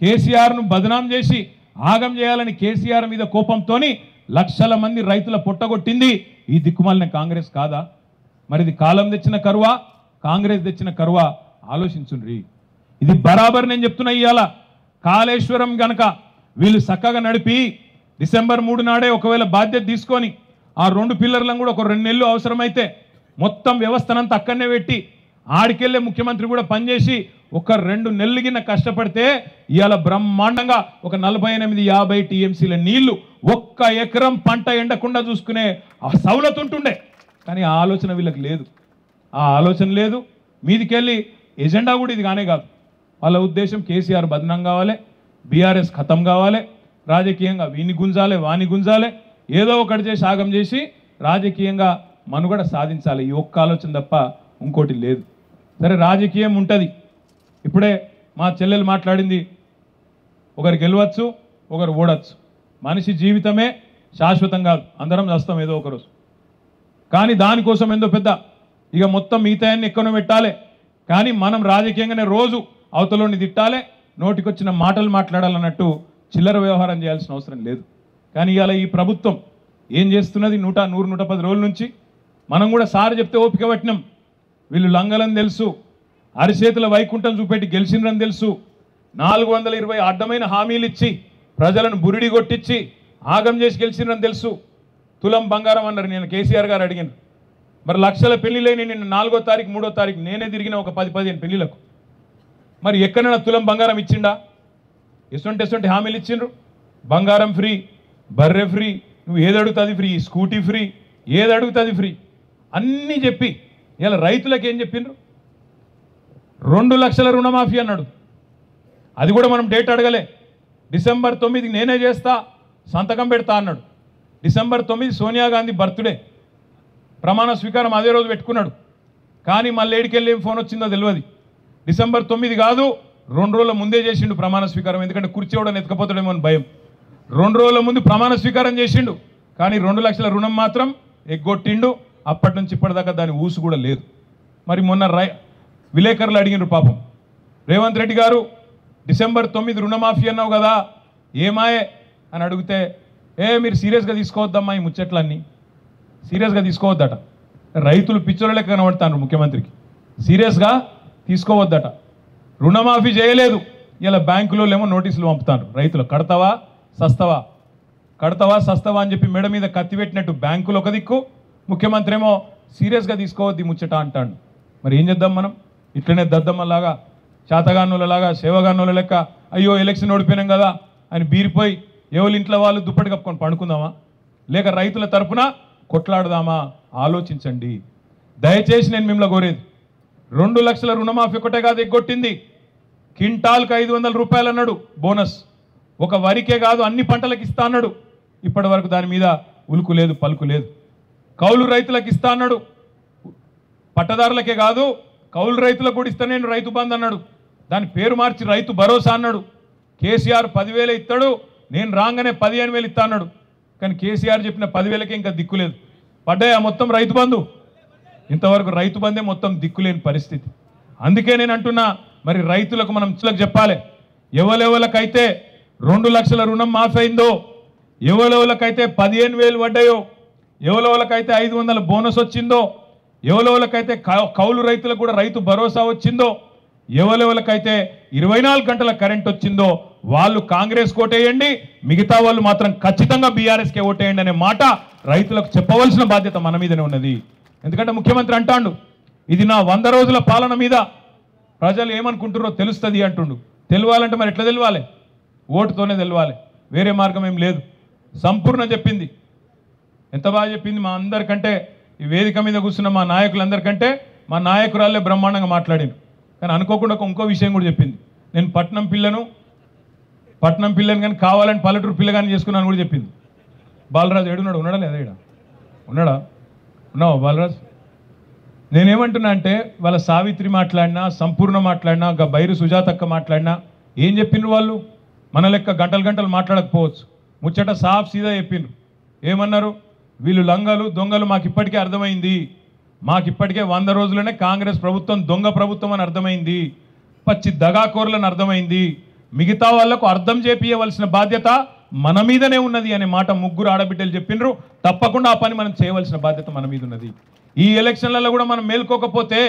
కేసీఆర్ను బదనాం చేసి ఆగం చేయాలని కేసీఆర్ మీద కోపంతో లక్షల మంది రైతుల పొట్టగొట్టింది ఈ దిక్కుమాలిన కాంగ్రెస్ కాదా? మరి ఇది కాలం తెచ్చిన కరువా, కాంగ్రెస్ తెచ్చిన కరువా? ఆలోచించుండ్రి. ఇది బరాబర్ నేను చెప్తున్నా. ఇవాళ కాళేశ్వరం గనక వీళ్ళు చక్కగా నడిపి డిసెంబర్ 3 నాడే ఒకవేళ బాధ్యత తీసుకొని ఆ 2 పిల్లర్లను కూడా ఒక 2 నెలలు అవసరమైతే మొత్తం వ్యవస్థనంతా అక్కడనే పెట్టి ఆడికెళ్ళే ముఖ్యమంత్రి కూడా పనిచేసి ఒక 2 నెలలు గిన్న కష్టపడితే ఇవాళ బ్రహ్మాండంగా ఒక 48-50 టీఎంసీల నీళ్లు 1 ఎకరం పంట ఎండకుండా చూసుకునే సౌలత్ ఉంటుండే. కానీ ఆ ఆలోచన వీళ్ళకి లేదు, ఆ ఆలోచన లేదు. మీదికెళ్ళి ఎజెండా కూడా ఇది కానే కాదు. వాళ్ళ ఉద్దేశం కేసీఆర్ బదనాం కావాలి, బీఆర్ఎస్ ఖతం కావాలి, రాజకీయంగా వీని గుంజాలి వాని గుంజాలి, ఏదో ఒకటి చేసి ఆగం చేసి రాజకీయంగా మనుగడ సాధించాలి. ఈ ఒక్క ఆలోచన తప్ప ఇంకోటి లేదు. సరే రాజకీయం ఉంటుంది. ఇప్పుడే మా చెల్లెలు మాట్లాడింది, ఒకరు గెలవచ్చు ఒకరు ఓడచ్చు. మనిషి జీవితమే శాశ్వతం కాదు, అందరం చేస్తాం ఏదో ఒకరోజు. కానీ దానికోసం ఏందో పెద్ద ఇక మొత్తం మిగతాయన్ని ఎక్కడో పెట్టాలి. కానీ మనం రాజకీయంగానే రోజు అవతలోని తిట్టాలి, నోటికొచ్చిన మాటలు మాట్లాడాలన్నట్టు చిల్లర వ్యవహారం చేయాల్సిన అవసరం లేదు. కానీ ఇవాళ ఈ ప్రభుత్వం ఏం చేస్తున్నది? 100-110 రోజుల నుంచి మనం కూడా సార్ చెప్తే ఓపిక పట్టినాం. వీళ్ళు లంగలని తెలుసు, అరిచేతుల వైకుంఠం చూపెట్టి గెలిచిండ్రని తెలుసు, 420 అడ్డమైన హామీలు ఇచ్చి ప్రజలను బురిడి కొట్టించి ఆగం చేసి గెలిచిండ్రని తెలుసు. తులం బంగారం అన్నారు. నేను కేసీఆర్ గారు అడిగాను, మరి లక్షల పెళ్లిలేని నిన్న 4వ తారీఖు 3వ తారీఖు నేనే తిరిగిన ఒక 10-15 పెళ్లిలకు. మరి ఎక్కడైనా తులం బంగారం ఇచ్చిండా? ఎటువంటి హామీలు ఇచ్చిండ్రు? బంగారం ఫ్రీ, బర్రె ఫ్రీ, నువ్వు ఏది అడుగుతుంది ఫ్రీ, స్కూటీ ఫ్రీ, ఏది అడుగుతుంది ఫ్రీ అన్నీ చెప్పి ఇలా రైతులకు ఏం చెప్పిండ్రు? 2 లక్షల రుణమాఫీ అన్నాడు. అది కూడా మనం డేట్ అడగలే. డిసెంబర్ 9కి నేనే చేస్తా, సంతకం పెడతా అన్నాడు. డిసెంబర్ 9 సోనియా గాంధీ బర్త్డే, ప్రమాణ స్వీకారం అదే రోజు పెట్టుకున్నాడు. కానీ మళ్ళీ ఏడికెళ్ళి ఏం ఫోన్ వచ్చిందో తెలియదు. డిసెంబర్ 9 కాదు, 2 రోజుల ముందే చేసిండు ప్రమాణ స్వీకారం. ఎందుకంటే కుర్చీ కూడా ఎత్తుకపోతాడేమో అని భయం. 2 రోజుల ముందు ప్రమాణ స్వీకారం చేసిండు. కానీ 2 లక్షల రుణం మాత్రం ఎగ్గొట్టిండు. అప్పటి నుంచి ఇప్పటిదాకా దాని ఊసు కూడా లేదు. మరి మొన్న విలేకరులు అడిగినారు పాపం, రేవంత్ రెడ్డి గారు డిసెంబర్ 9 రుణమాఫీ అన్నావు కదా ఏమాయే అని అడిగితే, మీరు సీరియస్గా తీసుకోవద్దమ్మా, ఈ ముచ్చట్లన్నీ సీరియస్గా తీసుకోవద్దట. రైతులు పిచ్చోళ్ళ లెక్క కనబడతాను ముఖ్యమంత్రికి, సీరియస్గా తీసుకోవద్దట. రుణమాఫీ చేయలేదు, ఇలా బ్యాంకులో ఏమో నోటీసులు పంపుతాను, రైతులు కడతావా సస్తవా, కడతావా సస్తవా అని చెప్పి మెడ మీద కత్తి పెట్టినట్టు బ్యాంకులు ఒక దిక్కు, ముఖ్యమంత్రి ఏమో సీరియస్గా తీసుకోవద్ది ముచ్చట అంటాడు. మరి ఏం చేద్దాం మనం? ఇట్లనే దద్దమ్మలాగా, శాతగానులలాగా, సేవగానుల లెక్క అయ్యో ఎలక్షన్ ఓడిపోయినాం కదా అని బీరిపోయి ఎవరి ఇంట్లో వాళ్ళు దుప్పటి కప్పుకొని పండుకుందామా? లేక రైతుల తరపున కొట్లాడదామా? ఆలోచించండి దయచేసి. నేను మిమ్మల్ని కోరేది, 2 లక్షల రుణమాఫీ ఒకటే కాదు ఎగ్గొట్టింది, క్వింటాల్కి 500 రూపాయలు అన్నాడు బోనస్. ఒక వరికే కాదు అన్ని పంటలకు ఇస్తా అన్నాడు. ఇప్పటి వరకు దాని మీద ఉలుకు లేదు పలుకు లేదు. కౌలు రైతులకు ఇస్తా అన్నాడు, పట్టదారులకే కాదు కౌలు రైతులకు కూడా ఇస్తా నేను రైతు బంధు అన్నాడు. దాని పేరు మార్చి రైతు భరోసా అన్నాడు. కేసీఆర్ 10,000 ఇస్తాడు, నేను రాగానే 15,000 ఇస్తా అన్నాడు. కానీ కేసీఆర్ చెప్పిన 10,000కే ఇంకా దిక్కులేదు. పడ్డాయా మొత్తం రైతు బంధు? ఇంతవరకు రైతు బంధే మొత్తం దిక్కులేని పరిస్థితి. అందుకే నేను అంటున్నా, మరి రైతులకు మనం చెప్పాలి. ఎవరెవరికైతే 2 లక్షల రుణం మాఫీ అయిందో, ఎవరెవరికైతే 15,000 పడ్డాయో, ఎవరెవరికైతే 500 బోనస్ వచ్చిందో, ఎవరెవరికైతే కౌలు రైతులకు కూడా రైతు భరోసా వచ్చిందో, ఎవరెవరికైతే 24 గంటల కరెంట్ వచ్చిందో వాళ్ళు కాంగ్రెస్ ఓటేయండి, మిగతా వాళ్ళు మాత్రం ఖచ్చితంగా బీఆర్ఎస్కే ఓటేయండి అనే మాట రైతులకు చెప్పవలసిన బాధ్యత మన మీదనే ఉన్నది. ఎందుకంటే ముఖ్యమంత్రి అంటాడు, ఇది నా 100 రోజుల పాలన మీద ప్రజలు ఏమనుకుంటారో తెలుస్తుంది అంటుండు. తెలియాలంటే మరి ఎట్లా తెలియాలి? ఓటుతోనే తెలియాలి, వేరే మార్గం ఏం లేదు. సంపూర్ణ చెప్పింది, ఎంత బాగా చెప్పింది. మా అందరికంటే ఈ వేదిక మీద కూర్చున్న మా నాయకులందరికంటే మా నాయకురాలే బ్రహ్మాండంగా మాట్లాడింది. కానీ అనుకోకుండా ఇంకో విషయం కూడా చెప్పింది. నేను పట్నం పిల్లను కానీ కావాలని పల్లెటూరు పిల్లగాని చేసుకున్నాను కూడా చెప్పింది. బాలరాజు ఏడున్నాడు? ఉన్నాడా లేదా? ఈడ ఉన్నాడా? ఉన్నావా బాలరాజు? నేనేమంటున్నా అంటే, వాళ్ళ సావిత్రి మాట్లాడినా, సంపూర్ణ మాట్లాడినా, బైరు సుజాతక్క మాట్లాడినా ఏం చెప్పిండ్రు వాళ్ళు? మన లెక్క గంటలు గంటలు మాట్లాడకపోవచ్చు, ముచ్చట సాఫ్ సీదా చెప్పిండ్రు. ఏమన్నారు? వీళ్ళు లంగలు దొంగలు మాకు ఇప్పటికే అర్థమైంది, మాకు ఇప్పటికే 100 రోజులనే కాంగ్రెస్ ప్రభుత్వం దొంగ ప్రభుత్వం అని అర్థమైంది, పచ్చి దగాకోర్లని అర్థమైంది, మిగతా వాళ్లకు అర్థం చేపియవలసిన బాధ్యత మన మీదనే ఉన్నది అనే మాట ముగ్గురు ఆడబిడ్డలు చెప్పిండ్రు. తప్పకుండా ఆ పని మనం చేయవలసిన బాధ్యత మన మీద ఉన్నది. ఈ ఎలక్షన్లలో కూడా మనం మేల్కోకపోతే,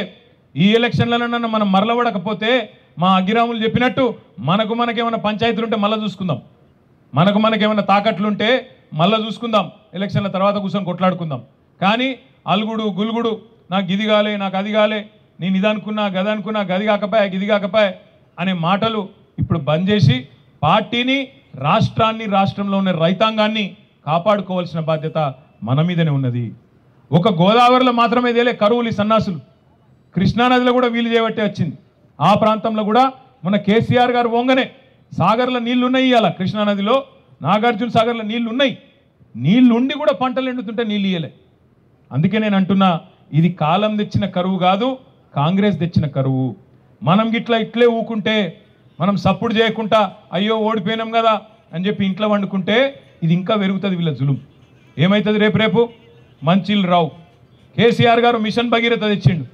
ఈ ఎలక్షన్లలో మనం మరలబడకపోతే, మా అగ్గిరాములు చెప్పినట్టు మనకేమైనా పంచాయతీలు ఉంటే మళ్ళీ చూసుకుందాం, మనకేమైనా తాకట్లుంటే మళ్ళీ చూసుకుందాం, ఎలక్షన్ల తర్వాత కూర్చొని కొట్లాడుకుందాం. కానీ అలుగుడు గులుగుడు, నాకు ఇది కాలే, నాకు అది కాలే, నేను ఇది అనుకున్నా, గది అనుకున్నా, గది కాకపోయా, గిది కాకపోయా అనే మాటలు ఇప్పుడు బంద్ చేసి పార్టీని, రాష్ట్రాన్ని, రాష్ట్రంలో ఉన్న రైతాంగాన్ని కాపాడుకోవాల్సిన బాధ్యత మన మీదనే ఉన్నది. ఒక గోదావరిలో మాత్రమే తేలే కరువులు ఈ సన్నాసులు, కృష్ణానదిలో కూడా వీలు చేయబట్టే వచ్చింది. ఆ ప్రాంతంలో కూడా మన కేసీఆర్ గారు పోంగనే సాగర్లో నీళ్లు ఉన్నాయి. ఇవాళ కృష్ణానదిలో, నాగార్జున సాగర్లో నీళ్లు ఉన్నాయి. నీళ్లుండి కూడా పంటలు ఎండుతుంటే నీళ్ళు ఇయ్యలే. అందుకే నేను అంటున్నా, ఇది కాలం తెచ్చిన కరువు కాదు, కాంగ్రెస్ తెచ్చిన కరువు. మనం ఇట్లే ఊకుంటే, మనం సప్పుడు చేయకుండా అయ్యో ఓడిపోయినాం కదా అని చెప్పి ఇంట్లో వండుకుంటే ఇది ఇంకా పెరుగుతుంది వీళ్ళ జులుం. ఏమవుతుంది? రేపు మంచిలు రావు. కేసీఆర్ గారు మిషన్ భగీరథ తెచ్చిండు,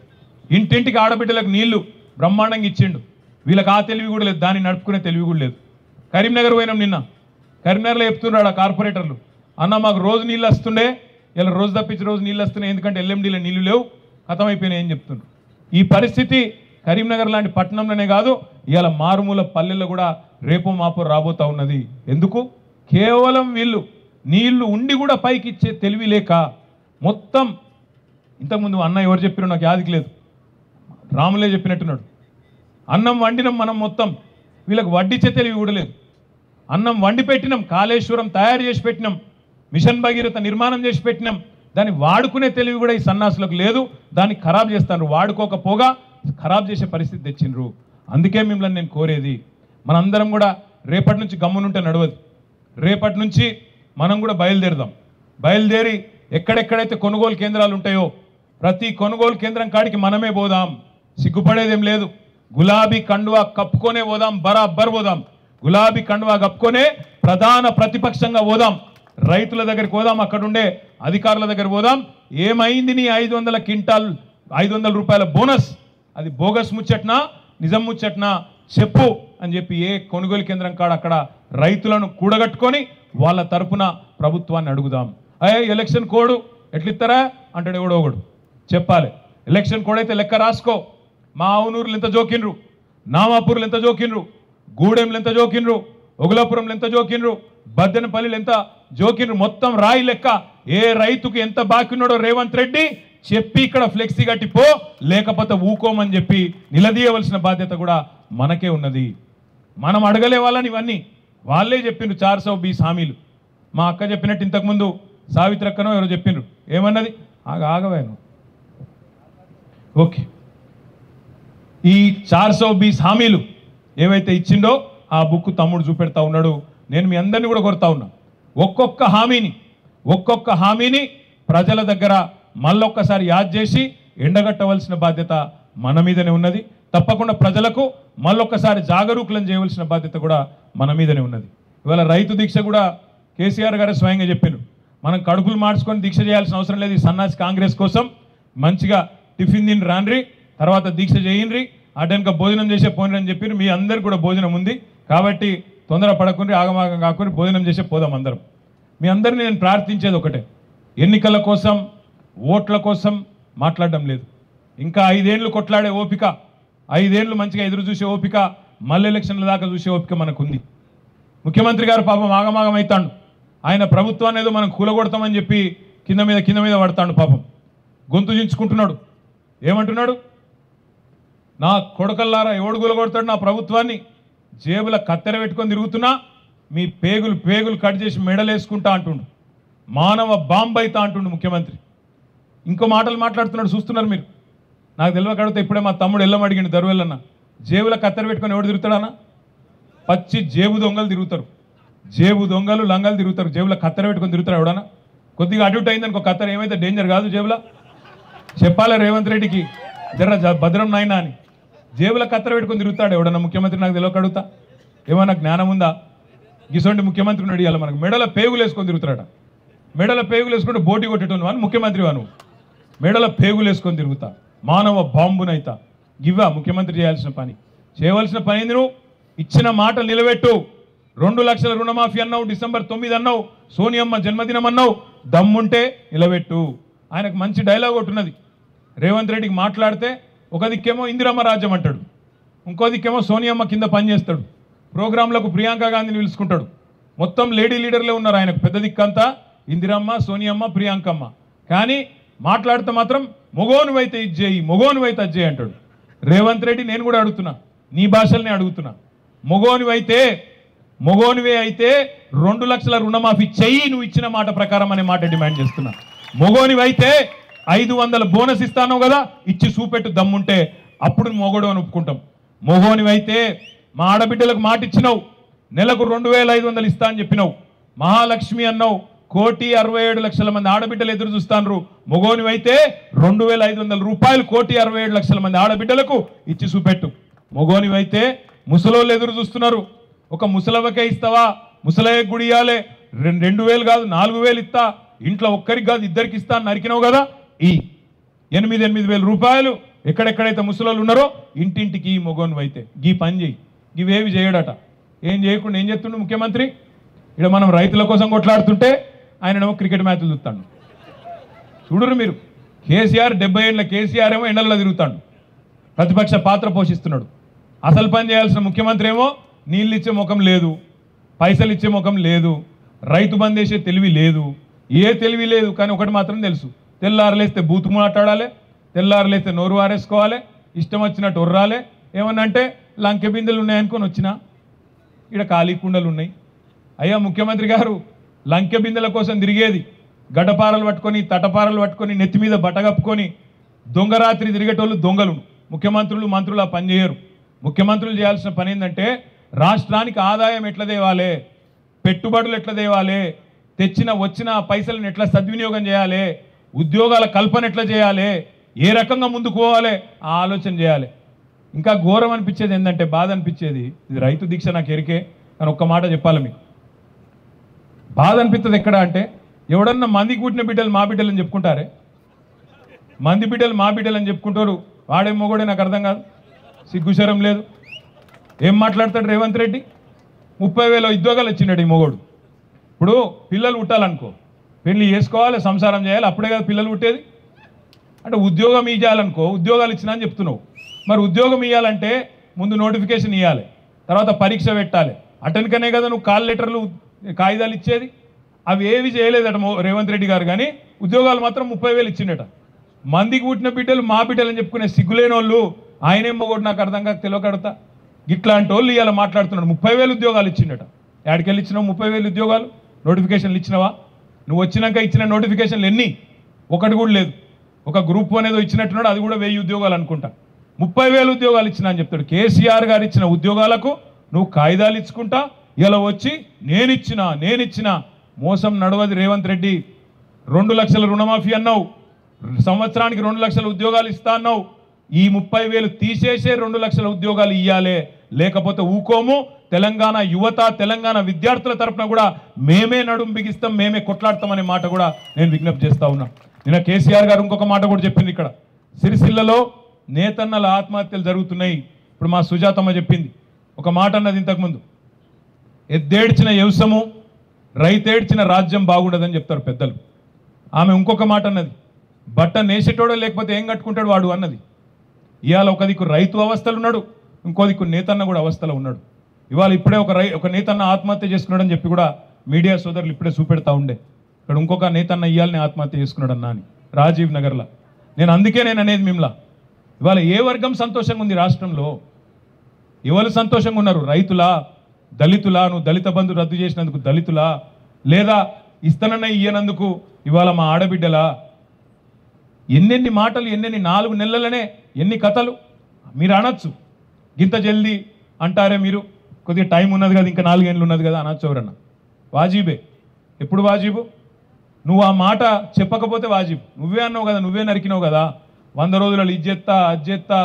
ఇంటింటికి ఆడబిడ్డలకు నీళ్లు బ్రహ్మాండంగా ఇచ్చిండు. వీళ్ళకి ఆ తెలివి కూడా లేదు, దాన్ని నడుపుకునే తెలివి కూడా లేదు. కరీంనగర్ పోయినాం నిన్న, కరీంనగర్లో చెప్తున్నాడు ఆ కార్పొరేటర్లు, అన్న మాకు రోజు నీళ్ళు వస్తుండే, ఇలా రోజు తప్పించి రోజు నీళ్ళు వస్తున్నాయి, ఎందుకంటే ఎల్ఎండీలో నీళ్లు లేవు, ఖతమైపోయినాయి అని చెప్తున్నారు. ఈ పరిస్థితి కరీంనగర్ లాంటి పట్టణంలోనే కాదు, ఇవాళ మారుమూల పల్లెల్లో కూడా రేపో మాపో రాబోతా ఉన్నది. ఎందుకు? కేవలం వీళ్ళు నీళ్లు ఉండి కూడా పైకి ఇచ్చే తెలివి లేక మొత్తం. ఇంతకుముందు అన్న ఎవరు చెప్పినా నాకు యాదికి లేదు, రాములే చెప్పినట్టున్నాడు. అన్నం వండినాం మనం మొత్తం, వీళ్ళకి వడ్డిచ్చే తెలివి కూడా లేదు. అన్నం వండి పెట్టినాం, కాళేశ్వరం తయారు చేసి పెట్టినాం, మిషన్ భగీరథ నిర్మాణం చేసి పెట్టినాం, దాన్ని వాడుకునే తెలివి కూడా ఈ సన్నాసులకు లేదు. దాన్ని ఖరాబ్ చేస్తాను, వాడుకోకపోగా ఖరాబ్ చేసే పరిస్థితి తెచ్చిండ్రు. అందుకే మిమ్మల్ని నేను కోరేది, మనందరం కూడా రేపటి నుంచి గమ్మునుంటే నడవదు. రేపటి నుంచి మనం కూడా బయలుదేరి ఎక్కడెక్కడైతే కొనుగోలు కేంద్రాలు ఉంటాయో ప్రతి కొనుగోలు కేంద్రం కాడికి మనమే పోదాం, సిగ్గుపడేదేం లేదు. గులాబీ కండువా కప్పుకొనే పోదాం, బరాబర్ పోదాం. గులాబీ కండువా కప్పుకొనే ప్రధాన ప్రతిపక్షంగా పోదాం, రైతుల దగ్గరికి పోదాం, అక్కడుండే అధికారుల దగ్గర పోదాం. ఏమైంది నీ 500 క్వింటాల్ 500 రూపాయల బోనస్, అది బోగస్ ముచ్చట్నా నిజం ముచ్చట్నా చెప్పు అని చెప్పి ఏ కొనుగోలు కేంద్రం కాడ అక్కడ రైతులను కూడగట్టుకొని వాళ్ళ తరపున ప్రభుత్వాన్ని అడుగుదాం. ఎలక్షన్ కోడ్ ఎట్లిస్తారా అంటాడు ఎవడో ఒకడు, చెప్పాలి. ఎలక్షన్ కోడ్ అయితే లెక్క రాసుకో. మా ఆవునూరులు ఎంత జోకిండ్రు, నామాపూర్లు ఎంత జోకిండ్రు, గూడెంలు ఎంత జోకిండ్రు, ఒగులాపురంలు ఎంత జోకిండ్రు, బద్దెనపల్లిలు ఎంత జోకిండ్రు, మొత్తం రాయి లెక్క. ఏ రైతుకు ఎంత బాకీ ఉన్నాడో రేవంత్ రెడ్డి చెప్పి ఇక్కడ ఫ్లెక్సీ కట్టిపో, లేకపోతే ఊకోమని చెప్పి నిలదీయవలసిన బాధ్యత కూడా మనకే ఉన్నది. మనం అడగలే వాళ్ళని, ఇవన్నీ వాళ్ళే చెప్పిండ్రు. 420 హామీలు మా అక్క చెప్పినట్టు ఇంతకుముందు సావిత్రక్కనో ఎవరో చెప్పిండ్రు. ఏమన్నది? ఆగవేను. ఓకే, ఈ 420 హామీలు ఏవైతే ఇచ్చిండో ఆ బుక్ తమ్ముడు చూపెడతా ఉన్నాడు. నేను మీ అందరినీ కూడా కోరుతా ఉన్నా, ఒక్కొక్క హామీని ప్రజల దగ్గర మళ్ళొక్కసారి యాద్ చేసి ఎండగట్టవలసిన బాధ్యత మన మీదనే ఉన్నది. తప్పకుండా ప్రజలకు మళ్ళొక్కసారి జాగరూకులను చేయవలసిన బాధ్యత కూడా మన మీదనే ఉన్నది. ఇవాళ రైతు దీక్ష కూడా కేసీఆర్ గారే స్వయంగా చెప్పారు, మనం కడుపులు మార్చుకొని దీక్ష చేయాల్సిన అవసరం లేదు. ఈ సన్నాసి కాంగ్రెస్ కోసం మంచిగా టిఫిన్ తిని రాండ్రి, తర్వాత దీక్ష చేయండి, అటెనక భోజనం చేసే పోయినని అని చెప్పి మీ అందరికి కూడా భోజనం ఉంది కాబట్టి తొందర పడకుండా ఆగమాగం కాకుండా భోజనం చేసే పోదాం అందరం. మీ అందరినీ నేను ప్రార్థించేది ఒకటే, ఎన్నికల కోసం ఓట్ల కోసం మాట్లాడడం లేదు. ఇంకా 5 ఏళ్ళు కొట్లాడే ఓపిక, 5 ఏళ్ళు మంచిగా ఎదురు చూసే ఓపిక, మళ్ళీ ఎలక్షన్ల దాకా చూసే ఓపిక మనకుంది. ముఖ్యమంత్రి గారు పాపం ఆగమాగం అవుతాడు, ఆయన ప్రభుత్వాన్ని ఏదో మనం కూలగొడతామని చెప్పి కింద మీద పడతాడు. పాపం గొంతు చించుకుంటున్నాడు. ఏమంటున్నాడు, నా కొడుకల్లారా ఎవడు కూలగొడతాడు నా ప్రభుత్వాన్ని, జేబుల కత్తెర పెట్టుకొని తిరుగుతున్నా, మీ పేగులు కట్ చేసి మెడలేసుకుంటా అంటుండు, మానవ బాంబ్ అవుతా అంటుండు ముఖ్యమంత్రి. ఇంకో మాటలు మాట్లాడుతున్నాడు, చూస్తున్నారు మీరు. నాకు తెలియక అడిగితే ఇప్పుడే మా తమ్ముడు ఎల్లం అడిగిండు, దరువెల్లన్న, జేబుల కత్తెర పెట్టుకొని ఎవడు తిరుగుతాడన్నా? పచ్చి జేబు దొంగలు తిరుగుతారు, జేబు దొంగలు లంగలు తిరుగుతారు, జేబుల కత్తెర పెట్టుకొని తిరుగుతారు. ఎవడన్నా కొద్దిగా అడ్యూట్ అయింది అనుకో కత్తెర, ఏమైతే డేంజర్ కాదు జేబుల. చెప్పాలి రేవంత్ రెడ్డికి జర భద్రం నాయనా అని. జేబుల కత్తెర పెట్టుకొని తిరుగుతాడు ఎవడన్నా ముఖ్యమంత్రి? నాకు తెలియక అడుగుతా, ఏమన్నా జ్ఞానం ఉందా? గిసోంటి ముఖ్యమంత్రిని అడిగాలి మనకు. మెడల పేగులు వేసుకొని తిరుగుతాడట, మెడల పేగులు వేసుకుంటే బోటి కొట్టేటోను అని ముఖ్యమంత్రి వాను, మెడల పేగులు వేసుకొని తిరుగుతా, మానవ బాంబునైతా. ఇవ్వా ముఖ్యమంత్రి చేయాల్సిన పని? చేయవలసిన పని ఏంది? నువ్వు ఇచ్చిన మాట నిలబెట్టు. 2 లక్షల రుణమాఫీ అన్నావు, డిసెంబర్ 9 అన్నావు, సోనియమ్మ జన్మదినం అన్నావు, దమ్ముంటే నిలబెట్టు. ఆయనకు మంచి డైలాగ్ ఒకటి ఉన్నది, రేవంత్ రెడ్డికి మాట్లాడితే ఒక దిక్కేమో ఇందిరమ్మ రాజ్యం అంటాడు, ఇంకో దిక్కేమో సోనియమ్మ కింద పనిచేస్తాడు, ప్రోగ్రాంలకు ప్రియాంక గాంధీని పిలుచుకుంటాడు. మొత్తం లేడీ లీడర్లే ఉన్నారు ఆయనకు, పెద్ద దిక్కంతా ఇందిరమ్మ, సోనియమ్మ, ప్రియాంకమ్మ. కానీ మాట్లాడితే మాత్రం మొగోనువైతే ఇది చేయి, మొగోనువైతే అది చేయి అంటాడు. రేవంత్ రెడ్డి నేను కూడా అడుగుతున్నా, నీ భాషలనే అడుగుతున్నా, మొగోనివే అయితే 2 లక్షల రుణమాఫీ చెయ్యి నువ్వు ఇచ్చిన మాట ప్రకారం అనే మాట డిమాండ్ చేస్తున్నా. మొగోనివైతే 500 బోనస్ ఇస్తాను కదా, ఇచ్చి చూపెట్టు దమ్ముంటే, అప్పుడు మొగోడు అని ఒప్పుకుంటాం. మొగోనివైతే మా ఆడబిడ్డలకు మాట ఇచ్చినావు, నెలకు 2500 ఇస్తా అని చెప్పినావు, మహాలక్ష్మి అన్నావు, 1,67,00,000 మంది ఆడబిడ్డలు ఎదురు చూస్తాను. మొగోనివైతే 2,500 రూపాయలు 1,67,00,000 మంది ఆడబిడ్డలకు ఇచ్చి చూపెట్టు. మొగోనివైతే ముసలోళ్ళు ఎదురు చూస్తున్నారు, ఒక ముసలవకే ఇస్తావా, ముసలయ్య గుడి ఇవ్వాలి, 2,000 కాదు 4,000 ఇస్తా, ఇంట్లో ఒక్కరికి కాదు ఇద్దరికి ఇస్తా అని నరికినావు కదా, ఈ 8,000 రూపాయలు ఎక్కడెక్కడైతే ముసలోళ్ళు ఉన్నారో ఇంటింటికి మొగోనివైతే గీ పని చేయి. ఇవేవి చేయడట, ఏం చేయకుండా ఏం చేస్తుండు ముఖ్యమంత్రి? ఇక్కడ మనం రైతుల కోసం కొట్లాడుతుంటే ఆయనేమో క్రికెట్ మ్యాచ్లు చూస్తాడు. చూడరు మీరు, కేసీఆర్ 70 ఏళ్ళ కేసీఆర్ ఏమో ఎండల్లో తిరుగుతాడు, ప్రతిపక్ష పాత్ర పోషిస్తున్నాడు. అసలు పని చేయాల్సిన ముఖ్యమంత్రి ఏమో నీళ్ళు ఇచ్చే ముఖం లేదు, పైసలు ఇచ్చే ముఖం లేదు, రైతు బంద్ చేసే తెలివి లేదు, ఏ తెలివి లేదు. కానీ ఒకటి మాత్రం తెలుసు, తెల్లారలేస్తే బూతు మాట్లాడాలి, తెల్లారలేస్తే నోరు వారేసుకోవాలి, ఇష్టం వచ్చినట్టు ఒర్రాలి. ఏమన్నా అంటే లంకె బిందెలు ఉన్నాయనుకొని వచ్చినా ఇక్కడ ఖాళీ కుండలు ఉన్నాయి. అయ్యా ముఖ్యమంత్రి గారు, లంకె బిందెల కోసం తిరిగేది, గడ్డపారలు పట్టుకొని తటపారలు పట్టుకొని నెత్తి మీద బట్టగప్పుకొని దొంగరాత్రి తిరిగేటోళ్ళు దొంగలు. ముఖ్యమంత్రులు మంత్రులు ఆ పని చేయరు. ముఖ్యమంత్రులు చేయాల్సిన పని ఏంటంటే రాష్ట్రానికి ఆదాయం ఎట్లా తేవాలి, పెట్టుబడులు ఎట్లా తేవాలి, వచ్చిన పైసలను ఎట్లా సద్వినియోగం చేయాలి, ఉద్యోగాల కల్పన ఎట్లా చేయాలి, ఏ రకంగా ముందుకు పోవాలి ఆ ఆలోచన చేయాలి. ఇంకా ఘోరం అనిపించేది ఏంటంటే, బాధ అనిపించేది, ఇది రైతు దీక్ష నాకు ఎరికే, కానీ ఒక్క మాట చెప్పాలి మీకు. బాధ అనిపిస్తుంది ఎక్కడ అంటే, ఎవడన్నా మందికి పుట్టిన బిడ్డలు మా బిడ్డలు అని చెప్పుకుంటారే, మంది బిడ్డలు మా బిడ్డలు అని చెప్పుకుంటారు, వాడేమో కూడా నాకు అర్థం కాదు, సిగ్గుశరం లేదు. ఏం మాట్లాడతాడు రేవంత్ రెడ్డి? 30,000 ఉద్యోగాలు వచ్చినాడు ఈ మొగోడు. ఇప్పుడు పిల్లలు పుట్టాలనుకో, పెళ్లి చేసుకోవాలి, సంసారం చేయాలి, అప్పుడే కదా పిల్లలు పుట్టేది. అంటే ఉద్యోగం ఇవ్వాలనుకో, ఉద్యోగాలు ఇచ్చినా అని చెప్తున్నావు. మరి ఉద్యోగం ఇవ్వాలంటే ముందు నోటిఫికేషన్ ఇవ్వాలి, తర్వాత పరీక్ష పెట్టాలి, అటెన్కనే కదా నువ్వు కాల్ లెటర్లు కాగితాలు ఇచ్చేది. అవి ఏవి చేయలేదట రేవంత్ రెడ్డి గారు, కానీ ఉద్యోగాలు మాత్రం 30,000 ఇచ్చిండట. మందికి పుట్టిన బిడ్డలు మా బిడ్డలు అని చెప్పుకునే సిగ్గులేని వాళ్ళు ఆయనేమో కూడా నాకు అర్థం కాక తెలియకడతా. ఇట్లాంటి వాళ్ళు ఇవాళ మాట్లాడుతున్నాడు. 30,000 ఉద్యోగాలు ఇచ్చిండట. ఎక్కడికెళ్ళి ఇచ్చినావు 30,000 ఉద్యోగాలు? నోటిఫికేషన్లు ఇచ్చినావా? నువ్వు వచ్చినాక ఇచ్చిన నోటిఫికేషన్లు ఎన్ని? ఒకటి కూడా లేదు. ఒక గ్రూప్ అనేదో ఇచ్చినట్టున్నాడు, అది కూడా 1000 ఉద్యోగాలు అనుకుంటా. 30,000 ఉద్యోగాలు ఇచ్చినా అని చెప్తాడు. కేసీఆర్ గారు ఇచ్చిన ఉద్యోగాలకు నువ్వు కాగితాలు ఇచ్చుకుంటా ఇలా వచ్చి నేనిచ్చిన మోసం నడవది రేవంత్ రెడ్డి. 2 లక్షల రుణమాఫీ అన్నావు, సంవత్సరానికి 2 లక్షల ఉద్యోగాలు ఇస్తా అన్నావు, ఈ 30,000 తీసేసే 2 లక్షల ఉద్యోగాలు ఇవ్వాలి, లేకపోతే ఊకోము. తెలంగాణ యువత తెలంగాణ విద్యార్థుల తరఫున కూడా మేమే నడుం బిగిస్తాం, మేమే కొట్లాడతామనే మాట కూడా నేను విజ్ఞప్తి చేస్తా ఉన్నా. నిన్న కేసీఆర్ గారు ఇంకొక మాట కూడా చెప్పింది. ఇక్కడ సిరిసిల్లలో నేతన్నల ఆత్మహత్యలు జరుగుతున్నాయి. ఇప్పుడు మా సుజాతమ్మ చెప్పింది ఒక మాట అన్నది ఇంతకుముందు, ఎద్దేడ్చిన వ్యవసము రైతేడ్చిన రాజ్యం బాగుండదని చెప్తారు పెద్దలు. ఆమె ఇంకొక మాట అన్నది, బట్ట నేసేటోడో లేకపోతే ఏం కట్టుకుంటాడు వాడు అన్నది. ఇవాళ ఒక దిక్కు రైతు అవస్థలు ఉన్నాడు, ఇంకో దిక్కు నేతన్న కూడా అవస్థలో ఉన్నాడు. ఇవాళ ఇప్పుడే ఒక నేతన్న ఆత్మహత్య చేసుకున్నాడని చెప్పి కూడా మీడియా సోదరులు ఇప్పుడే చూపెడతా ఉండే. ఇక్కడ ఇంకొక నేతన్న ఇవాళని ఆత్మహత్య చేసుకున్నాడు అన్నా అని రాజీవ్ నగర్లో. నేను అందుకే నేను అనేది మిమ్మల్ని, ఇవాళ ఏ వర్గం సంతోషంగా ఉంది రాష్ట్రంలో? ఎవరు సంతోషంగా ఉన్నారు? రైతులా, దళితులా? నువ్వు దళిత బంధు రద్దు చేసినందుకు దళితులా, లేదా ఇస్తనన్న ఇయ్యనందుకు ఇవాళ మా ఆడబిడ్డలా? ఎన్నెన్ని మాటలు, ఎన్నెన్ని 4 నెలలనే ఎన్ని కథలు మీరు అనొచ్చు. గింత జల్దీ అంటారే మీరు, కొద్దిగా టైం ఉన్నది కదా, ఇంకా 4 ఏళ్ళు ఉన్నది కదా అనొచ్చు ఎవరన్నా. వాజీబే. ఎప్పుడు వాజీబు? నువ్వు ఆ మాట చెప్పకపోతే వాజీబు. నువ్వే అన్నావు కదా, నువ్వే నరికినావు కదా, 100 రోజులలో ఇది చేస్తా, అది చేస్తా,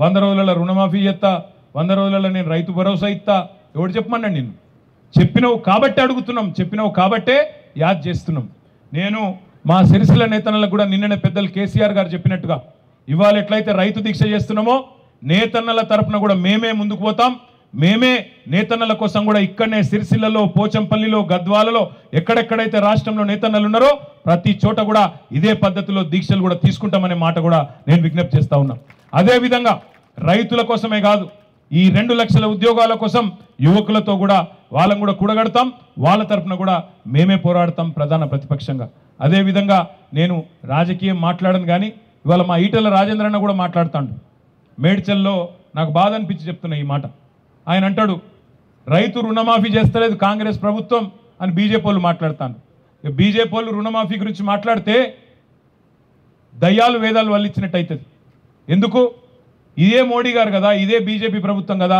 100 రోజులలో రుణమాఫీ చేస్తా, 100 రోజులలో నేను రైతు భరోసా ఇస్తా. ఎవడు చెప్పమన్నాడు నిన్ను? చెప్పినవు కాబట్టి అడుగుతున్నాం, చెప్పినవు కాబట్టే యాద్ చేస్తున్నాం. నేను మా సిరిసిల్ల నేతన్నలకు కూడా నిన్ననే పెద్దలు కేసీఆర్ గారు చెప్పినట్టుగా ఇవాళ ఎట్లయితే రైతు దీక్ష చేస్తున్నామో నేతన్నల తరపున కూడా మేమే ముందుకు పోతాం. మేమే నేతన్నల కోసం కూడా ఇక్కడనే సిరిసిల్లలో, పోచంపల్లిలో, గద్వాలలో ఎక్కడెక్కడైతే రాష్ట్రంలో నేతన్నలు ఉన్నారో ప్రతి చోట కూడా ఇదే పద్ధతిలో దీక్షలు కూడా తీసుకుంటామనే మాట కూడా నేను విజ్ఞప్తి చేస్తా ఉన్నా. అదేవిధంగా రైతుల కోసమే కాదు, ఈ 2 లక్షల ఉద్యోగాల కోసం యువకులతో కూడా వాళ్ళని కూడా కూడగడతాం, వాళ్ళ తరపున కూడా మేమే పోరాడతాం ప్రధాన ప్రతిపక్షంగా. అదేవిధంగా నేను రాజకీయం మాట్లాడను కానీ ఇవాళ మా ఈటెల రాజేంద్రన్న కూడా మాట్లాడుతాడు. మేడ్చల్లో నాకు బాధ అనిపించి చెప్తున్నా ఈ మాట. ఆయన అంటాడు రైతు రుణమాఫీ చేస్తలేదు కాంగ్రెస్ ప్రభుత్వం అని బీజేపీ వాళ్ళు మాట్లాడతాను. బీజేపీ వాళ్ళు రుణమాఫీ గురించి మాట్లాడితే దయ్యాలు వేదాలు వల్లిచ్చినట్టు అవుతుంది. ఎందుకు? ఇదే మోడీ గారు కదా, ఇదే బీజేపీ ప్రభుత్వం కదా.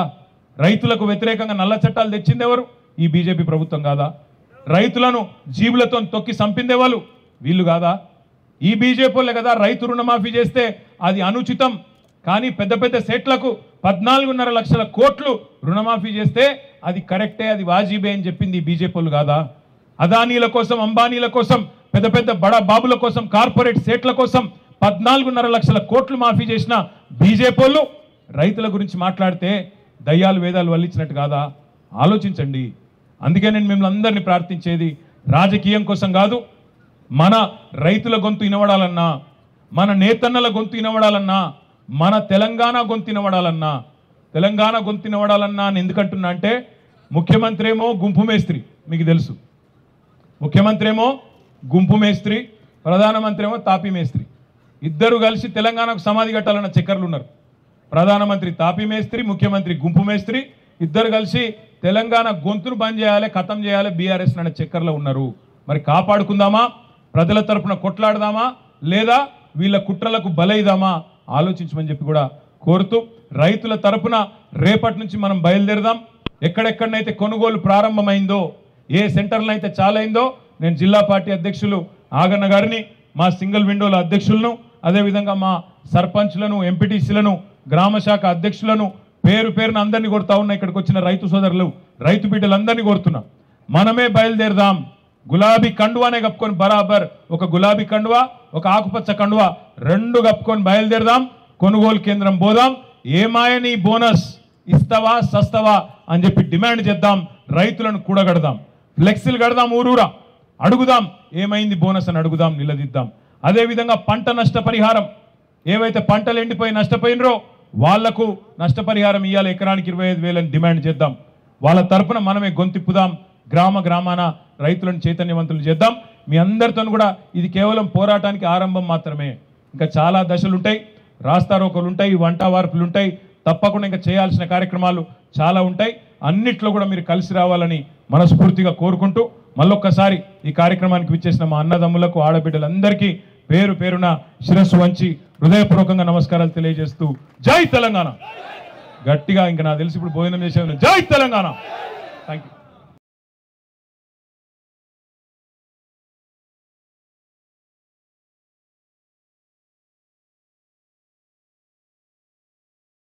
రైతులకు వ్యతిరేకంగా నల్ల చట్టాలు తెచ్చింది ఎవరు? ఈ బీజేపీ ప్రభుత్వం కాదా? రైతులను జీబులతో తొక్కి చంపిందే వాళ్ళు వీళ్ళు కాదా? ఈ బీజేపీ వాళ్ళే కదా. రైతు రుణమాఫీ చేస్తే అది అనుచితం, కానీ పెద్ద పెద్ద సెట్లకు 14.5 లక్షల కోట్లు రుణమాఫీ చేస్తే అది కరెక్టే, అది వాజీబే అని చెప్పింది ఈ బీజేపీ వాళ్ళు కాదా? అదానీల కోసం, అంబానీల కోసం, పెద్ద పెద్ద బడా బాబుల కోసం, కార్పొరేట్ సెట్ల కోసం 14.5 లక్షల కోట్లు మాఫీ చేసిన బీజేపీ వాళ్ళు రైతుల గురించి మాట్లాడితే దయ్యాలు వేదాలు వల్లించినట్టు కాదా? ఆలోచించండి. అందుకే నేను మిమ్మల్ని అందరినీ ప్రార్థించేది రాజకీయం కోసం కాదు, మన రైతుల గొంతు వినబడాలన్నా, మన నేతన్నల గొంతు వినబడాలన్నా, మన తెలంగాణ గొంతు వినబడాలన్నా, తెలంగాణ గొంతు వినబడాలన్నా అని ఎందుకంటున్నా అంటే ముఖ్యమంత్రి ఏమో గుంపు మేస్త్రి, మీకు తెలుసు. ముఖ్యమంత్రి ఏమో గుంపు మేస్త్రి, ప్రధానమంత్రి ఏమో తాపీ మేస్త్రి. ఇద్దరు కలిసి తెలంగాణకు సమాధి కట్టాలన్న చక్కర్లు ఉన్నారు. ప్రధానమంత్రి తాపీ మేస్త్రి, ముఖ్యమంత్రి గుంపు మేస్త్రి, ఇద్దరు కలిసి తెలంగాణ గొంతును బంద్ చేయాలి, ఖతం చేయాలి బీఆర్ఎస్ అనే చక్కర్లో ఉన్నారు. మరి కాపాడుకుందామా, ప్రజల తరపున కొట్లాడదామా, లేదా వీళ్ళ కుట్రలకు బలైదామా ఆలోచించమని చెప్పి కూడా కోరుతూ, రైతుల తరపున రేపటి నుంచి మనం బయలుదేరదాం. ఎక్కడెక్కడనైతే కొనుగోలు ప్రారంభమైందో, ఏ సెంటర్లో అయితే చాలైందో, నేను జిల్లా పార్టీ అధ్యక్షులు ఆగన్న గారిని, మా సింగిల్ విండోల అధ్యక్షులను, అదేవిధంగా మా సర్పంచ్లను, ఎంపీటీసీలను, గ్రామ శాఖ అధ్యక్షులను పేరు పేరున అందరినీ కొడతా ఉన్నా. ఇక్కడికి వచ్చిన రైతు సోదరులు, రైతు బిడ్డలందరినీ కోరుతున్నా, మనమే బయలుదేరదాం. గులాబీ కండువానే కప్పుకొని బరాబర్, ఒక గులాబీ కండువా, ఒక ఆకుపచ్చ కండువా, 2 కప్పుకొని బయలుదేరదాం. కొనుగోలు కేంద్రం పోదాం. ఏమాయని బోనస్ ఇస్తావా సస్తవా అని చెప్పి డిమాండ్ చేద్దాం. రైతులను కూడగడదాం, ఫ్లెక్సీలు కడదాం, ఊరూరా అడుగుదాం, ఏమైంది బోనస్ అని అడుగుదాం, నిలదీద్దాం. అదేవిధంగా పంట నష్టపరిహారం, ఏవైతే పంటలు ఎండిపోయి నష్టపోయినరో వాళ్లకు నష్టపరిహారం ఇవ్వాలి, ఎకరానికి 25,000 అని డిమాండ్ చేద్దాం. వాళ్ళ తరపున మనమే గొంతిప్పుదాం. గ్రామ గ్రామాన రైతులను చైతన్యవంతులు చేద్దాం. మీ అందరితో కూడా ఇది కేవలం పోరాటానికి ఆరంభం మాత్రమే. ఇంకా చాలా దశలు ఉంటాయి, రాస్తారోకలు ఉంటాయి, వంట వార్పులు ఉంటాయి, తప్పకుండా ఇంకా చేయాల్సిన కార్యక్రమాలు చాలా ఉంటాయి. అన్నిట్లో కూడా మీరు కలిసి రావాలని మనస్ఫూర్తిగా కోరుకుంటూ, మళ్ళొక్కసారి ఈ కార్యక్రమానికి విచ్చేసిన మా అన్నదమ్ములకు, ఆడబిడ్డలందరికీ పేరు పేరున శిరస్సు వంచి హృదయపూర్వకంగా నమస్కారాలు తెలియజేస్తూ జై తెలంగాణ. గట్టిగా ఇంకా నాకు తెలిసి ఇప్పుడు భోజనం చేసే జై తెలంగాణ. Thank you.